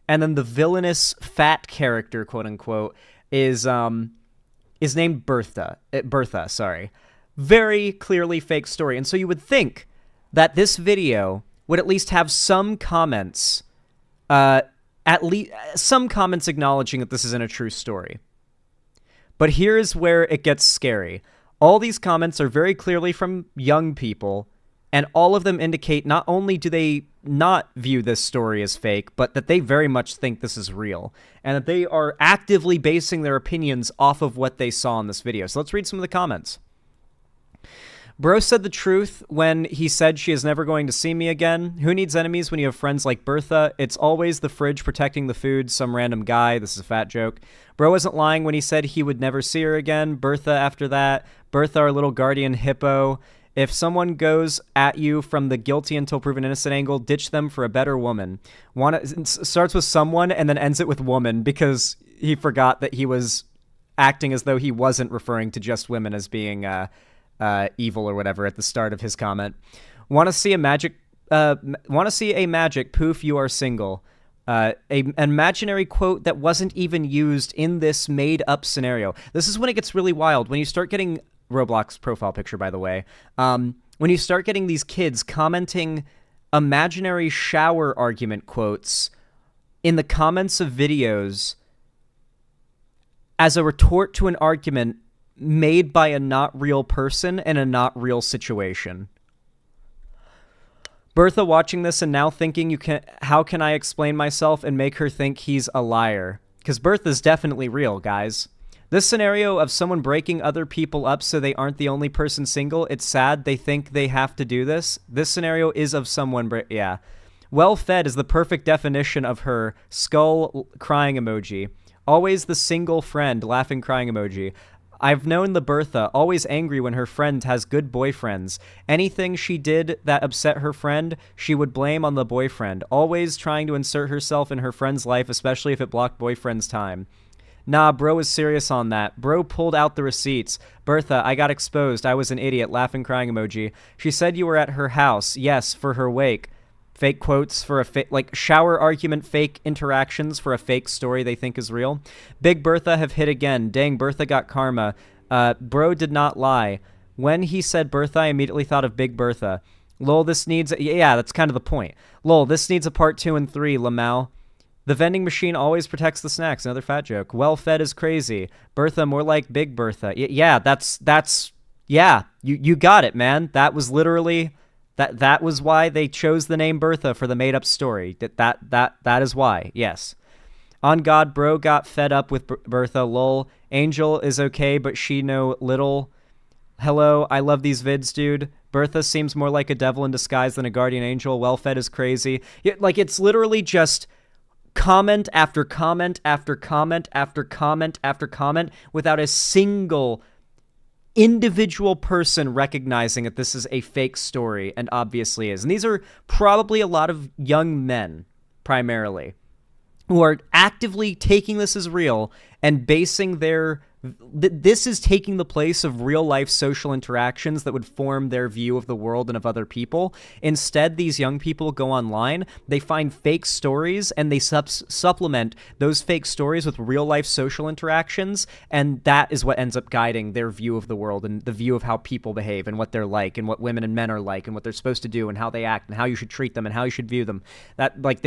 And then the villainous fat character, quote unquote, is named Bertha, sorry. Very clearly fake story. And so you would think that this video would at least have some comments, some comments acknowledging that this isn't a true story. But here's where it gets scary. All these comments are very clearly from young people, and all of them indicate not only do they not view this story as fake, but that they very much think this is real, and that they are actively basing their opinions off of what they saw in this video. So let's read some of the comments. Bro said the truth when he said she is never going to see me again. Who needs enemies when you have friends like Bertha? It's always the fridge protecting the food, some random guy. This is a fat joke. Bro wasn't lying when he said he would never see her again. Bertha after that. Bertha, our little guardian hippo. If someone goes at you from the guilty until proven innocent angle, ditch them for a better woman. Starts with someone and then ends it with woman because he forgot that he was acting as though he wasn't referring to just women as being evil or whatever at the start of his comment. Want to see a magic poof, you are single. An imaginary quote that wasn't even used in this made-up scenario. This is when it gets really wild. When you start getting Roblox profile picture, by the way. When you start getting these kids commenting imaginary shower argument quotes in the comments of videos as a retort to an argument made by a not real person in a not real situation. Bertha watching this and now thinking, how can I explain myself and make her think he's a liar? Because Bertha's definitely real, guys. This scenario of someone breaking other people up so they aren't the only person single, it's sad they think they have to do this. This scenario is of someone, yeah. Well-fed is the perfect definition of her. Skull crying emoji. Always the single friend, laughing crying emoji. I've known the Bertha, always angry when her friend has good boyfriends. Anything she did that upset her friend, she would blame on the boyfriend. Always trying to insert herself in her friend's life, especially if it blocked boyfriend's time. Nah, bro is serious on that. Bro pulled out the receipts. Bertha, I got exposed. I was an idiot. Laughing crying emoji. She said you were at her house. Yes, for her wake. Fake quotes for a like shower argument fake interactions for a fake story they think is real. Big Bertha have hit again. Dang, Bertha got karma. Bro did not lie. When he said Bertha, I immediately thought of Big Bertha. Lol, this needs... Yeah, that's kind of the point. Lol, this needs a part 2 and 3, Lamau. The vending machine always protects the snacks. Another fat joke. Well-fed is crazy. Bertha, more like Big Bertha. Yeah, that's... Yeah, you got it, man. That was literally... That was why they chose the name Bertha for the made-up story. That is why, yes. On God, bro got fed up with Bertha. Lol. Angel is okay, but she no little... Hello, I love these vids, dude. Bertha seems more like a devil in disguise than a guardian angel. Well-fed is crazy. Like, it's literally just... comment after comment after comment after comment after comment without a single individual person recognizing that this is a fake story, and obviously is. And these are probably a lot of young men, primarily, who are actively taking this as real and basing their... This is taking the place of real-life social interactions that would form their view of the world and of other people. Instead, these young people go online, they find fake stories, and they supplement those fake stories with real-life social interactions, and that is what ends up guiding their view of the world and the view of how people behave and what they're like and what women and men are like and what they're supposed to do and how they act and how you should treat them and how you should view them. That, like,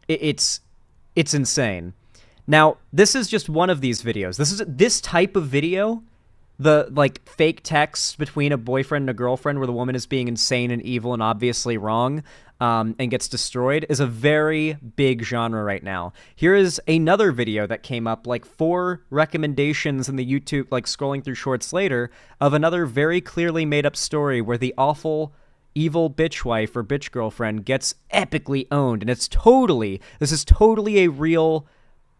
it's insane. Now, this is just one of these videos. This type of video, the, like, fake text between a boyfriend and a girlfriend where the woman is being insane and evil and obviously wrong and gets destroyed, is a very big genre right now. Here is another video that came up, like 4 recommendations in the YouTube, like scrolling through shorts later, of another very clearly made-up story where the awful... evil bitch wife or bitch girlfriend gets epically owned, and this is totally a real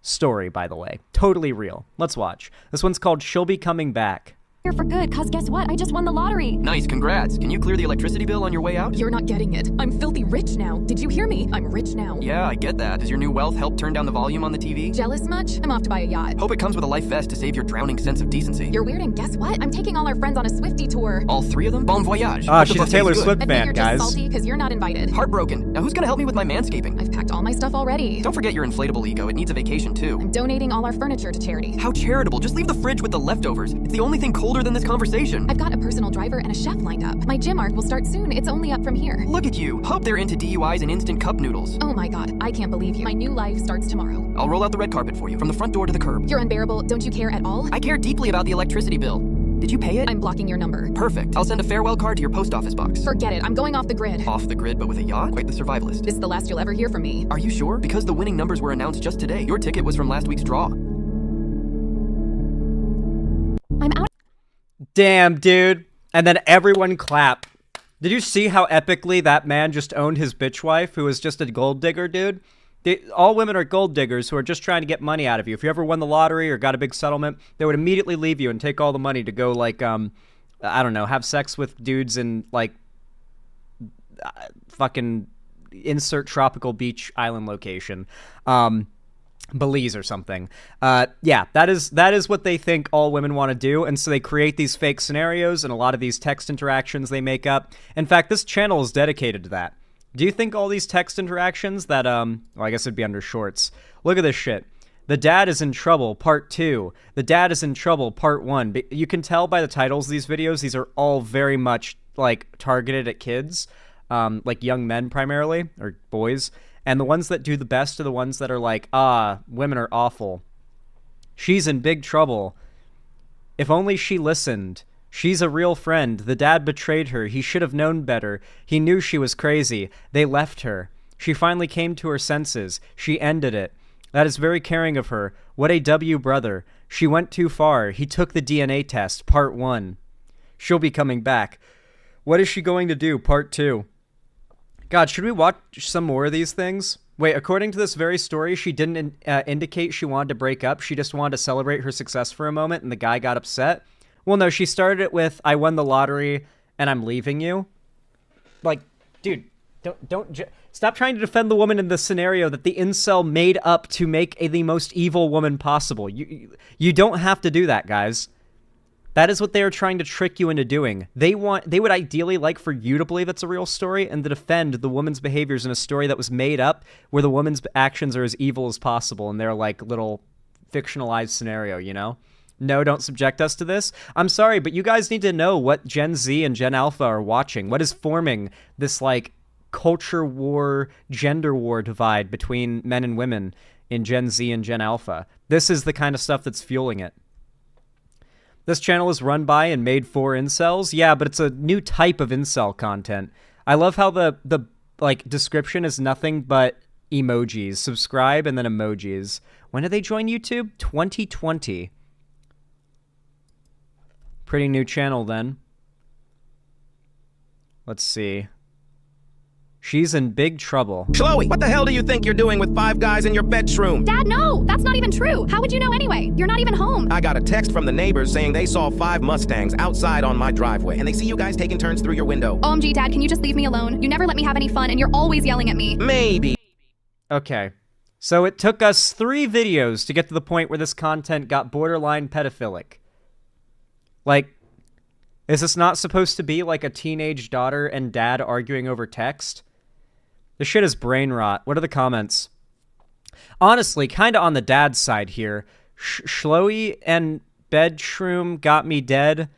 story, by the way. Totally real. Let's watch. This one's called She'll Be Coming Back. here for good, cause guess what? I just won the lottery. Nice, congrats. Can you clear the electricity bill on your way out? You're not getting it. I'm filthy rich now. Did you hear me? I'm rich now. Yeah, I get that. Does your new wealth help turn down the volume on the TV? Jealous much? I'm off to buy a yacht. Hope it comes with a life vest to save your drowning sense of decency. You're weird, and guess what? I'm taking all our friends on a Swiftie tour. All 3 of them? Bon voyage. Ah, she's a Taylor Swift fan, you're guys. Just salty because you're not invited. Heartbroken. Now who's gonna help me with my manscaping? I've packed all my stuff already. Don't forget your inflatable ego. It needs a vacation too. I'm donating all our furniture to charity. How charitable. Just leave the fridge with the leftovers. It's the only thing colder than this conversation. I've got a personal driver and a chef lined up. My gym arc will start soon. It's only up from here. Look at you. Hope they're into DUIs and instant cup noodles. Oh my god, I can't believe you. My new life starts tomorrow. I'll roll out the red carpet for you, from the front door to the curb. You're unbearable. Don't you care at all? I care deeply about the electricity bill. Did you pay it? I'm blocking your number. Perfect. I'll send a farewell card to your post office box. Forget it. I'm going off the grid. Off the grid, but with a yacht? Quite the survivalist. This is the last you'll ever hear from me. Are you sure? Because the winning numbers were announced just today. Your ticket was from last week's draw. I'm out. Damn, dude. And then everyone clap. Did you see how epically that man just owned his bitch wife, who was just a gold digger, dude? All women are gold diggers who are just trying to get money out of you. If you ever won the lottery or got a big settlement, they would immediately leave you and take all the money to go, like, I don't know, have sex with dudes in, like, fucking insert tropical beach island location. Belize or something. Yeah, that is what they think all women want to do, and so they create these fake scenarios and a lot of these text interactions they make up. In fact, this channel is dedicated to that. Do you think all these text interactions that, well, I guess it'd be under shorts. Look at this shit. The Dad is in Trouble, Part 2. The Dad is in Trouble, Part 1. You can tell by the titles of these videos, these are all very much, like, targeted at kids, like young men primarily, or boys. And the ones that do the best are the ones that are like, women are awful. She's in big trouble. If only she listened. She's a real friend. The dad betrayed her. He should have known better. He knew she was crazy. They left her. She finally came to her senses. She ended it. That is very caring of her. What a W brother. She went too far. He took the DNA test. Part 1. She'll be coming back. What is she going to do? Part 2. God, should we watch some more of these things? Wait, according to this very story, she didn't indicate she wanted to break up. She just wanted to celebrate her success for a moment, and the guy got upset. Well, no, she started it with, I won the lottery, and I'm leaving you. Like, dude, stop trying to defend the woman in this scenario that the incel made up to make the most evil woman possible. You don't have to do that, guys. That is what they are trying to trick you into doing. They would ideally like for you to believe it's a real story and to defend the woman's behaviors in a story that was made up where the woman's actions are as evil as possible in their, like, little fictionalized scenario, you know? No, don't subject us to this. I'm sorry, but you guys need to know what Gen Z and Gen Alpha are watching. What is forming this, like, culture war, gender war divide between men and women in Gen Z and Gen Alpha? This is the kind of stuff that's fueling it. This channel is run by and made for incels. Yeah, but it's a new type of incel content. I love how the like description is nothing but emojis. Subscribe and then emojis. When did they join YouTube? 2020. Pretty new channel then. Let's see. She's in big trouble. Chloe, what the hell do you think you're doing with 5 guys in your bedroom? Dad, no! That's not even true! How would you know anyway? You're not even home! I got a text from the neighbors saying they saw 5 Mustangs outside on my driveway, and they see you guys taking turns through your window. OMG, Dad, can you just leave me alone? You never let me have any fun, and you're always yelling at me. Maybe. Okay. So it took us 3 videos to get to the point where this content got borderline pedophilic. Like, is this not supposed to be like a teenage daughter and dad arguing over text? This shit is brain rot. What are the comments? Honestly, kind of on the dad's side here. Shloey and Bedshroom got me dead.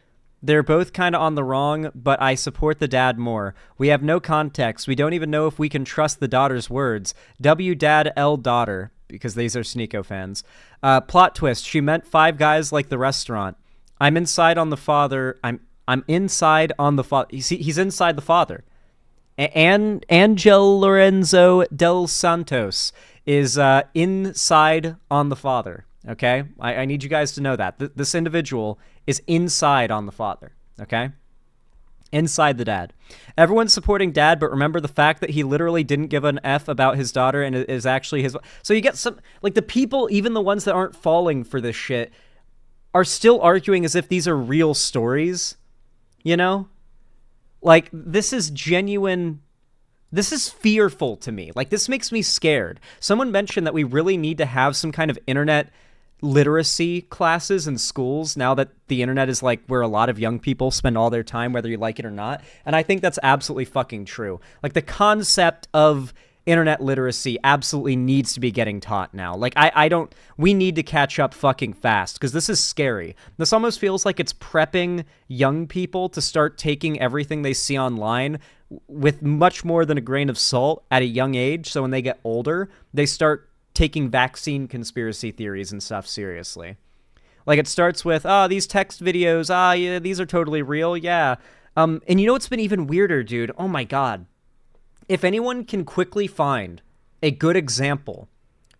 They're both kind of on the wrong, but I support the dad more. We have no context. We don't even know if we can trust the daughter's words. W dad L daughter, because these are Sneeko fans. Plot twist. She meant 5 guys like the restaurant. I'm inside on the father. I'm inside on the father. He's inside the father. And Angel Lorenzo del Santos is inside on the father, okay? I need you guys to know that. This individual is inside on the father, okay? Inside the dad. Everyone's supporting dad, but remember the fact that he literally didn't give an F about his daughter and is actually his... So you get some... Like, the people, even the ones that aren't falling for this shit, are still arguing as if these are real stories, you know? Like, this is genuine. This is fearful to me. Like, this makes me scared. Someone mentioned that we really need to have some kind of internet literacy classes in schools now that the internet is like where a lot of young people spend all their time, whether you like it or not. And I think that's absolutely fucking true. Like, the concept of internet literacy absolutely needs to be getting taught now. Like, we need to catch up fucking fast, because this is scary. This almost feels like it's prepping young people to start taking everything they see online with much more than a grain of salt at a young age, so when they get older, they start taking vaccine conspiracy theories and stuff seriously. Like, it starts with, these text videos, yeah, these are totally real, yeah. And you know what's been even weirder, dude? Oh my god. If anyone can quickly find a good example,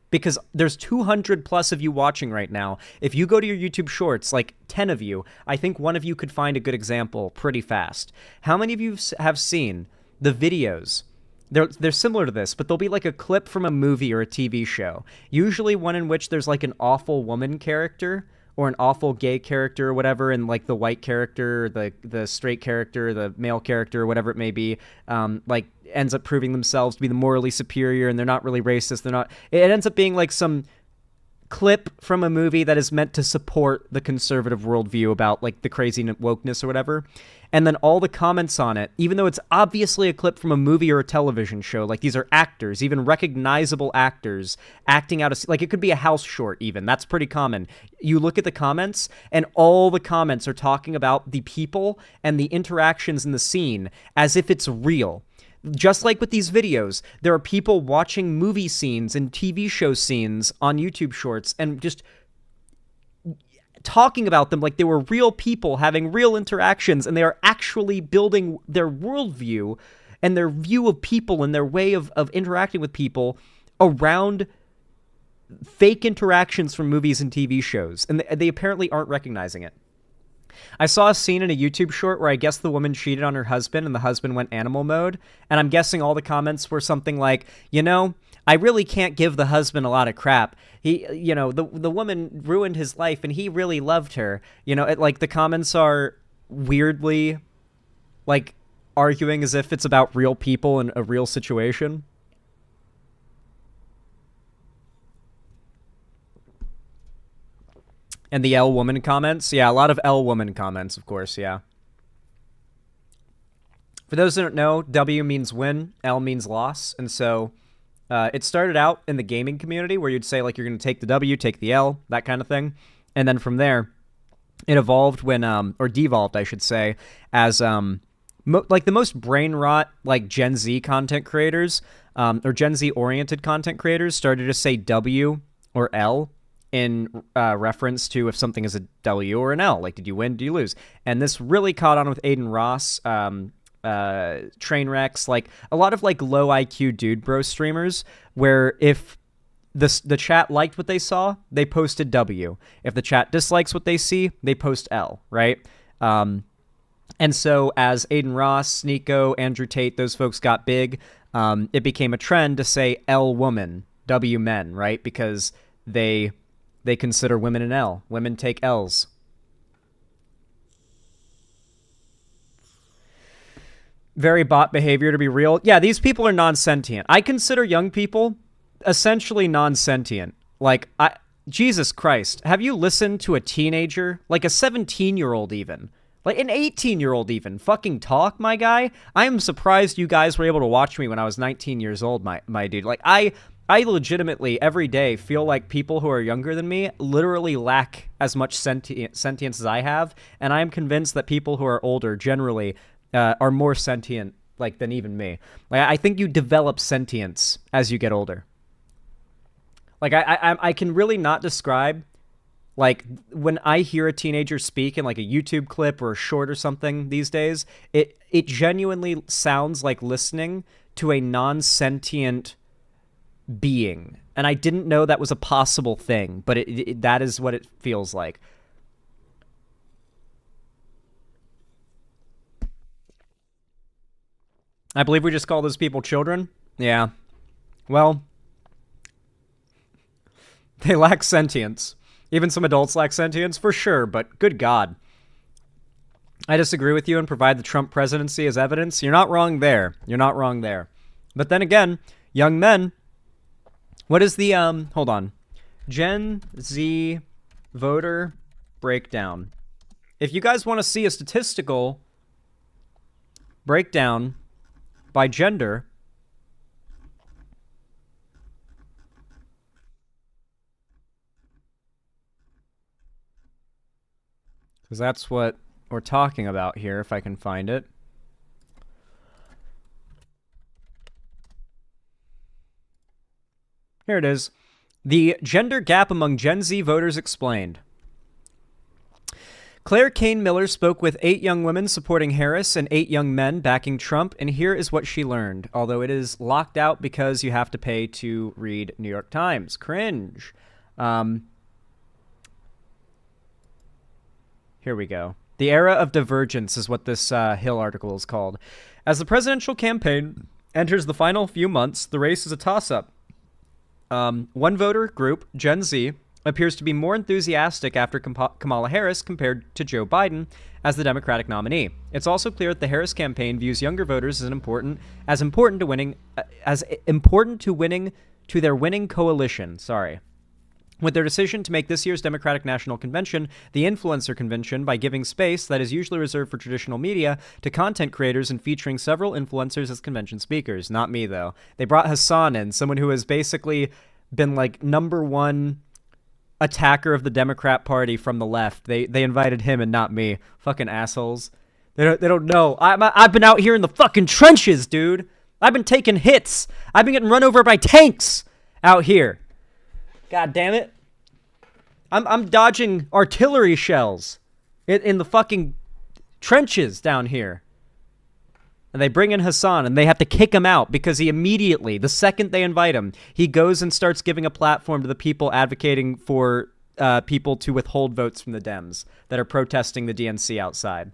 because there's 200 plus of you watching right now, if you go to your YouTube Shorts, like 10 of you, I think one of you could find a good example pretty fast. How many of you have seen the videos? They're similar to this, but they'll be like a clip from a movie or a TV show. Usually one in which there's like an awful woman character or an awful gay character or whatever, and like the white character, the straight character, the male character, or whatever it may be, like ends up proving themselves to be the morally superior, and they're not really racist. They're not. It ends up being like some clip from a movie that is meant to support the conservative worldview about like the crazy wokeness or whatever. And then all the comments on it, even though it's obviously a clip from a movie or a television show, like these are actors, even recognizable actors acting out like it could be a house short even. That's pretty common. You look at the comments and all the comments are talking about the people and the interactions in the scene as if it's real. Just like with these videos, there are people watching movie scenes and TV show scenes on YouTube Shorts and just talking about them like they were real people having real interactions, and they are actually building their worldview and their view of people and their way of interacting with people around fake interactions from movies and TV shows, and they apparently aren't recognizing it. I saw a scene in a YouTube short where I guess the woman cheated on her husband and the husband went animal mode, and I'm guessing all the comments were something like, you know, I really can't give the husband a lot of crap. He, you know, the woman ruined his life and he really loved her. You know, like the comments are weirdly like arguing as if it's about real people and a real situation. And the L woman comments. Yeah, a lot of L woman comments, of course, yeah. For those who don't know, W means win, L means loss, and so it started out in the gaming community where you'd say, like, you're going to take the W, take the L, that kind of thing. And then from there, it evolved when, or devolved, I should say, as, like, the most brain rot, like, Gen Z content creators, or Gen Z-oriented content creators started to say W or L in reference to if something is a W or an L. Like, did you win, do you lose? And this really caught on with Aiden Ross, train wrecks, like a lot of like low IQ dude bro streamers where if the chat liked what they saw, they posted W. If the chat dislikes what they see, they post L, right? And so as Aiden Ross, Sneeko, Andrew Tate, those folks got big, it became a trend to say L woman, W men, right? Because they consider women an L. Women take L's. Very bot behavior to be real. Yeah, these people are non-sentient. I consider young people essentially non-sentient. Like, Jesus Christ, have you listened to a teenager? Like a 17-year-old even. Like an 18-year-old even. Fucking talk, my guy? I am surprised you guys were able to watch me when I was 19 years old, my dude. Like, I legitimately, every day, feel like people who are younger than me literally lack as much sentience as I have, and I am convinced that people who are older generally are more sentient, like, than even me. Like, I think you develop sentience as you get older. Like, I can really not describe, like, when I hear a teenager speak in, like, a YouTube clip or a short or something these days, it genuinely sounds like listening to a non-sentient being. And I didn't know that was a possible thing, but that is what it feels like. I believe we just call those people children. Yeah. Well, they lack sentience. Even some adults lack sentience, for sure, but good God. I disagree with you and provide the Trump presidency as evidence. You're not wrong there. You're not wrong there. But then again, young men, what is the, hold on. Gen Z voter breakdown. If you guys want to see a statistical breakdown by gender, because that's what we're talking about here, if I can find it. Here it is. The gender gap among Gen Z voters explained. Claire Kane Miller spoke with 8 young women supporting Harris and 8 young men backing Trump, and here is what she learned, although it is locked out because you have to pay to read New York Times. Cringe. Here we go. The era of divergence is what this Hill article is called. As the presidential campaign enters the final few months, the race is a toss-up. One voter group, Gen Z, appears to be more enthusiastic after Kamala Harris compared to Joe Biden as the Democratic nominee. It's also clear that the Harris campaign views younger voters as important to their winning coalition. With their decision to make this year's Democratic National Convention the influencer convention by giving space that is usually reserved for traditional media to content creators and featuring several influencers as convention speakers. Not me, though. They brought Hassan in, someone who has basically been like #1 attacker of the Democrat Party from the left. They invited him and not me. Fucking assholes. They don't know. I've been out here in the fucking trenches, dude. I've been taking hits. I've been getting run over by tanks out here. God damn it. I'm dodging artillery shells in the fucking trenches down here. And they bring in Hassan, and they have to kick him out because he immediately, the second they invite him, he goes and starts giving a platform to the people advocating for people to withhold votes from the Dems that are protesting the DNC outside.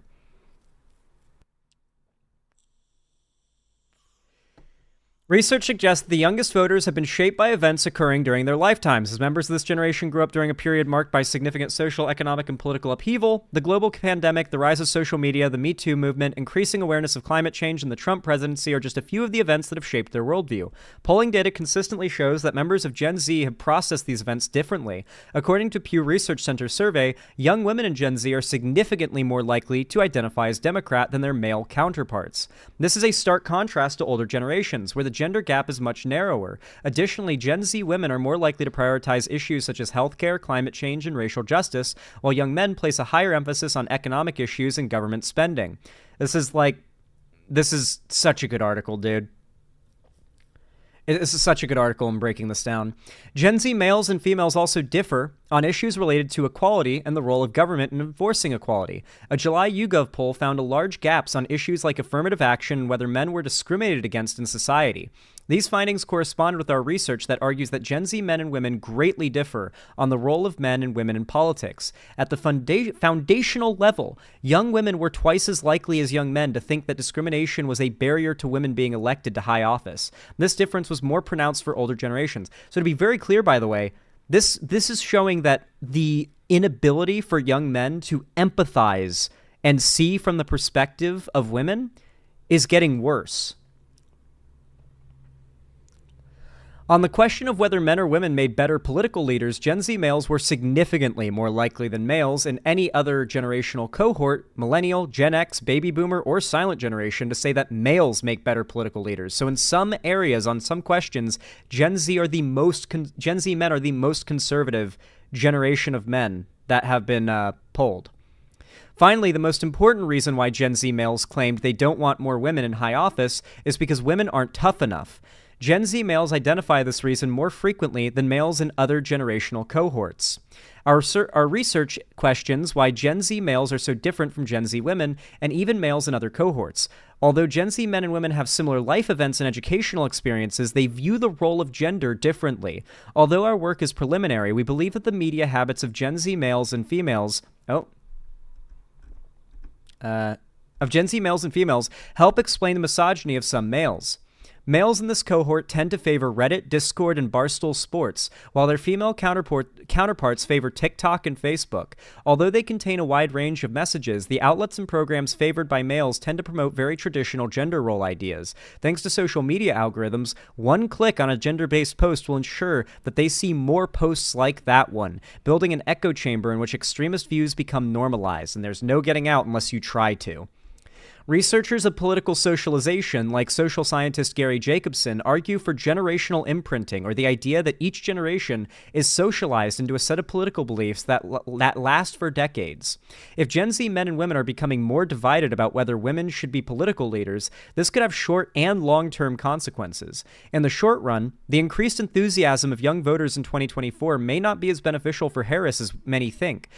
Research suggests the youngest voters have been shaped by events occurring during their lifetimes. As members of this generation grew up during a period marked by significant social, economic, and political upheaval, the global pandemic, the rise of social media, the Me Too movement, increasing awareness of climate change, and the Trump presidency are just a few of the events that have shaped their worldview. Polling data consistently shows that members of Gen Z have processed these events differently. According to Pew Research Center survey, young women in Gen Z are significantly more likely to identify as Democrat than their male counterparts. This is a stark contrast to older generations, where the gender gap is much narrower. Additionally, Gen Z women are more likely to prioritize issues such as healthcare, climate change, and racial justice, while young men place a higher emphasis on economic issues and government spending. This is such a good article, dude. This is such a good article in breaking this down. Gen Z males and females also differ on issues related to equality and the role of government in enforcing equality. A July YouGov poll found large gaps on issues like affirmative action and whether men were discriminated against in society. These findings correspond with our research that argues that Gen Z men and women greatly differ on the role of men and women in politics. At the foundational level, young women were twice as likely as young men to think that discrimination was a barrier to women being elected to high office. This difference was more pronounced for older generations. So to be very clear, by the way, this is showing that the inability for young men to empathize and see from the perspective of women is getting worse. On the question of whether men or women made better political leaders, Gen Z males were significantly more likely than males in any other generational cohort, millennial, Gen X, baby boomer, or silent generation, to say that males make better political leaders. So in some areas, on some questions, Gen Z men are the most conservative generation of men that have been polled. Finally, the most important reason why Gen Z males claimed they don't want more women in high office is because women aren't tough enough. Gen Z males identify this reason more frequently than males in other generational cohorts. Our research questions why Gen Z males are so different from Gen Z women and even males in other cohorts. Although Gen Z men and women have similar life events and educational experiences, they view the role of gender differently. Although our work is preliminary, we believe that the media habits of Gen Z males and females help explain the misogyny of some males. Males in this cohort tend to favor Reddit, Discord, and Barstool Sports, while their female counterparts favor TikTok and Facebook. Although they contain a wide range of messages, the outlets and programs favored by males tend to promote very traditional gender role ideas. Thanks to social media algorithms, one click on a gender-based post will ensure that they see more posts like that one, building an echo chamber in which extremist views become normalized, and there's no getting out unless you try to. Researchers of political socialization, like social scientist Gary Jacobson, argue for generational imprinting, or the idea that each generation is socialized into a set of political beliefs that last for decades. If Gen Z men and women are becoming more divided about whether women should be political leaders, this could have short and long-term consequences. In the short run, the increased enthusiasm of young voters in 2024 may not be as beneficial for Harris as many think.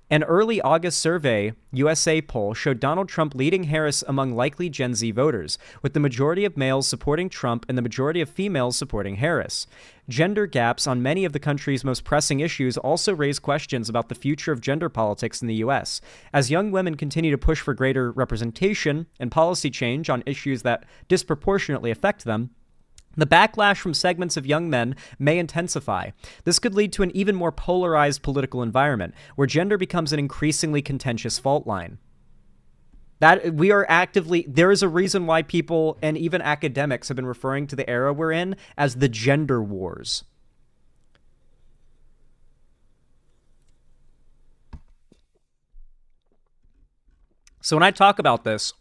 An early August survey USA poll showed Donald Trump leading Harris among likely Gen Z voters, with the majority of males supporting Trump and the majority of females supporting Harris. Gender gaps on many of the country's most pressing issues also raise questions about the future of gender politics in the U.S. As young women continue to push for greater representation and policy change on issues that disproportionately affect them, the backlash from segments of young men may intensify. This could lead to an even more polarized political environment, where gender becomes an increasingly contentious fault line. There is a reason why people and even academics have been referring to the era we're in as the gender wars. So when I talk about this,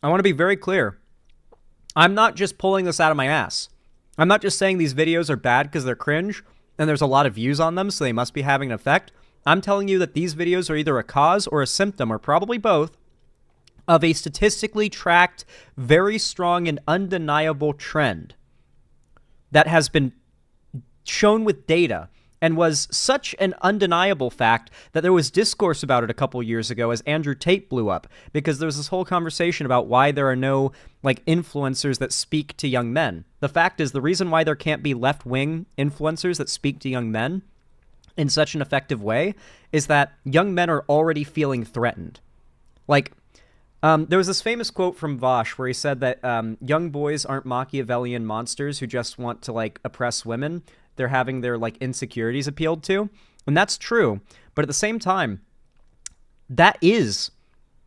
I want to be very clear. I'm not just pulling this out of my ass. I'm not just saying these videos are bad because they're cringe and there's a lot of views on them, so they must be having an effect. I'm telling you that these videos are either a cause or a symptom, or probably both, of a statistically tracked, very strong and undeniable trend that has been shown with data and was such an undeniable fact that there was discourse about it a couple years ago as Andrew Tate blew up, because there was this whole conversation about why there are no influencers that speak to young men. The fact is, the reason why there can't be left-wing influencers that speak to young men in such an effective way is that young men are already feeling threatened. There was this famous quote from Vosh where he said that young boys aren't Machiavellian monsters who just want to oppress women. They're having their insecurities appealed to. And that's true. But at the same time, that is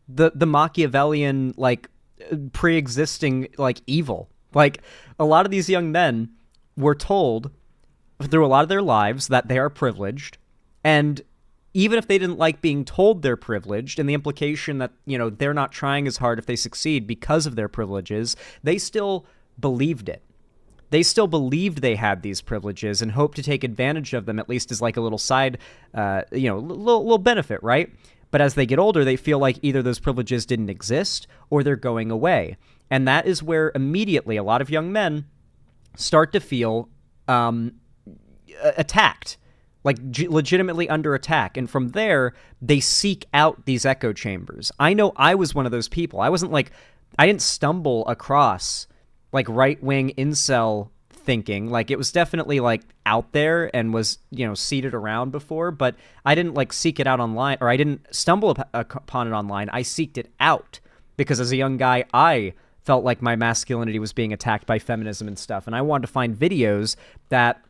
the Machiavellian pre-existing evil. A lot of these young men were told through a lot of their lives that they are privileged, and even if they didn't like being told they're privileged and the implication that, they're not trying as hard if they succeed because of their privileges, they still believed it. They still believed they had these privileges and hoped to take advantage of them, at least as a little side, little benefit, right? But as they get older, they feel like either those privileges didn't exist or they're going away. And that is where immediately a lot of young men start to feel attacked, legitimately under attack. And from there, they seek out these echo chambers. I know I was one of those people. I didn't stumble across right-wing incel thinking. It was definitely out there and was, seeded around before, but I didn't seek it out online, or I didn't stumble upon it online. I seeked it out because as a young guy, I felt like my masculinity was being attacked by feminism and stuff. And I wanted to find videos that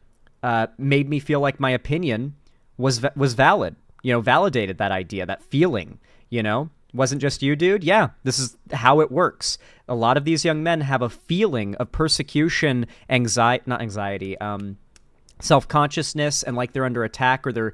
made me feel like my opinion was valid, validated that idea, that feeling, Wasn't just you, dude? Yeah, this is how it works. A lot of these young men have a feeling of persecution, self-consciousness, and they're under attack, or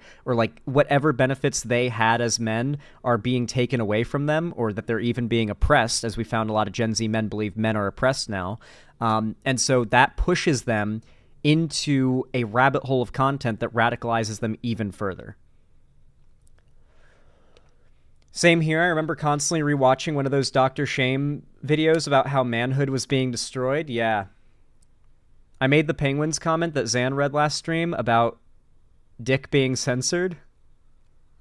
whatever benefits they had as men are being taken away from them, or that they're even being oppressed, as we found a lot of Gen Z men believe men are oppressed now. And so that pushes them into a rabbit hole of content that radicalizes them even further. Same here. I remember constantly rewatching one of those Dr. Shame videos about how manhood was being destroyed. Yeah. I made the Penguins comment that Zan read last stream about dick being censored.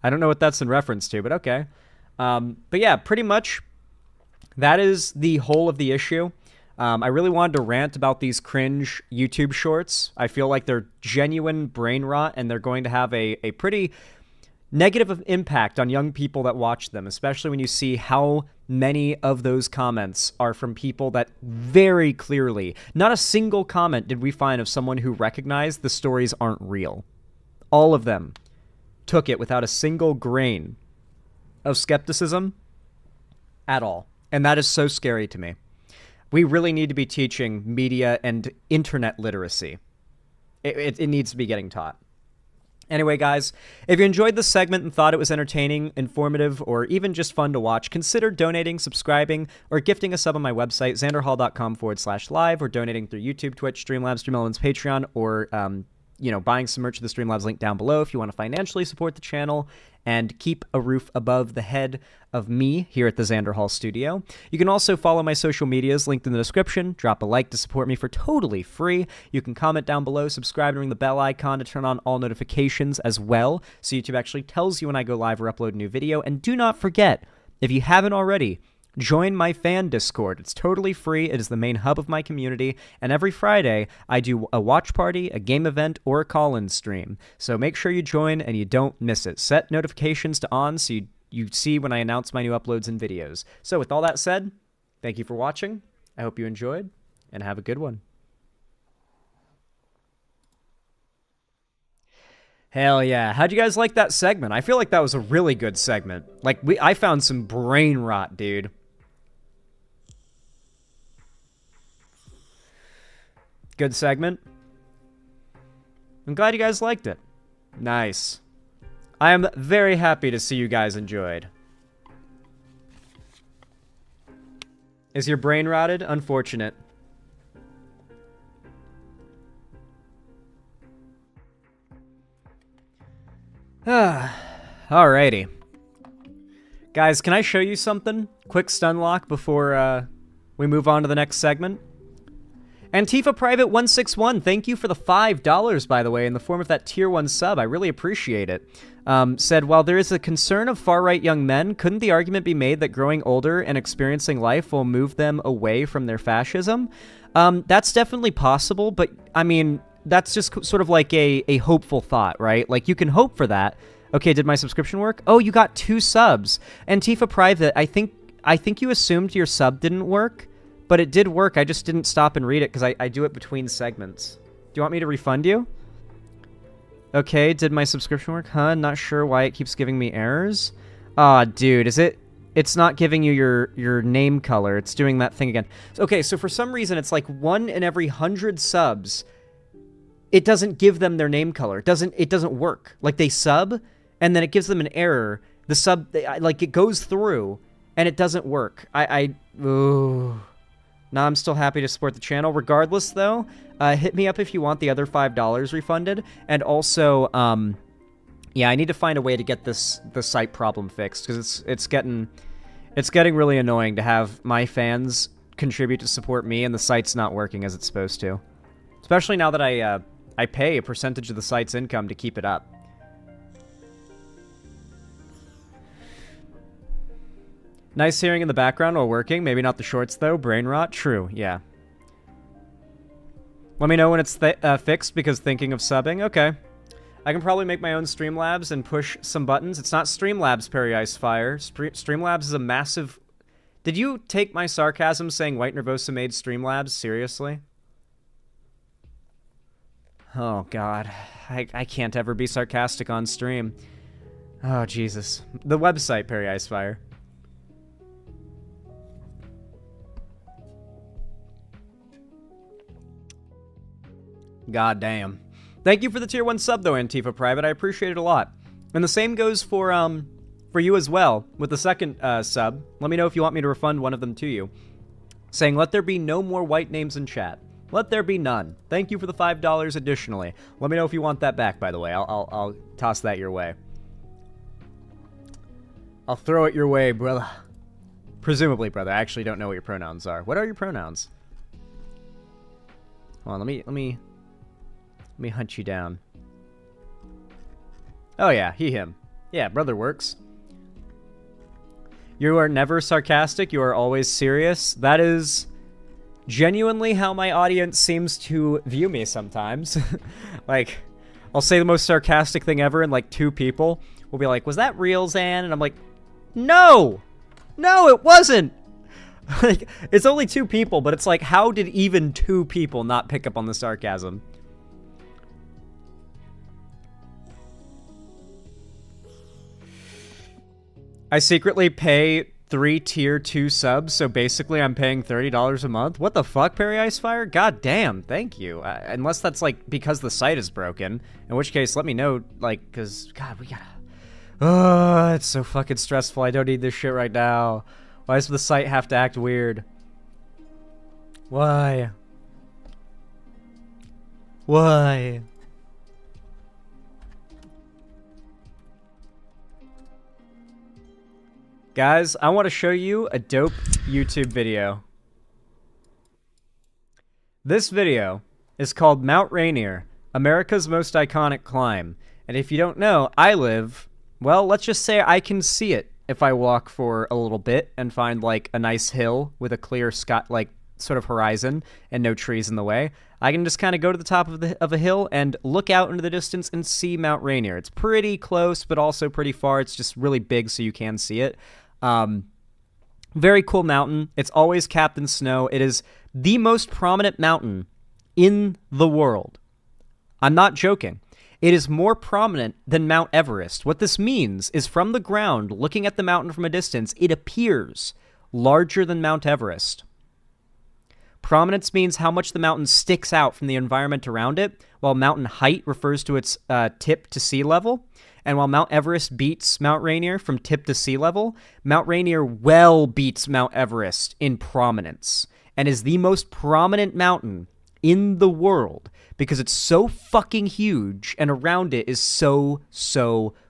I don't know what that's in reference to, but okay. But yeah, pretty much that is the whole of the issue. I really wanted to rant about these cringe YouTube shorts. I feel like they're genuine brain rot, and they're going to have a pretty negative impact on young people that watch them, especially when you see how many of those comments are from people that very clearly, not a single comment did we find of someone who recognized the stories aren't real. All of them took it without a single grain of skepticism at all. And that is so scary to me. We really need to be teaching media and internet literacy. It needs to be getting taught. Anyway, guys, if you enjoyed this segment and thought it was entertaining, informative, or even just fun to watch, consider donating, subscribing, or gifting a sub on my website, xanderhall.com/live, or donating through YouTube, Twitch, Streamlabs, Streamelements, Patreon, or, buying some merch at the Streamlabs link down below if you want to financially support the channel and keep a roof above the head of me here at the Xander Hall Studio. You can also follow my social medias linked in the description. Drop a like to support me for totally free. You can comment down below, subscribe, and ring the bell icon to turn on all notifications as well, so YouTube actually tells you when I go live or upload a new video. And do not forget, if you haven't already, join my fan Discord. It's totally free. It is the main hub of my community. And every Friday, I do a watch party, a game event, or a call-in stream. So make sure you join and you don't miss it. Set notifications to on so you see when I announce my new uploads and videos. So with all that said, thank you for watching. I hope you enjoyed, and have a good one. Hell yeah. How'd you guys like that segment? I feel like that was a really good segment. Like, I found some brain rot, dude. Good segment. I'm glad you guys liked it. Nice. I am very happy to see you guys enjoyed. Is your brain rotted? Unfortunate. Alrighty. Guys, can I show you something? Quick stun lock before we move on to the next segment. Antifa Private 161, thank you for the $5, by the way, in the form of that tier 1 sub. I really appreciate it. Said, while there is a concern of far-right young men, couldn't the argument be made that growing older and experiencing life will move them away from their fascism? That's definitely possible, but, I mean, that's just sort of like a hopeful thought, right? Like, you can hope for that. Okay, did my subscription work? Oh, you got 2 subs. Antifa Private, I think you assumed your sub didn't work. But it did work, I just didn't stop and read it because I do it between segments. Do you want me to refund you? Okay, did my subscription work? Huh, not sure why it keeps giving me errors. Aw, dude, it's not giving you your name color. It's doing that thing again. Okay, so for some reason, it's like 1 in every 100 subs, it doesn't give them their name color. It doesn't work. Like, they sub, and then it gives them an error. The sub, like, it goes through, and it doesn't work. Ooh. Now I'm still happy to support the channel. Regardless, though, hit me up if you want the other $5 refunded. And also, yeah, I need to find a way to get the site problem fixed because it's getting really annoying to have my fans contribute to support me and the site's not working as it's supposed to. Especially now that I pay a percentage of the site's income to keep it up. Nice hearing in the background while working. Maybe not the shorts, though. Brain rot. True, yeah. Let me know when it's fixed, because thinking of subbing. Okay. I can probably make my own Streamlabs and push some buttons. It's not Streamlabs, Perry Icefire. Streamlabs is a massive... Did you take my sarcasm saying White Nervosa made Streamlabs seriously? Oh, God. I can't ever be sarcastic on stream. Oh, Jesus. The website, Perry Icefire. God damn. Thank you for the tier 1 sub, though, Antifa Private. I appreciate it a lot. And the same goes for you as well, with the second sub. Let me know if you want me to refund one of them to you. Saying, let there be no more white names in chat. Let there be none. Thank you for the $5 additionally. Let me know if you want that back, by the way. I'll toss that your way. I'll throw it your way, brother. Presumably, brother. I actually don't know what your pronouns are. What are your pronouns? Hold on, let me hunt you down. Oh yeah, he, him. Yeah, brother works. You are never sarcastic, you are always serious. That is genuinely how my audience seems to view me sometimes. Like, I'll say the most sarcastic thing ever and like 2 people will be like, was that real, Zan? And I'm like, no! No, it wasn't! Like, it's only 2 people, but it's like, how did even 2 people not pick up on the sarcasm? I secretly pay 3 tier 2 subs, so basically I'm paying $30 a month? What the fuck, Perry Icefire? God damn, thank you. Unless that's, like, because the site is broken. In which case, let me know, like, because, God, we gotta... Oh, it's so fucking stressful. I don't need this shit right now. Why does the site have to act weird? Why? Why? Guys, I want to show you a dope YouTube video. This video is called Mount Rainier, America's Most Iconic Climb. And if you don't know, I live, well, let's just say I can see it if I walk for a little bit and find like a nice hill with a clear sky, like sort of horizon and no trees in the way. I can just kind of go to the top of a hill and look out into the distance and see Mount Rainier. It's pretty close, but also pretty far. It's just really big so you can see it. Very cool mountain. It's always capped in snow. It is the most prominent mountain in the world. I'm not joking. It is more prominent than Mount Everest. What this means is from the ground, looking at the mountain from a distance, it appears larger than Mount Everest. Prominence means how much the mountain sticks out from the environment around it, while mountain height refers to its tip to sea level. And while Mount Everest beats Mount Rainier from tip to sea level, Mount Rainier well beats Mount Everest in prominence and is the most prominent mountain in the world because it's so fucking huge and around it is so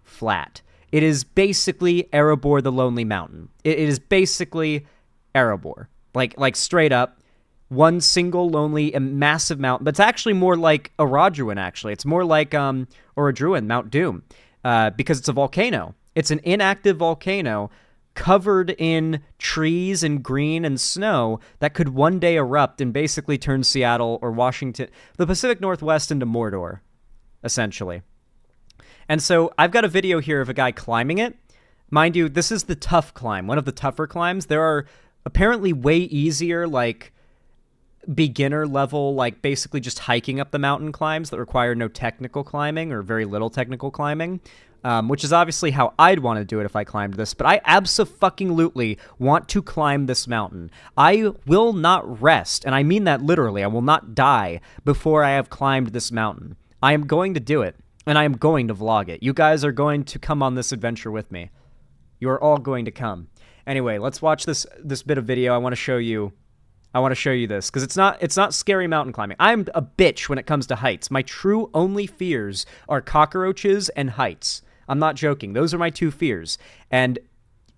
flat. It is basically Erebor the Lonely Mountain. It is basically Erebor. Like straight up, one single lonely and massive mountain. But it's actually more like Oradruin, actually. It's more like Oradruin, Mount Doom. Because it's a volcano. It's an inactive volcano covered in trees and green and snow that could one day erupt and basically turn Seattle or Washington, the Pacific Northwest, into Mordor, essentially. And so I've got a video here of a guy climbing it. Mind you, this is the tough climb, one of the tougher climbs. There are apparently way easier, like, beginner level, like basically just hiking up the mountain climbs that require no technical climbing or very little technical climbing, which is obviously how I'd want to do it if I climbed this. But I abso-fucking-lutely want to climb this mountain. I will not rest, and I mean that literally. I will not die before I have climbed this mountain. I am going to do it, and I am going to vlog it. You guys are going to come on this adventure with me. You are all going to come. Anyway, let's watch this bit of video. I want to show you this because it's not scary mountain climbing. I'm a bitch when it comes to heights. My true only fears are cockroaches and heights. I'm not joking. Those are my 2 fears. And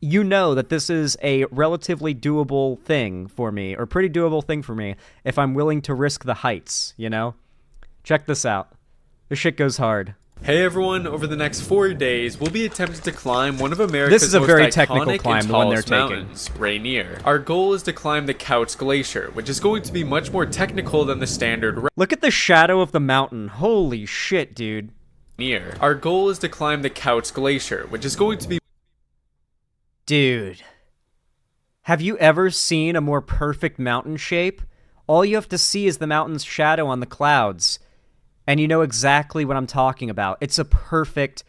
you know that this is a relatively doable thing for me, or pretty doable thing for me, if I'm willing to risk the heights, you know? Check this out. This shit goes hard. Hey everyone, over the next 4 days, we'll be attempting to climb one of America's This is a most very iconic technical climb, and the one they're tallest taking. mountains, Rainier. Our goal is to climb the Couch Glacier, which is going to be much more technical than the standard Look at the shadow of the mountain. Holy shit, dude. Rainier. Our goal is to climb the Couch Glacier, which is going to be... Dude. Have you ever seen a more perfect mountain shape? All you have to see is the mountain's shadow on the clouds. And you know exactly what I'm talking about. It's a perfect,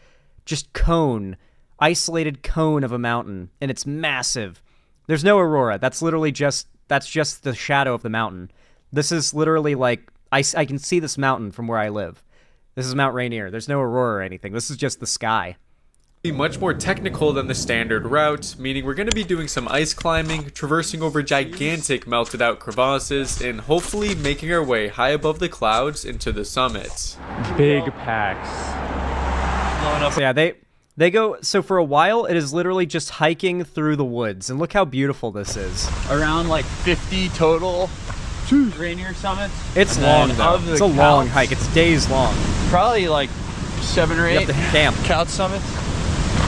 just cone, isolated cone of a mountain, and it's massive. There's no aurora. That's literally just the shadow of the mountain. This is literally like, I can see this mountain from where I live. This is Mount Rainier. There's no aurora or anything. This is just the sky. Be much more technical than the standard route, meaning we're going to be doing some ice climbing, traversing over gigantic melted out crevasses, and hopefully making our way high above the clouds into the summit. Big packs. So yeah, they go, so for a while it is literally just hiking through the woods, and look how beautiful this is. Around like 50 total Rainier summits. It's long though. It's a long hike. It's days long. Probably like 7 or 8 you have to camp. couch summits.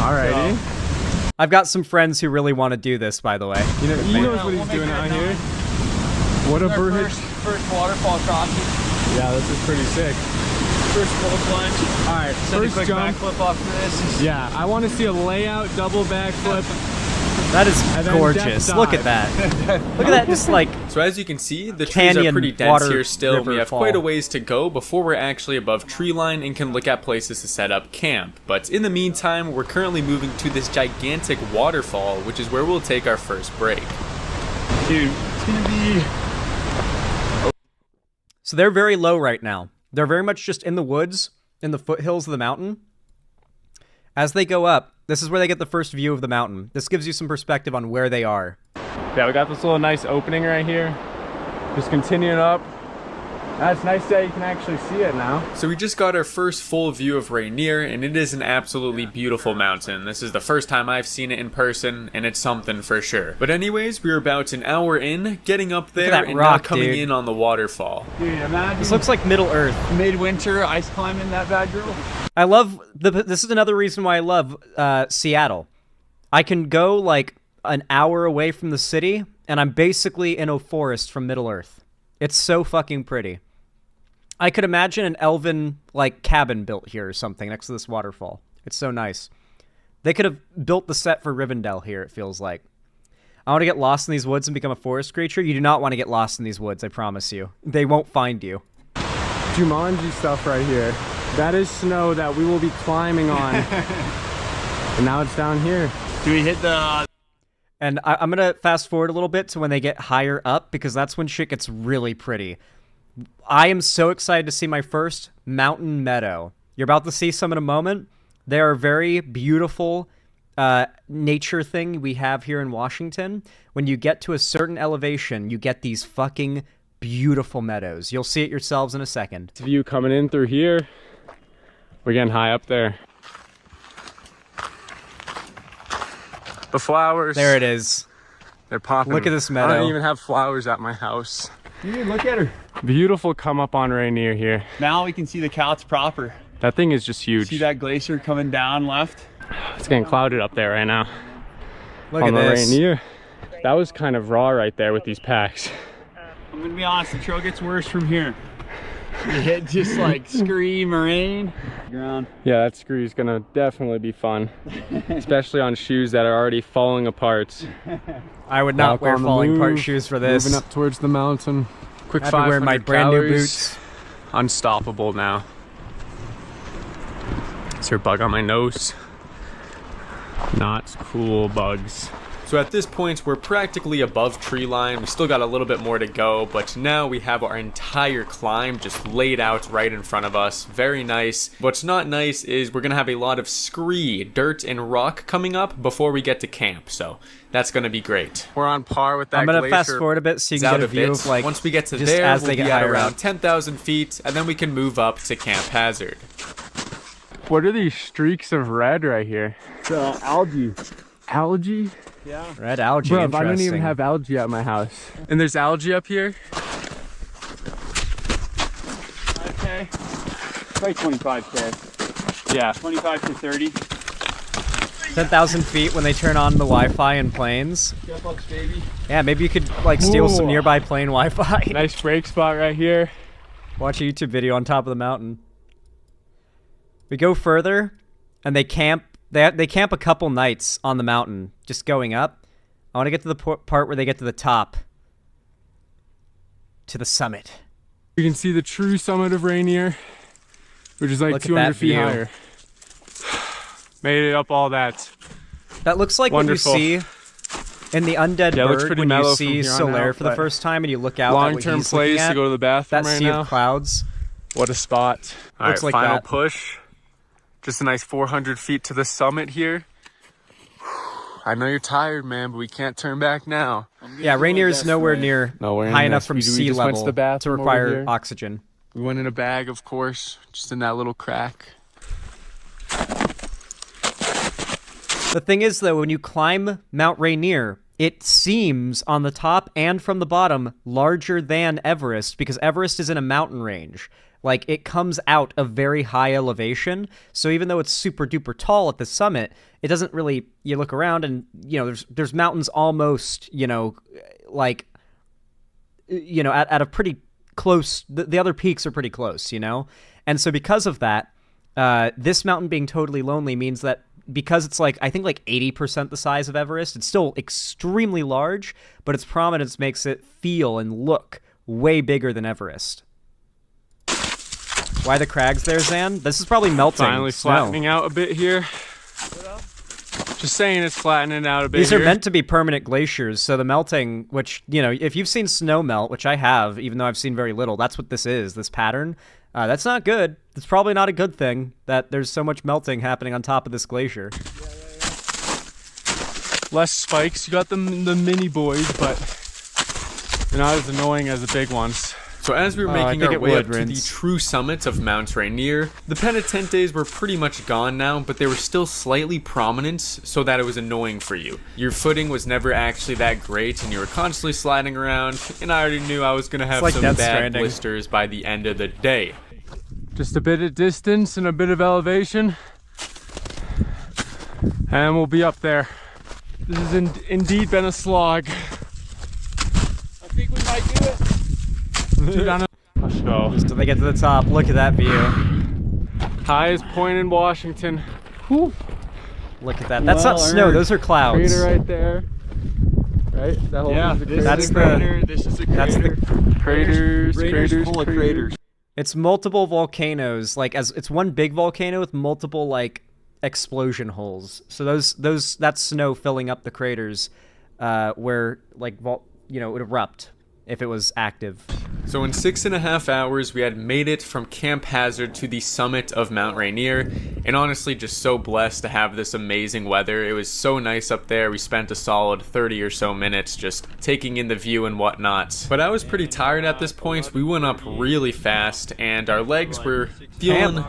Alrighty. So, I've got some friends who really want to do this, by the way. You know, he knows what he's doing out here. What a bird. First waterfall crossing. Yeah, this is pretty sick. first full plunge. All right, Send a first quick jump. backflip off this. Yeah, I want to see a layout double backflip. That is And then gorgeous. depth Look at dive. that. Look at that, just like So as you can see, the trees are canyon, pretty dense water, here still. river We have fall. quite a ways to go before we're actually above tree line and can look at places to set up camp. But in the meantime, we're currently moving to this gigantic waterfall, which is where we'll take our first break. Dude, it's gonna be... So they're very low right now. They're very much just in the woods, in the foothills of the mountain. As they go up, this is where they get the first view of the mountain. This gives you some perspective on where they are. Yeah, we got this little nice opening right here. Just continuing up. That's nice that you can actually see it now. So we just got our first full view of Rainier, and it is an absolutely beautiful mountain. This is the first time I've seen it in person, and it's something for sure. But anyways, we're about an hour in, getting up there, that and rock, now coming dude. in on the waterfall. Dude, imagine This looks like Middle Earth. midwinter ice climbing that bad girl. I love this is another reason why I love Seattle. I can go like an hour away from the city, and I'm basically in a forest from Middle Earth. It's so fucking pretty. I could imagine an elven like cabin built here or something next to this waterfall. It's so nice. They could have built the set for Rivendell here, it feels like. I want to get lost in these woods and become a forest creature. You do not want to get lost in these woods, I promise you. They won't find you. Jumanji stuff right here. That is snow that we will be climbing on. And now it's down here. Do we hit the... And I'm going to fast forward a little bit to when they get higher up, because that's when shit gets really pretty. I am so excited to see my first mountain meadow. You're about to see some in a moment. They are a very beautiful nature thing we have here in Washington. When you get to a certain elevation, you get these fucking beautiful meadows. You'll see it yourselves in a second. View coming in through here. We're getting high up there. The flowers. There it is. They're popping. Look at this I meadow. don't even have flowers at my house. Dude, look at her. Beautiful come up on Rainier here. Now we can see the Cats proper. That thing is just huge. See that glacier coming down left? It's getting clouded up there right now. Look on at the this. Rainier. That was kind of raw right there with these packs. I'm gonna be honest, the trail gets worse from here. You hit just like scream or rain. Ground. Yeah, that screw is gonna definitely be fun. Especially on shoes that are already falling apart. I would not Walk wear on the falling apart move, shoes for this. Moving up towards the mountain. Quick I'd be wearing my 500 brand new calories. boots. Unstoppable now. Is there a bug on my nose? Not cool bugs. So at this point, we're practically above tree line. We still got a little bit more to go, but now we have our entire climb just laid out right in front of us. Very nice. What's not nice is we're gonna have a lot of scree, dirt, and rock coming up before we get to camp, so that's gonna be great. We're on par with that I'm gonna glacier. fast forward a bit so you It's can out get a a view bit. of like Once we get to just there, as we'll they be get at higher around up. 10,000 feet, and then we can move up to Camp Hazard. What are these streaks of red right here? Algae. Algae? Yeah. Red algae. Bro, I interesting. don't even have algae at my house. And there's algae up here? Okay. Probably 25K. Yeah. 25 to 30. 10,000 feet when they turn on the Wi-Fi in planes. Jetbucks, baby. Yeah, maybe you could like steal some Ooh. nearby plane Wi-Fi. Nice break spot right here. Watch a YouTube video on top of the mountain. We go further, and they camp. They camp a couple nights on the mountain, just going up. I want to get to the part where they get to the top, to the summit. You can see the true summit of Rainier, which is like Look at 200 that feet view. higher. Made it up all that. That looks like Wonderful. what you see in the Undead Yeah, it looks Bird pretty when you mellow see from here on Solaire out, for the but first time, and you look out at what long-term he's place looking at. to go to the bathroom That right sea now. of clouds. What a spot. All Looks right, like final that. push. Just a nice 400 feet to the summit here. I know you're tired, man, but we can't turn back now. Yeah, Rainier is nowhere near Nowhere in high this. enough from We sea just went to level the to bathroom over require here. oxygen. We went in a bag, of course, just in that little crack. The thing is, though, when you climb Mount Rainier, it seems on the top and from the bottom larger than Everest, because Everest is in a mountain range. Like, it comes out of very high elevation, so even though it's super duper tall at the summit, it doesn't really, you look around and, you know, there's mountains almost, you know, like, you know, at a pretty close, the other peaks are pretty close, you know? And so because of that, this mountain being totally lonely means that because it's like, I think like 80% the size of Everest, it's still extremely large, but its prominence makes it feel and look way bigger than Everest. Why the crags there, Zan? This is probably melting Finally snow. flattening out a bit here. Just saying it's flattening out a bit. These are here. meant to be permanent glaciers, so the melting, which, you know, if you've seen snow melt, which I have, even though I've seen very little, that's what this is, this pattern. That's not good. It's probably not a good thing that there's so much melting happening on top of this glacier. Less spikes. You got the mini boys, but they're not as annoying as the big ones. So as we were making our way up to the true summit of Mount Rainier, the penitentes were pretty much gone now, but they were still slightly prominent so that it was annoying for you. Your footing was never actually that great and you were constantly sliding around, and I already knew I was going to have some bad blisters by the end of the day. Just a bit of distance and a bit of elevation, and we'll be up there. This has indeed been a slog. I think we might do it. Let's go. Till they get to the top, look at that view. Highest point in Washington. Whew. Look at that. That's not snow, those are clouds. Crater right there. Right? That whole Yeah, that's the crater. This is a crater. That's the craters full of craters. It's multiple volcanoes, like it's one big volcano with multiple like explosion holes. So that's snow filling up the craters where like it would erupt if it was active. So in 6.5 hours, we had made it from Camp Hazard to the summit of Mount Rainier, and honestly just so blessed to have this amazing weather. It was so nice up there. We spent a solid 30 or so minutes just taking in the view and whatnot. But I was pretty tired at this point. We went up really fast, and our legs were feeling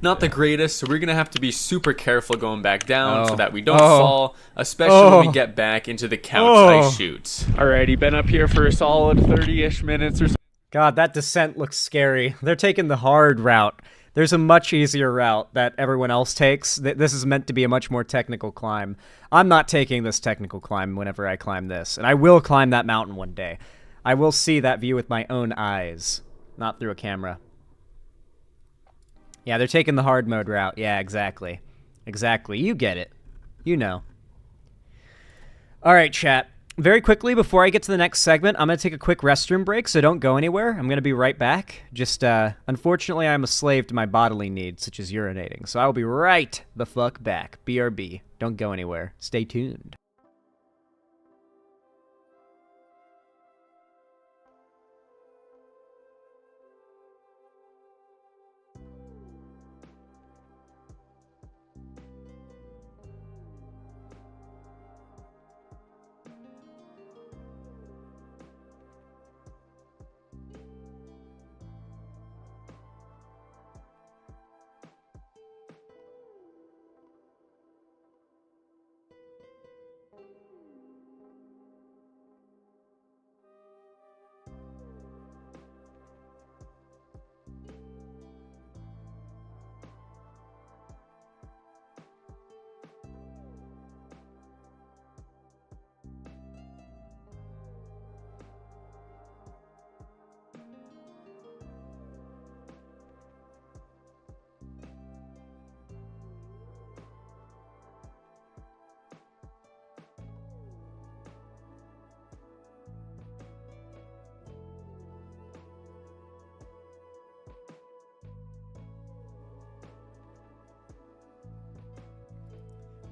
not the greatest, so we're gonna have to be super careful going back down so that we don't fall, especially when we get back into the Couch ice chute. Alrighty, been up here for a solid 30-ish minutes or so. God, that descent looks scary. They're taking the hard route. There's a much easier route that everyone else takes. This is meant to be a much more technical climb. I'm not taking this technical climb whenever I climb this, and I will climb that mountain one day. I will see that view with my own eyes, not through a camera. Yeah, they're taking the hard mode route. Yeah, exactly. Exactly. You get it. You know. All right, chat. Very quickly, before I get to the next segment, I'm going to take a quick restroom break, so don't go anywhere. I'm going to be right back. Just, unfortunately, I'm a slave to my bodily needs, such as urinating. So I will be right the fuck back. BRB. Don't go anywhere. Stay tuned.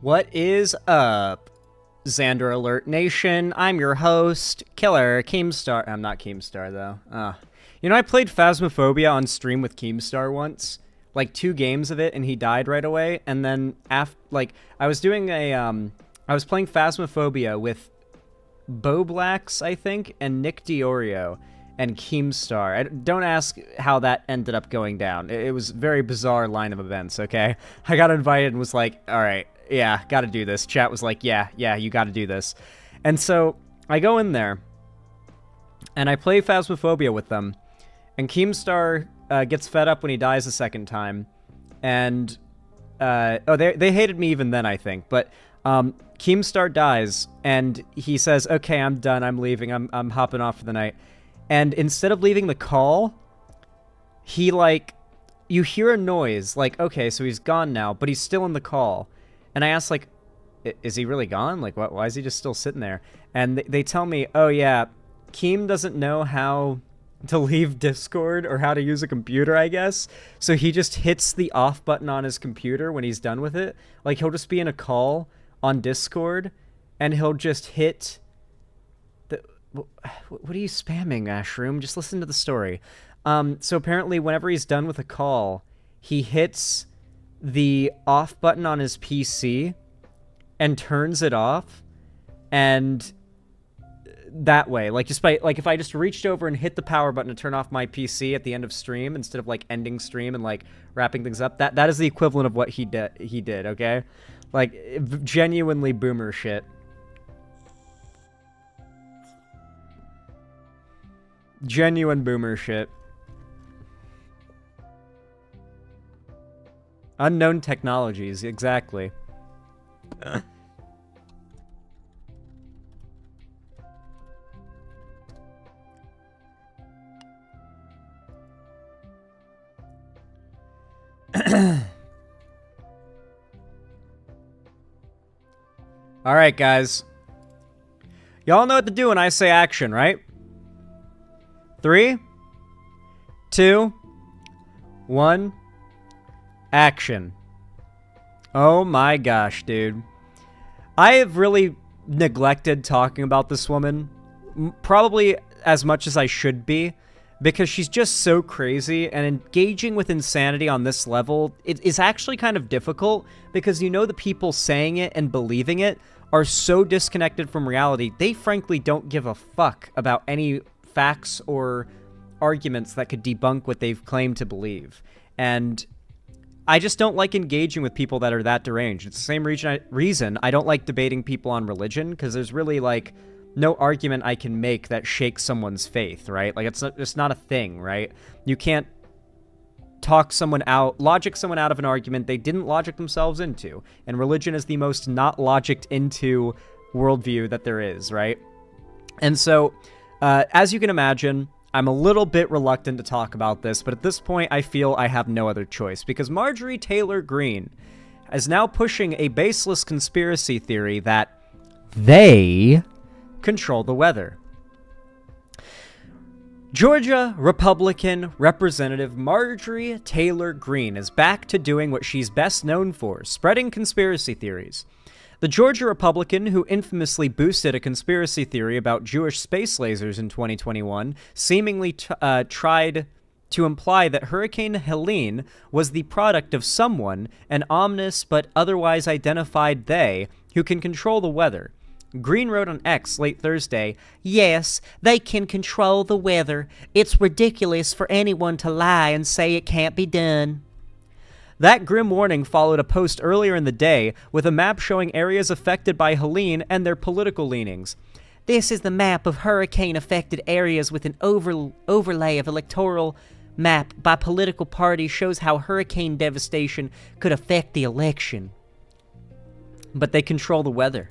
What is up, Xander Alert Nation? I'm your host, Killer Keemstar. I'm not Keemstar, though. You know, I played Phasmophobia on stream with Keemstar once. Like, 2 games of it, and he died right away. And then, I was doing I was playing Phasmophobia with Bo Blacks, I think, and Nick Diorio, and Keemstar. Don't ask how that ended up going down. It was a very bizarre line of events, okay? I got invited and was like, alright, yeah, gotta do this. Chat was like, yeah, you gotta do this. And so, I go in there, and I play Phasmophobia with them, and Keemstar gets fed up when he dies a second time, and, they hated me even then, I think, but, Keemstar dies, and he says, okay, I'm done, I'm leaving, I'm hopping off for the night, and instead of leaving the call, he, you hear a noise, like, okay, so he's gone now, but he's still in the call. And I ask, like, is he really gone? Like, why is he just still sitting there? And they tell me, oh, yeah, Keem doesn't know how to leave Discord or how to use a computer, I guess. So he just hits the off button on his computer when he's done with it. Like, he'll just be in a call on Discord, and he'll just hit the... What are you spamming, Ashroom? Just listen to the story. So apparently, whenever he's done with a call, he hits the off button on his PC and turns it off, and that way, like, just by, like, if I just reached over and hit the power button to turn off my PC at the end of stream instead of, like, ending stream and, like, wrapping things up, that is the equivalent of what he did, okay? Like, genuinely boomer shit. Genuine boomer shit. Unknown technologies, exactly. Alright, guys. Y'all know what to do when I say action, right? 3, 2, 1, action. Oh my gosh, dude. I have really neglected talking about this woman, probably as much as I should be, because she's just so crazy, and engaging with insanity on this level is actually kind of difficult, because you know the people saying it and believing it are so disconnected from reality, they frankly don't give a fuck about any facts or arguments that could debunk what they've claimed to believe. And I just don't like engaging with people that are that deranged. It's the same reason I don't like debating people on religion, because there's really, like, no argument I can make that shakes someone's faith, right? Like, it's not a thing, right? You can't logic someone out of an argument they didn't logic themselves into. And religion is the most not logicked into worldview that there is, right? And so, as you can imagine, I'm a little bit reluctant to talk about this, but at this point I feel I have no other choice, because Marjorie Taylor Greene is now pushing a baseless conspiracy theory that they control the weather. Georgia Republican Representative Marjorie Taylor Greene is back to doing what she's best known for, spreading conspiracy theories. The Georgia Republican, who infamously boosted a conspiracy theory about Jewish space lasers in 2021, seemingly tried to imply that Hurricane Helene was the product of someone, an ominous but otherwise identified they, who can control the weather. Greene wrote on X late Thursday, "Yes, they can control the weather. It's ridiculous for anyone to lie and say it can't be done." That grim warning followed a post earlier in the day with a map showing areas affected by Helene and their political leanings. "This is the map of hurricane-affected areas with an overlay of electoral map by political parties, shows how hurricane devastation could affect the election." But they control the weather.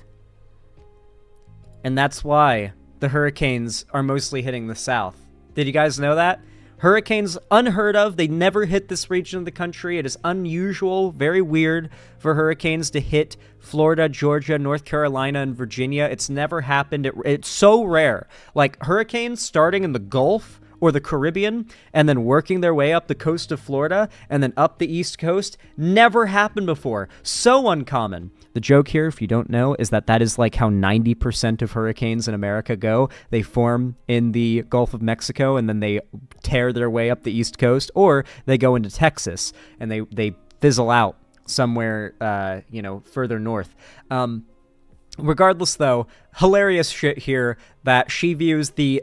And that's why the hurricanes are mostly hitting the south. Did you guys know that? Hurricanes, unheard of. They never hit this region of the country. It is unusual, very weird for hurricanes to hit Florida, Georgia, North Carolina, and Virginia. It's never happened. It's so rare. Like, hurricanes starting in the Gulf or the Caribbean and then working their way up the coast of Florida and then up the East Coast never happened before. So uncommon. The joke here, if you don't know, is that is like how 90% of hurricanes in America go. They form in the Gulf of Mexico and then they tear their way up the East Coast, or they go into Texas and they fizzle out somewhere, further north. Regardless, though, hilarious shit here that she views the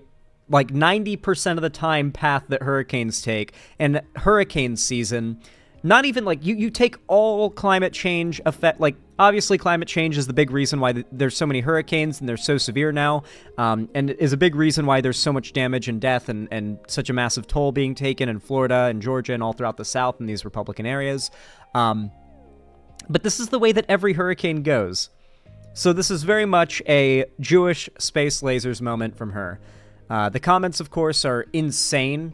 90% of the time path that hurricanes take, and hurricane season, not even you take all climate change effect, obviously climate change is the big reason why there's so many hurricanes and they're so severe now, and is a big reason why there's so much damage and death and such a massive toll being taken in Florida and Georgia and all throughout the South in these Republican areas. But this is the way that every hurricane goes. So this is very much a Jewish space lasers moment from her. The comments, of course, are insane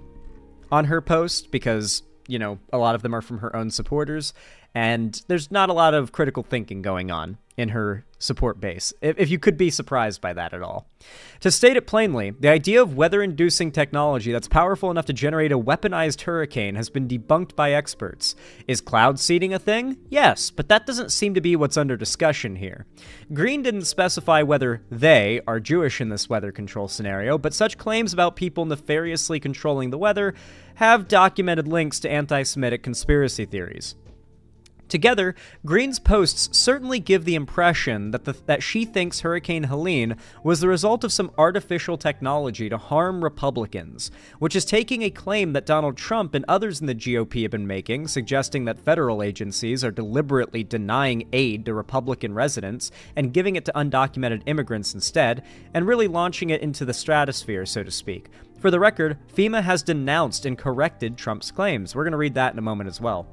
on her post because, you know, a lot of them are from her own supporters, and there's not a lot of critical thinking going on in her support base, if you could be surprised by that at all. To state it plainly, the idea of weather-inducing technology that's powerful enough to generate a weaponized hurricane has been debunked by experts. Is cloud seeding a thing? Yes, but that doesn't seem to be what's under discussion here. Greene didn't specify whether they are Jewish in this weather control scenario, but such claims about people nefariously controlling the weather have documented links to anti-Semitic conspiracy theories. Together, Greene's posts certainly give the impression that she thinks Hurricane Helene was the result of some artificial technology to harm Republicans, which is taking a claim that Donald Trump and others in the GOP have been making, suggesting that federal agencies are deliberately denying aid to Republican residents and giving it to undocumented immigrants instead, and really launching it into the stratosphere, so to speak. For the record, FEMA has denounced and corrected Trump's claims. We're going to read that in a moment as well.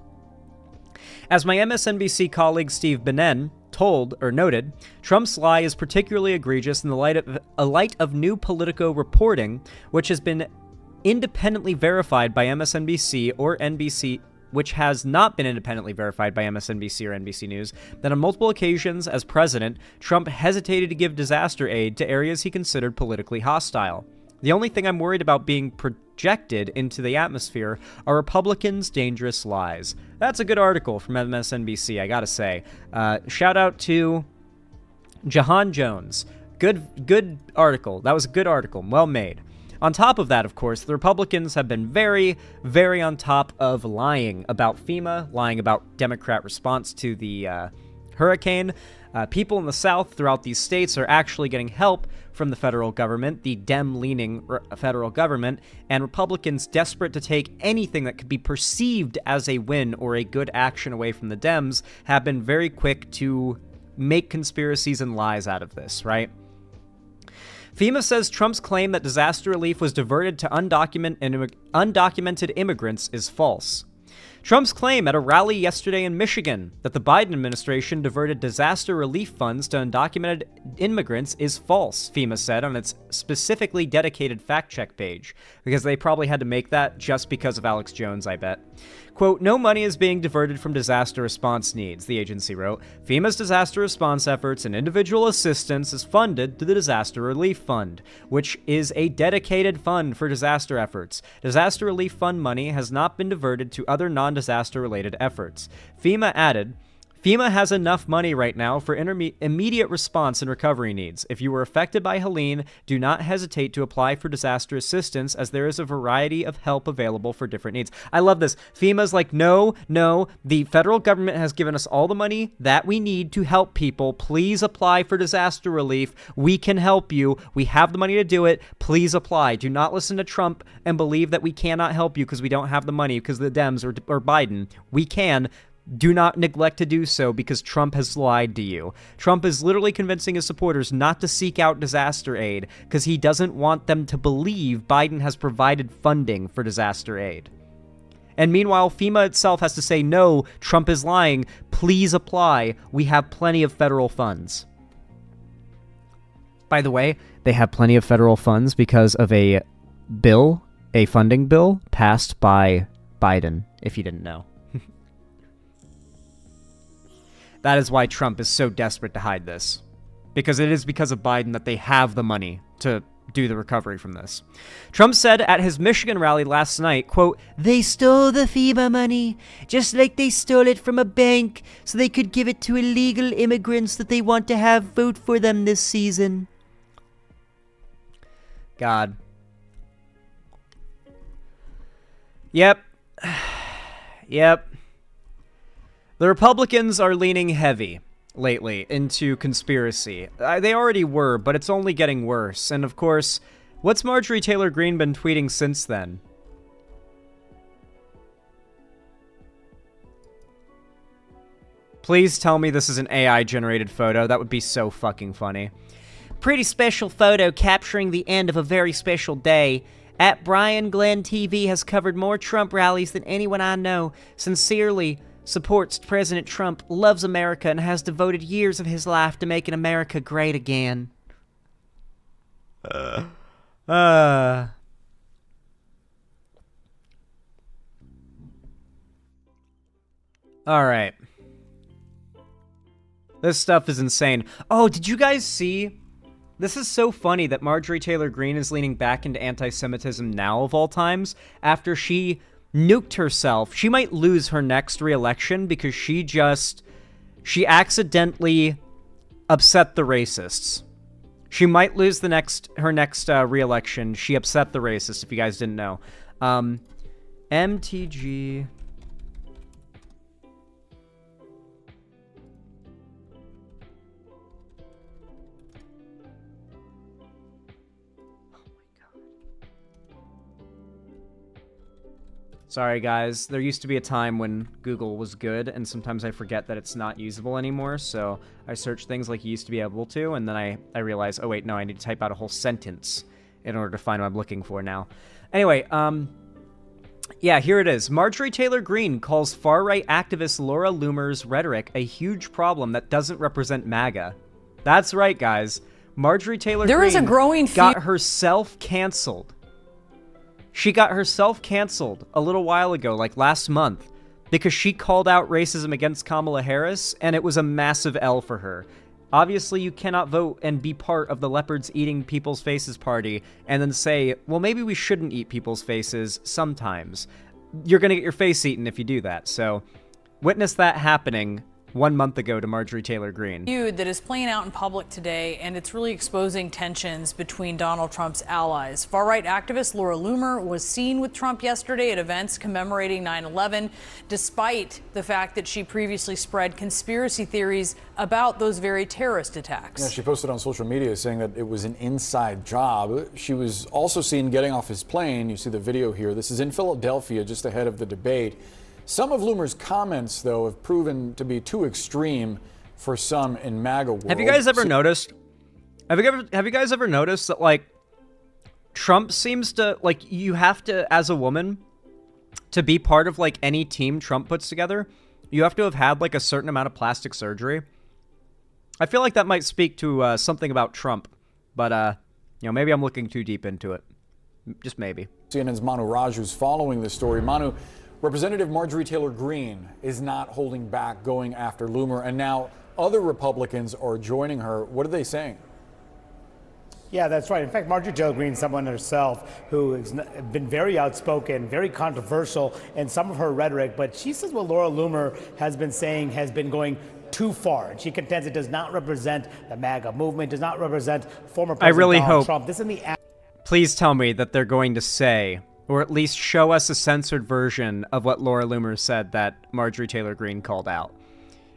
As my MSNBC colleague Steve Bannon noted, Trump's lie is particularly egregious in the light of new Politico reporting, which has been independently verified by MSNBC or NBC, which has not been independently verified by MSNBC or NBC News, that on multiple occasions as president, Trump hesitated to give disaster aid to areas he considered politically hostile. The only thing I'm worried about being projected into the atmosphere are Republicans' dangerous lies. That's a good article from MSNBC, I gotta say. Shout out to Jahan Jones. Good article. That was a good article. Well made. On top of that, of course, the Republicans have been very, very on top of lying about FEMA, lying about Democrat response to the hurricane. People in the South throughout these states are actually getting help from the federal government, the Dem-leaning federal government, and Republicans desperate to take anything that could be perceived as a win or a good action away from the Dems have been very quick to make conspiracies and lies out of this, right? FEMA says Trump's claim that disaster relief was diverted to undocumented immigrants is false. Trump's claim at a rally yesterday in Michigan that the Biden administration diverted disaster relief funds to undocumented immigrants is false, FEMA said on its specifically dedicated fact-check page, because they probably had to make that just because of Alex Jones, I bet. Quote, no money is being diverted from disaster response needs, the agency wrote. FEMA's disaster response efforts and individual assistance is funded through the Disaster Relief Fund, which is a dedicated fund for disaster efforts. Disaster Relief Fund money has not been diverted to other non-disaster related efforts. FEMA added, FEMA has enough money right now for immediate response and recovery needs. If you were affected by Helene, do not hesitate to apply for disaster assistance as there is a variety of help available for different needs. I love this. FEMA's like, no, the federal government has given us all the money that we need to help people. Please apply for disaster relief. We can help you. We have the money to do it. Please apply. Do not listen to Trump and believe that we cannot help you because we don't have the money because the Dems or Biden. We can. Do not neglect to do so because Trump has lied to you. Trump is literally convincing his supporters not to seek out disaster aid because he doesn't want them to believe Biden has provided funding for disaster aid. And meanwhile, FEMA itself has to say, no, Trump is lying. Please apply. We have plenty of federal funds. By the way, they have plenty of federal funds because of a funding bill passed by Biden, if you didn't know. That is why Trump is so desperate to hide this. Because it is because of Biden that they have the money to do the recovery from this. Trump said at his Michigan rally last night, quote, they stole the FEMA money, just like they stole it from a bank so they could give it to illegal immigrants that they want to have vote for them this season. God. Yep. Yep. The Republicans are leaning heavy lately into conspiracy. They already were, but it's only getting worse. And of course, what's Marjorie Taylor Greene been tweeting since then? Please tell me this is an AI-generated photo. That would be so fucking funny. Pretty special photo capturing the end of a very special day. At Brian Glenn TV has covered more Trump rallies than anyone I know. Sincerely, supports President Trump, loves America, and has devoted years of his life to making America great again. Alright. This stuff is insane. Oh, did you guys see? This is so funny that Marjorie Taylor Greene is leaning back into anti-Semitism now of all times after she nuked herself. She might lose her next re-election because she accidentally upset the racists. She might lose her next re-election. She upset the racists, if you guys didn't know. MTG... Sorry, guys. There used to be a time when Google was good, and sometimes I forget that it's not usable anymore, so I search things like you used to be able to, and then I realize, oh wait, no, I need to type out a whole sentence in order to find what I'm looking for now. Anyway, yeah, here it is. Marjorie Taylor Greene calls far-right activist Laura Loomer's rhetoric a huge problem that doesn't represent MAGA. That's right, guys. Marjorie Taylor Greene got herself canceled. She got herself canceled a little while ago, like last month, because she called out racism against Kamala Harris, and it was a massive L for her. Obviously, you cannot vote and be part of the leopards eating people's faces party and then say, well, maybe we shouldn't eat people's faces sometimes. You're going to get your face eaten if you do that. So witness that happening 1 month ago to Marjorie Taylor Greene. That is playing out in public today, and it's really exposing tensions between Donald Trump's allies. Far-right activist Laura Loomer was seen with Trump yesterday at events commemorating 9/11, despite the fact that she previously spread conspiracy theories about those very terrorist attacks. Yeah, she posted on social media saying that it was an inside job. She was also seen getting off his plane. You see the video here. This is in Philadelphia, just ahead of the debate. Some of Loomer's comments, though, have proven to be too extreme for some in MAGA world. Have you guys ever noticed? Have you guys ever noticed that, like, Trump seems to, like, you have to, as a woman, to be part of, like, any team Trump puts together, you have to have had, like, a certain amount of plastic surgery. I feel like that might speak to something about Trump, but, you know, maybe I'm looking too deep into it. Just maybe. CNN's Manu Raju's following this story. Manu, Representative Marjorie Taylor Greene is not holding back going after Loomer, and now other Republicans are joining her. What are they saying? Yeah, that's right. In fact, Marjorie Taylor Greene, someone herself who has been very outspoken, very controversial in some of her rhetoric, but she says what Laura Loomer has been saying has been going too far. And she contends it does not represent the MAGA movement, does not represent former President Donald Trump. This is the Please tell me that they're going to say, or at least show us a censored version of what Laura Loomer said that Marjorie Taylor Greene called out.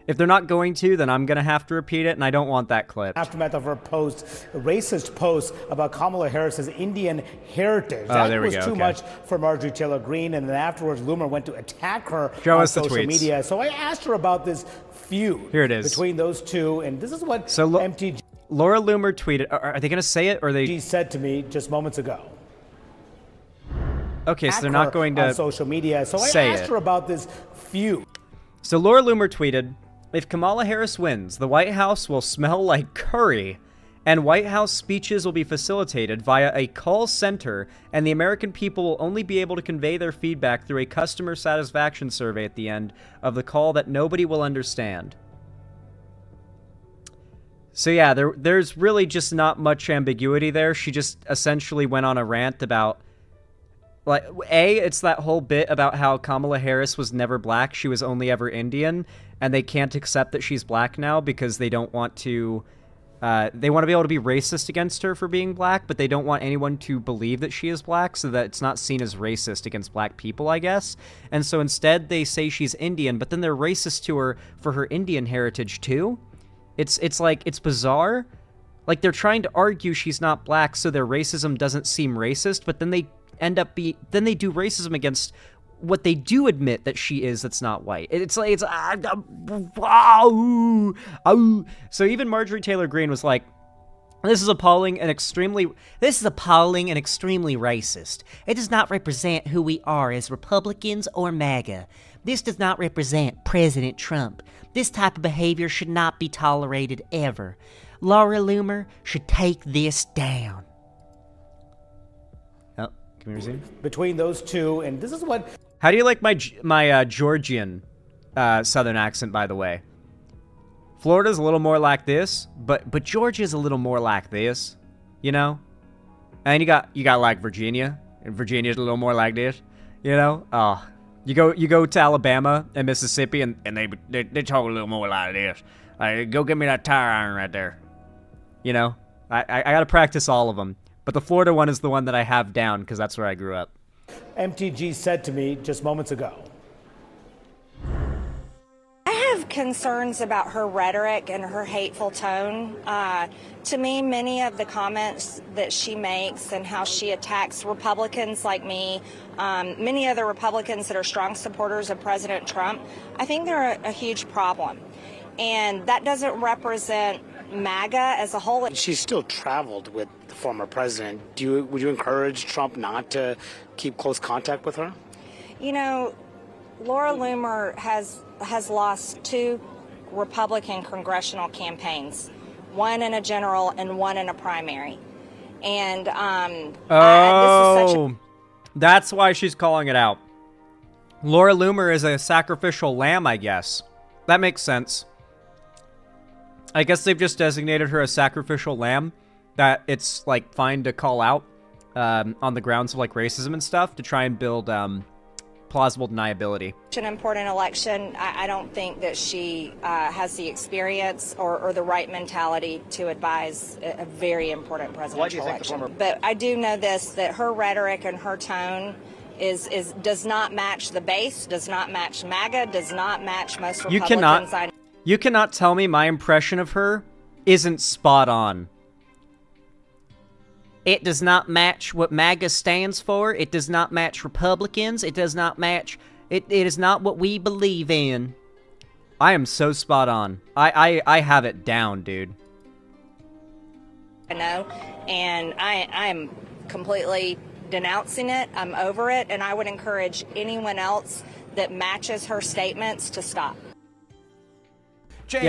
If they're not going to, then I'm going to have to repeat it, and I don't want that clip. Aftermath of her racist post about Kamala Harris's Indian heritage. Oh, there we go. That was too much for Marjorie Taylor Greene, and then afterwards Loomer went to attack her on social media. So I asked her about this feud Here it is. between those two, and this is what MTG... Laura Loomer tweeted. Are they going to say it, or they... She said to me just moments ago. Okay, so they're not going to on social media. So I asked her about this feud. So Laura Loomer tweeted, if Kamala Harris wins, the White House will smell like curry, and White House speeches will be facilitated via a call center, and the American people will only be able to convey their feedback through a customer satisfaction survey at the end of the call that nobody will understand. So yeah, there's really just not much ambiguity there. She just essentially went on a rant about... Like, it's that whole bit about how Kamala Harris was never black, she was only ever Indian, and they can't accept that she's black now because they don't want to, they want to be able to be racist against her for being black, but they don't want anyone to believe that she is black so that it's not seen as racist against black people, I guess. And so instead they say she's Indian, but then they're racist to her for her Indian heritage too. It's like, it's bizarre. Like, they're trying to argue she's not black so their racism doesn't seem racist, but then they then they do racism against what they do admit that she is that's not white. It's like, so even Marjorie Taylor Greene was like, this is appalling and extremely racist. It does not represent who we are as Republicans or MAGA. This does not represent President Trump. This type of behavior should not be tolerated ever. Laura Loomer should take this down. Between those two, and this is what... How do you like my Georgian Southern accent, by the way. Florida's a little more like this, but Georgia's a little more like this, you know? And you got like Virginia, and Virginia's a little more like this, you know? Oh, you go to Alabama and Mississippi, and they talk a little more like this. Like, go get me that tire iron right there. You know? I gotta practice all of them. But the Florida one is the one that I have down, because that's where I grew up. MTG said to me just moments ago. I have concerns about her rhetoric and her hateful tone. To me, many of the comments that she makes and how she attacks Republicans like me, many other Republicans that are strong supporters of President Trump, I think they're a huge problem. And that doesn't represent MAGA as a whole. She's still traveled with the former president. Would you encourage Trump not to keep close contact with her? You know, Laura Loomer has lost 2 Republican congressional campaigns, one in a general and one in a primary. And that's why she's calling it out. Laura Loomer is a sacrificial lamb, I guess. That makes sense. I guess they've just designated her a sacrificial lamb, that it's, like, fine to call out on the grounds of, like, racism and stuff to try and build plausible deniability. An important election. I don't think that she has the experience or the right mentality to advise a very important presidential election. But I do know this, that her rhetoric and her tone does not match the base, does not match MAGA, does not match most Republicans. You cannot tell me my impression of her isn't spot on. It does not match what MAGA stands for. It does not match Republicans. It does not match... It is not what we believe in. I am so spot on. I have it down, dude. I know, and I'm completely denouncing it. I'm over it, and I would encourage anyone else that matches her statements to stop. James,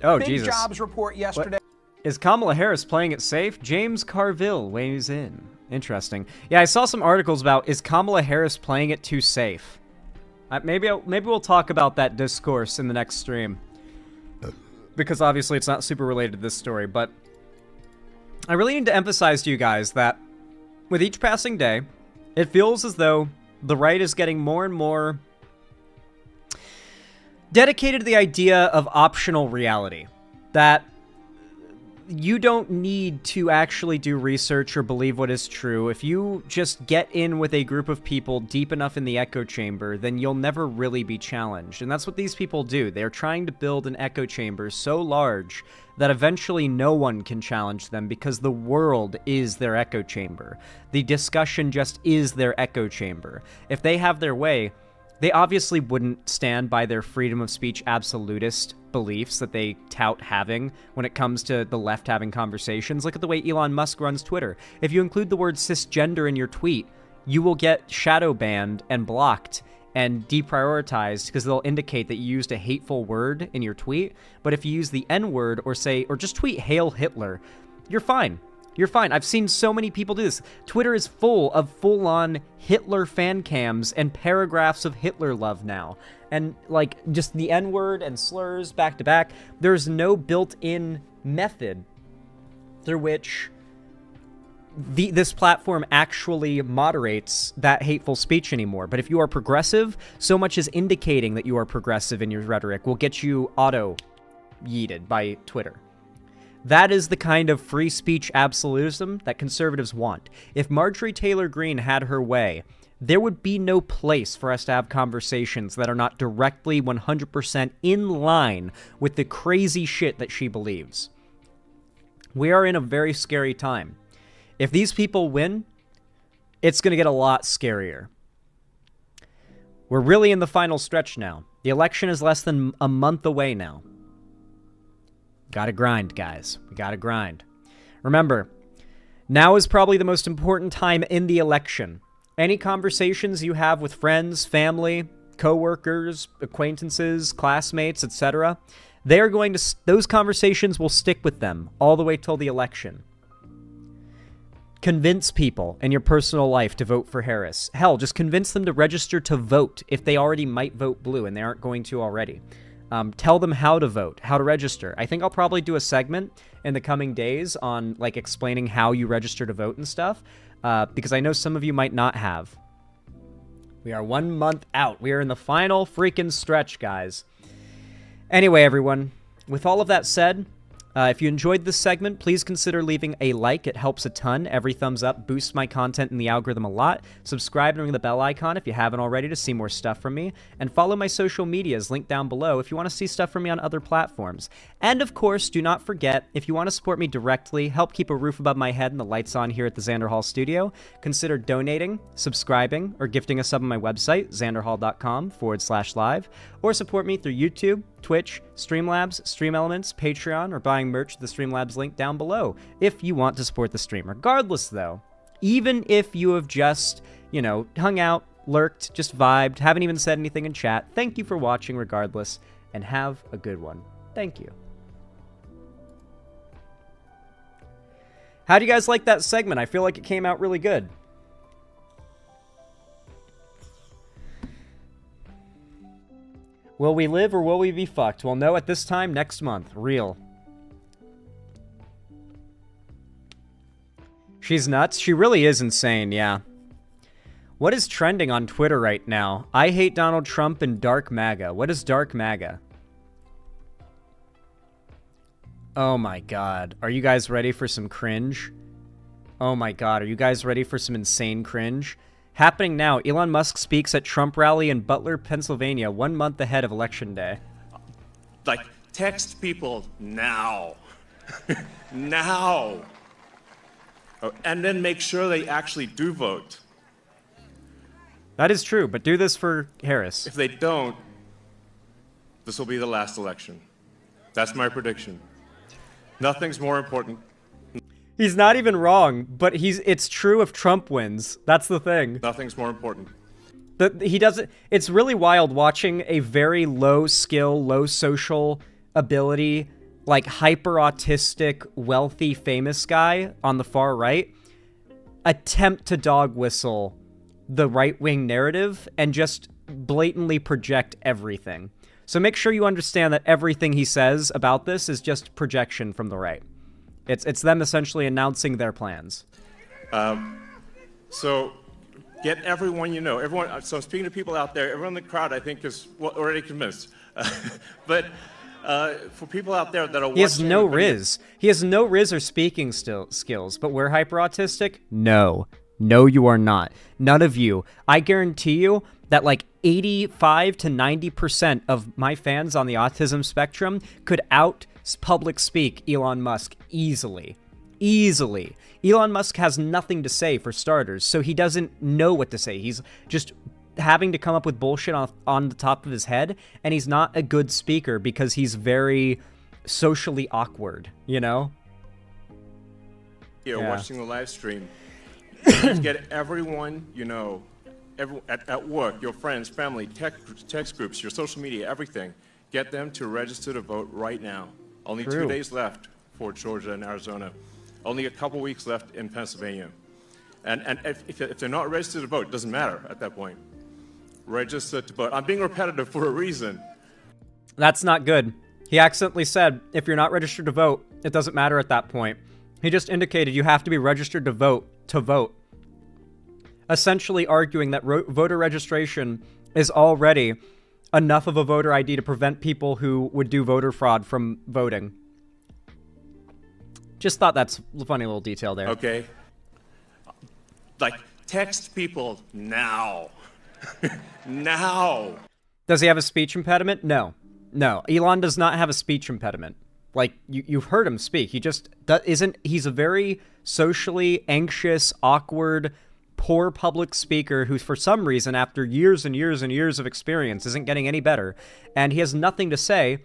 yeah. Oh, big Jesus. jobs report yesterday. What? Is Kamala Harris playing it safe? James Carville weighs in. Interesting. Yeah, I saw some articles about, is Kamala Harris playing it too safe? Maybe we'll talk about that discourse in the next stream. Because obviously it's not super related to this story, but I really need to emphasize to you guys that with each passing day, it feels as though the right is getting more and more dedicated to the idea of optional reality. That you don't need to actually do research or believe what is true. If you just get in with a group of people deep enough in the echo chamber, then you'll never really be challenged. And that's what these people do. They're trying to build an echo chamber so large that eventually no one can challenge them because the world is their echo chamber. The discussion just is their echo chamber. If they have their way, they obviously wouldn't stand by their freedom of speech absolutist beliefs that they tout having when it comes to the left having conversations. Look at the way Elon Musk runs Twitter. If you include the word cisgender in your tweet, you will get shadow banned and blocked and deprioritized because they'll indicate that you used a hateful word in your tweet. But if you use the N-word or just tweet Hail Hitler, you're fine. You're fine. I've seen so many people do this. Twitter is full of full-on Hitler fan cams and paragraphs of Hitler love now. And, like, just the N-word and slurs back to back. There's no built-in method through which this platform actually moderates that hateful speech anymore. But if you are progressive, so much as indicating that you are progressive in your rhetoric will get you auto-yeeted by Twitter. That is the kind of free speech absolutism that conservatives want. If Marjorie Taylor Greene had her way, there would be no place for us to have conversations that are not directly 100% in line with the crazy shit that she believes. We are in a very scary time. If these people win, it's going to get a lot scarier. We're really in the final stretch now. The election is less than a month away now. Gotta grind, guys. We gotta grind. Remember, now is probably the most important time in the election. Any conversations you have with friends, family, coworkers, acquaintances, classmates, etc., those conversations will stick with them all the way till the election. Convince people in your personal life to vote for Harris. Hell, just convince them to register to vote if they already might vote blue and they aren't going to already. Tell them how to vote, how to register. I think I'll probably do a segment in the coming days on like explaining how you register to vote and stuff, because I know some of you might not have. We are 1 month out. We are in the final freaking stretch, guys. Anyway, everyone, with all of that said, if you enjoyed this segment, please consider leaving a like. It helps a ton. Every thumbs up boosts my content in the algorithm a lot. Subscribe and ring the bell icon if you haven't already to see more stuff from me. And follow my social medias linked down below if you want to see stuff from me on other platforms. And of course, do not forget, if you want to support me directly, help keep a roof above my head and the lights on here at the Xander Hall studio, consider donating, subscribing, or gifting a sub on my website, xanderhall.com/live, or support me through YouTube, Twitch, Streamlabs, StreamElements, Patreon, or buying merch at the Streamlabs link down below if you want to support the stream. Regardless, though, even if you have just, you know, hung out, lurked, just vibed, haven't even said anything in chat, thank you for watching regardless, and have a good one. Thank you. How do you guys like that segment? I feel like it came out really good. Will we live or will we be fucked? Well, no, at this time next month. Real. She's nuts. She really is insane, yeah. What is trending on Twitter right now? I hate Donald Trump and Dark MAGA. What is Dark MAGA? Oh my god. Are you guys ready for some cringe? Oh my god. Are you guys ready for some insane cringe? Happening now, Elon Musk speaks at Trump rally in Butler, Pennsylvania, 1 month ahead of Election Day. Like, text people now. Now. Oh, and then make sure they actually do vote. That is true, but do this for Harris. If they don't, this will be the last election. That's my prediction. Nothing's more important. He's not even wrong, but it's true if Trump wins. That's the thing. Nothing's more important. He doesn't. It's really wild watching a very low skill, low social ability, like hyper autistic, wealthy, famous guy on the far right attempt to dog whistle the right-wing narrative and just blatantly project everything. So make sure you understand that everything he says about this is just projection from the right. It's them essentially announcing their plans. So get everyone you know. Everyone. So I'm speaking to people out there. Everyone in the crowd, I think, is already convinced. But for people out there that are watching... He has no Riz. He has no Riz or speaking skills. But we're hyper-autistic? No. No, you are not. None of you. I guarantee you that like 85 to 90% of my fans on the autism spectrum could public speak Elon Musk easily. Easily. Elon Musk has nothing to say for starters, so he doesn't know what to say. He's just having to come up with bullshit on the top of his head, and he's not a good speaker because he's very socially awkward, you know? Yeah. Watching the live stream. Just get everyone you know, at work, your friends, family, text groups, your social media, everything. Get them to register to vote right now. Only 2 days left for Georgia and Arizona. Only a couple weeks left in Pennsylvania. And if they're not registered to vote, it doesn't matter at that point. Register to vote. I'm being repetitive for a reason. That's not good. He accidentally said, if you're not registered to vote, it doesn't matter at that point. He just indicated you have to be registered to vote. Essentially arguing that voter registration is already enough of a voter ID to prevent people who would do voter fraud from voting. Just thought that's a funny little detail there. Okay. Like, text people now. Now. Does he have a speech impediment? No. No. Elon does not have a speech impediment. Like, you've heard him speak. He just he's a very socially anxious, awkward, poor public speaker who, for some reason, after years and years and years of experience, isn't getting any better. And he has nothing to say,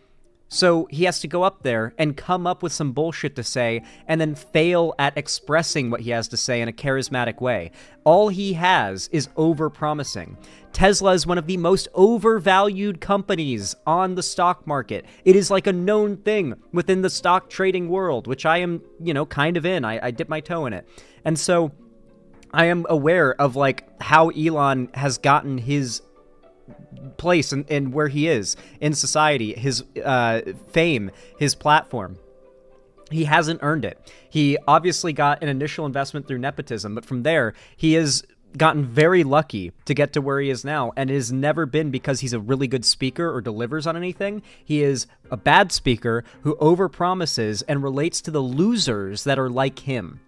So he has to go up there and come up with some bullshit to say and then fail at expressing what he has to say in a charismatic way. All he has is over-promising. Tesla is one of the most overvalued companies on the stock market. It is like a known thing within the stock trading world, which I am, kind of in. I dip my toe in it. And so I am aware of, like, how Elon has gotten his place and where he is in society, his fame, his platform. He hasn't earned it. He obviously got an initial investment through nepotism, but from there, he has gotten very lucky to get to where he is now, and it has never been because he's a really good speaker or delivers on anything. He is a bad speaker who overpromises and relates to the losers that are like him.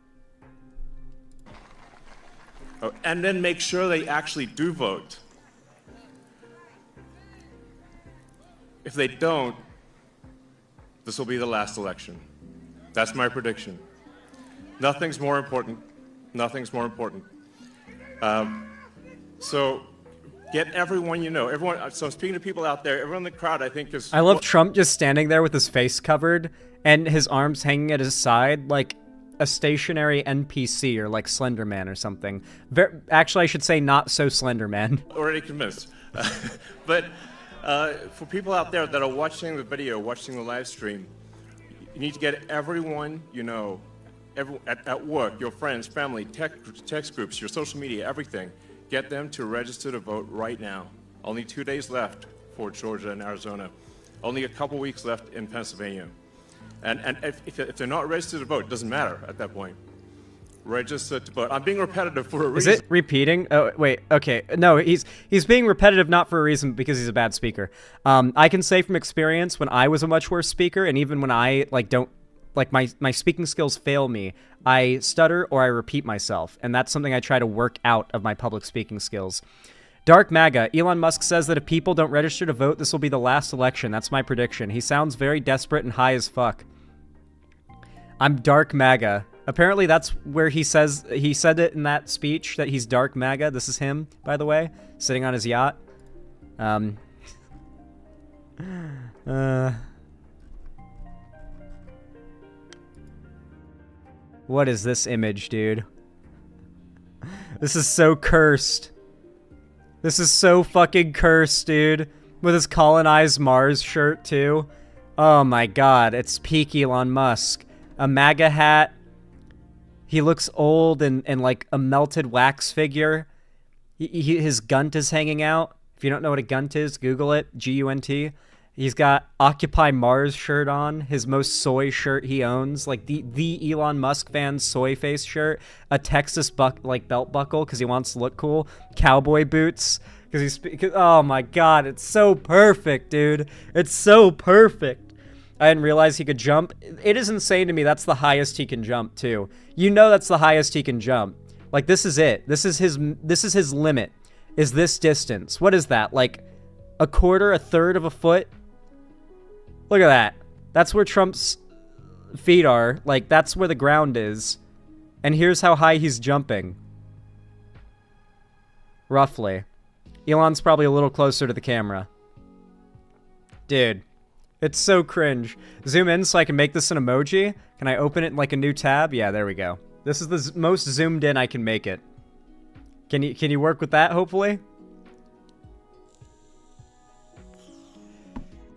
Oh, and then make sure they actually do vote. If they don't, this will be the last election. That's my prediction. Nothing's more important. Nothing's more important. So get everyone you know. Everyone. So I'm speaking to people out there. Everyone in the crowd, I think, is. I love Trump just standing there with his face covered and his arms hanging at his side like a stationary NPC or like Slender Man or something. Actually, I should say not so Slender Man. Already convinced. But for people out there that are watching the video, watching the live stream, you need to get everyone you know, at work, your friends, family, text groups, your social media, everything. Get them to register to vote right now. Only 2 days left for Georgia and Arizona. Only a couple weeks left in Pennsylvania. And if they're not registered to vote, it doesn't matter at that point. Register to vote. I'm being repetitive for a reason. Is it repeating? Oh, wait. Okay. No, he's being repetitive not for a reason, because he's a bad speaker. I can say from experience when I was a much worse speaker, and even when I don't my speaking skills fail me, I stutter or I repeat myself, and that's something I try to work out of my public speaking skills. Dark MAGA. Elon Musk says that if people don't register to vote, this will be the last election. That's my prediction. He sounds very desperate and high as fuck. I'm Dark MAGA. Apparently that's where he said it in that speech, that he's Dark MAGA. This is him, by the way, sitting on his yacht. What is this image, dude? This is so cursed. This is so fucking cursed, dude. With his colonized Mars shirt, too. Oh my god, it's peak Elon Musk. A MAGA hat. He looks old and like a melted wax figure. His gunt is hanging out. If you don't know what a gunt is, Google it. G-U-N-T. He's got Occupy Mars shirt on. His most soy shirt he owns. Like the Elon Musk fan soy face shirt. A Texas belt buckle because he wants to look cool. Cowboy boots. Oh my god, it's so perfect, dude. It's so perfect. I didn't realize he could jump. It is insane to me that's the highest he can jump, too. You know that's the highest he can jump. Like, this is it. This is his limit, is this distance. What is that? Like, a third of a foot? Look at that. That's where Trump's feet are. Like, that's where the ground is. And here's how high he's jumping. Roughly. Elon's probably a little closer to the camera. Dude. It's so cringe. Zoom in so I can make this an emoji. Can I open it in like a new tab? Yeah, there we go. This is the most zoomed in I can make it. Can you work with that, hopefully?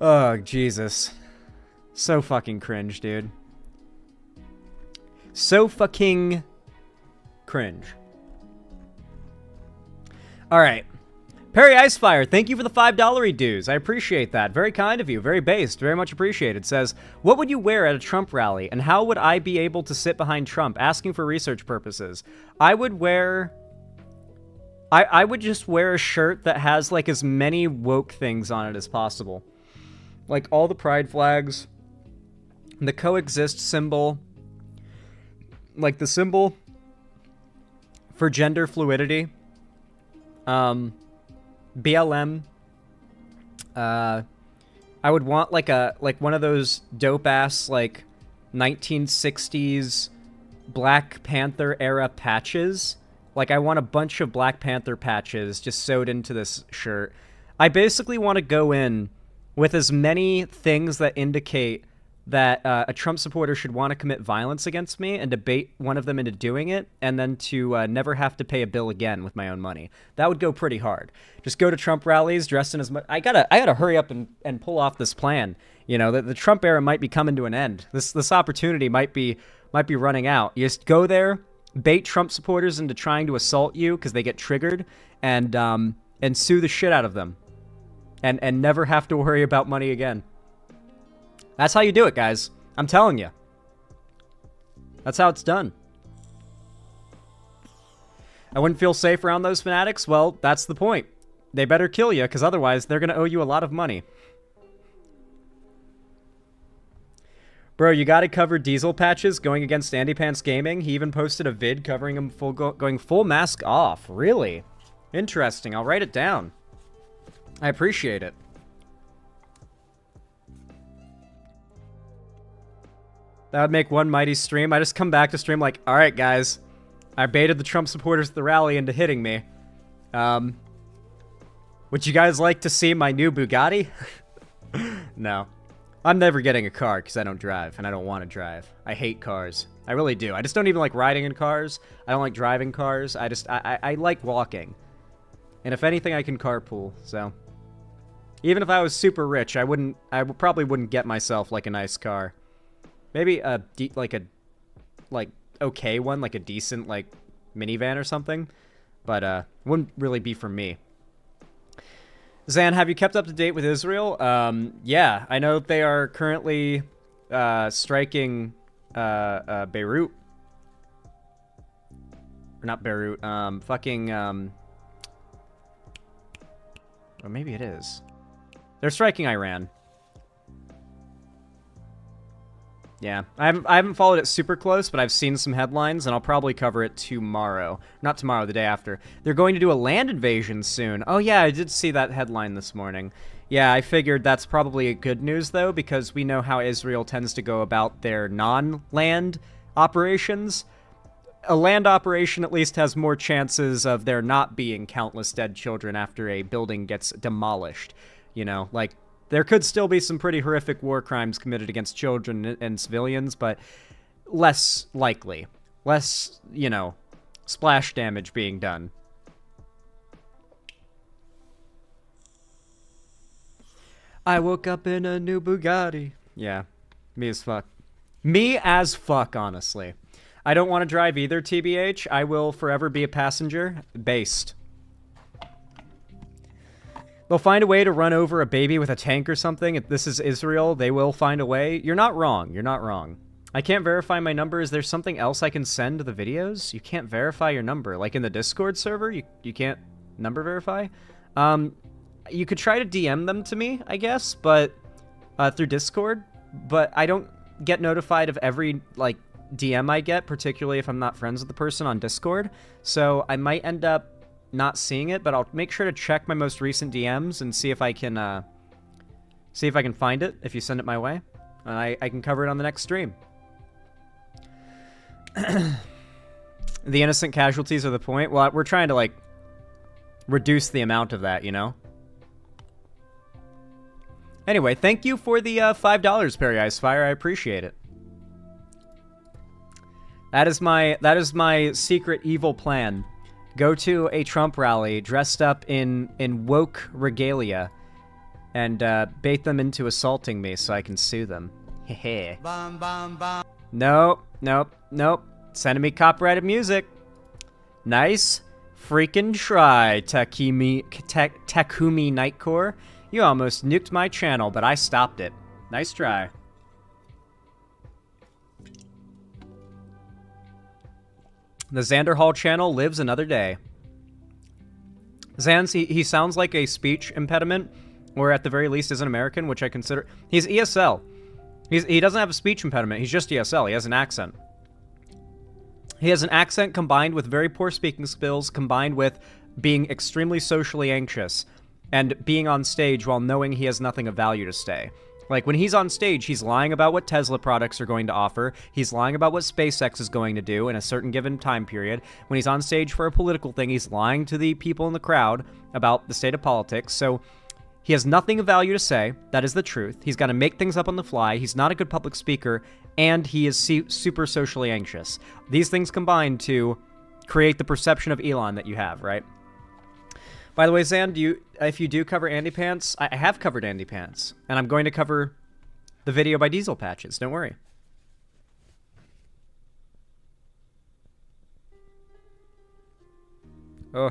Oh, Jesus. So fucking cringe, dude. So fucking cringe. Alright. Perry Icefire, thank you for the $5 dues. I appreciate that. Very kind of you. Very based. Very much appreciated. Says, what would you wear at a Trump rally, and how would I be able to sit behind Trump? Asking for research purposes. I would wear... I would just wear a shirt that has, like, as many woke things on it as possible. Like, all the pride flags, the coexist symbol, like, the symbol for gender fluidity, BLM. I would want like one of those dope ass like 1960s Black Panther era patches. Like I want a bunch of Black Panther patches just sewed into this shirt. I basically want to go in with as many things that indicate that a Trump supporter should want to commit violence against me and to bait one of them into doing it, and then to never have to pay a bill again with my own money. That would go pretty hard. Just go to Trump rallies dressed in as much. I gotta hurry up and pull off this plan. You know, the Trump era might be coming to an end. This opportunity might be running out. You just go there, bait Trump supporters into trying to assault you because they get triggered, and sue the shit out of them, and never have to worry about money again. That's how you do it, guys. I'm telling you. That's how it's done. I wouldn't feel safe around those fanatics. Well, that's the point. They better kill you, because otherwise they're going to owe you a lot of money. Bro, you gotta cover Diesel patches going against Andy Pants Gaming. He even posted a vid covering him going full mask off. Really? Interesting. I'll write it down. I appreciate it. That would make one mighty stream. I just come back to stream like, alright guys, I baited the Trump supporters at the rally into hitting me. Would you guys like to see my new Bugatti? No. I'm never getting a car because I don't drive, and I don't want to drive. I hate cars. I really do. I just don't even like riding in cars. I don't like driving cars. I like walking. And if anything, I can carpool, so. Even if I was super rich, I probably wouldn't get myself like a nice car. Maybe okay one, like a decent like minivan or something, but wouldn't really be for me. Zan, have you kept up to date with Israel? Yeah, I know they are currently striking Beirut. Or not Beirut, or maybe it is. They're striking Iran. Yeah, I haven't followed it super close, but I've seen some headlines, and I'll probably cover it tomorrow. Not tomorrow, the day after. They're going to do a land invasion soon. Oh yeah, I did see that headline this morning. Yeah, I figured that's probably good news, though, because we know how Israel tends to go about their non-land operations. A land operation at least has more chances of there not being countless dead children after a building gets demolished. You know, like, there could still be some pretty horrific war crimes committed against children and civilians, but less likely. Less, you know, splash damage being done. I woke up in a new Bugatti. Yeah, me as fuck. Me as fuck, honestly. I don't want to drive either, TBH. I will forever be a passenger. Based. They'll find a way to run over a baby with a tank or something. If this is Israel, they will find a way. You're not wrong. You're not wrong. I can't verify my number. Is there something else I can send to the videos? You can't verify your number. Like in the Discord server, you can't number verify? You could try to DM them to me, I guess, but through Discord. But I don't get notified of every, like, DM I get, particularly if I'm not friends with the person on Discord. So I might end up not seeing it, but I'll make sure to check my most recent DMs and see if I can find it if you send it my way, and I can cover it on the next stream. The innocent casualties are the point. Well, we're trying to like reduce the amount of that, you know. Anyway, thank you for the $5, Perry Icefire. I appreciate it. That is my secret evil plan. Go to a Trump rally dressed up in woke regalia and bait them into assaulting me so I can sue them. Hehe. Nope. Sending me copyrighted music. Nice freaking try, Takumi Nightcore. You almost nuked my channel, but I stopped it. Nice try. The Xander Hall channel lives another day. Zans, he sounds like a speech impediment, or at the very least is an American, which I consider... He's ESL. He doesn't have a speech impediment, he's just ESL, he has an accent. He has an accent combined with very poor speaking skills, combined with being extremely socially anxious, and being on stage while knowing he has nothing of value to say. Like, when he's on stage, he's lying about what Tesla products are going to offer. He's lying about what SpaceX is going to do in a certain given time period. When he's on stage for a political thing, he's lying to the people in the crowd about the state of politics. So He has nothing of value to say. That is the truth. He's got to make things up on the fly. He's not a good public speaker, and he is super socially anxious. These things combine to create the perception of Elon that you have, right? By the way, Zan, if you do cover Andy Pants, I have covered Andy Pants, and I'm going to cover the video by Diesel Patches. Don't worry. Oh.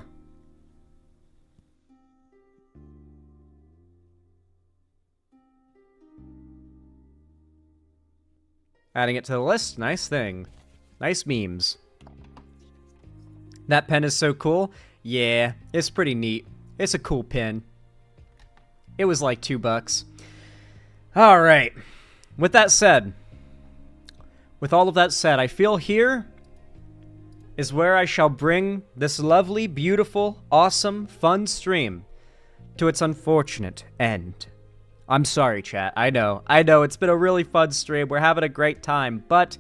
Adding it to the list. Nice thing. Nice memes. That pen is so cool. Yeah, it's pretty neat. It's a cool pen. It was like $2. All right. With that said, with all of that said, I feel here is where I shall bring this lovely, beautiful, awesome, fun stream to its unfortunate end. I'm sorry, chat. I know. It's been a really fun stream. We're having a great time, but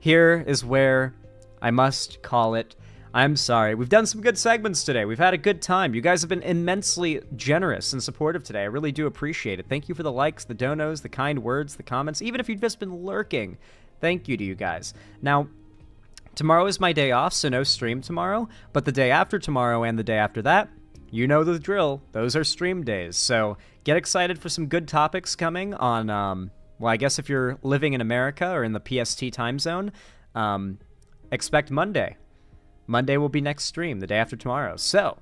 here is where I must call it. I'm sorry. We've done some good segments today. We've had a good time. You guys have been immensely generous and supportive today. I really do appreciate it. Thank you for the likes, the donos, the kind words, the comments, even if you've just been lurking. Thank you to you guys. Now, tomorrow is my day off, so no stream tomorrow, but the day after tomorrow and the day after that, you know the drill. Those are stream days. So get excited for some good topics coming on, well, I guess if you're living in America or in the PST time zone, expect Monday. Monday will be next stream, the day after tomorrow. So,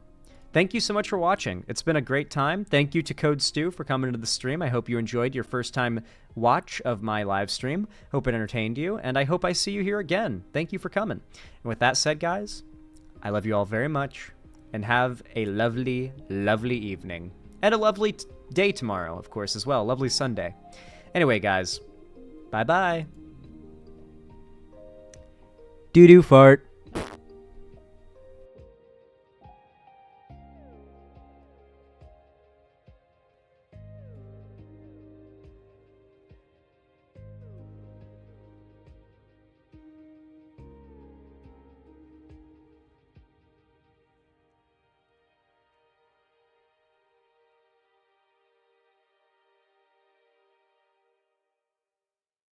thank you so much for watching. It's been a great time. Thank you to Code Stu for coming to the stream. I hope you enjoyed your first time watch of my live stream. Hope it entertained you, and I hope I see you here again. Thank you for coming. And with that said, guys, I love you all very much, and have a lovely, lovely evening. And a lovely day tomorrow, of course, as well. Lovely Sunday. Anyway, guys, bye-bye. Doo-doo fart.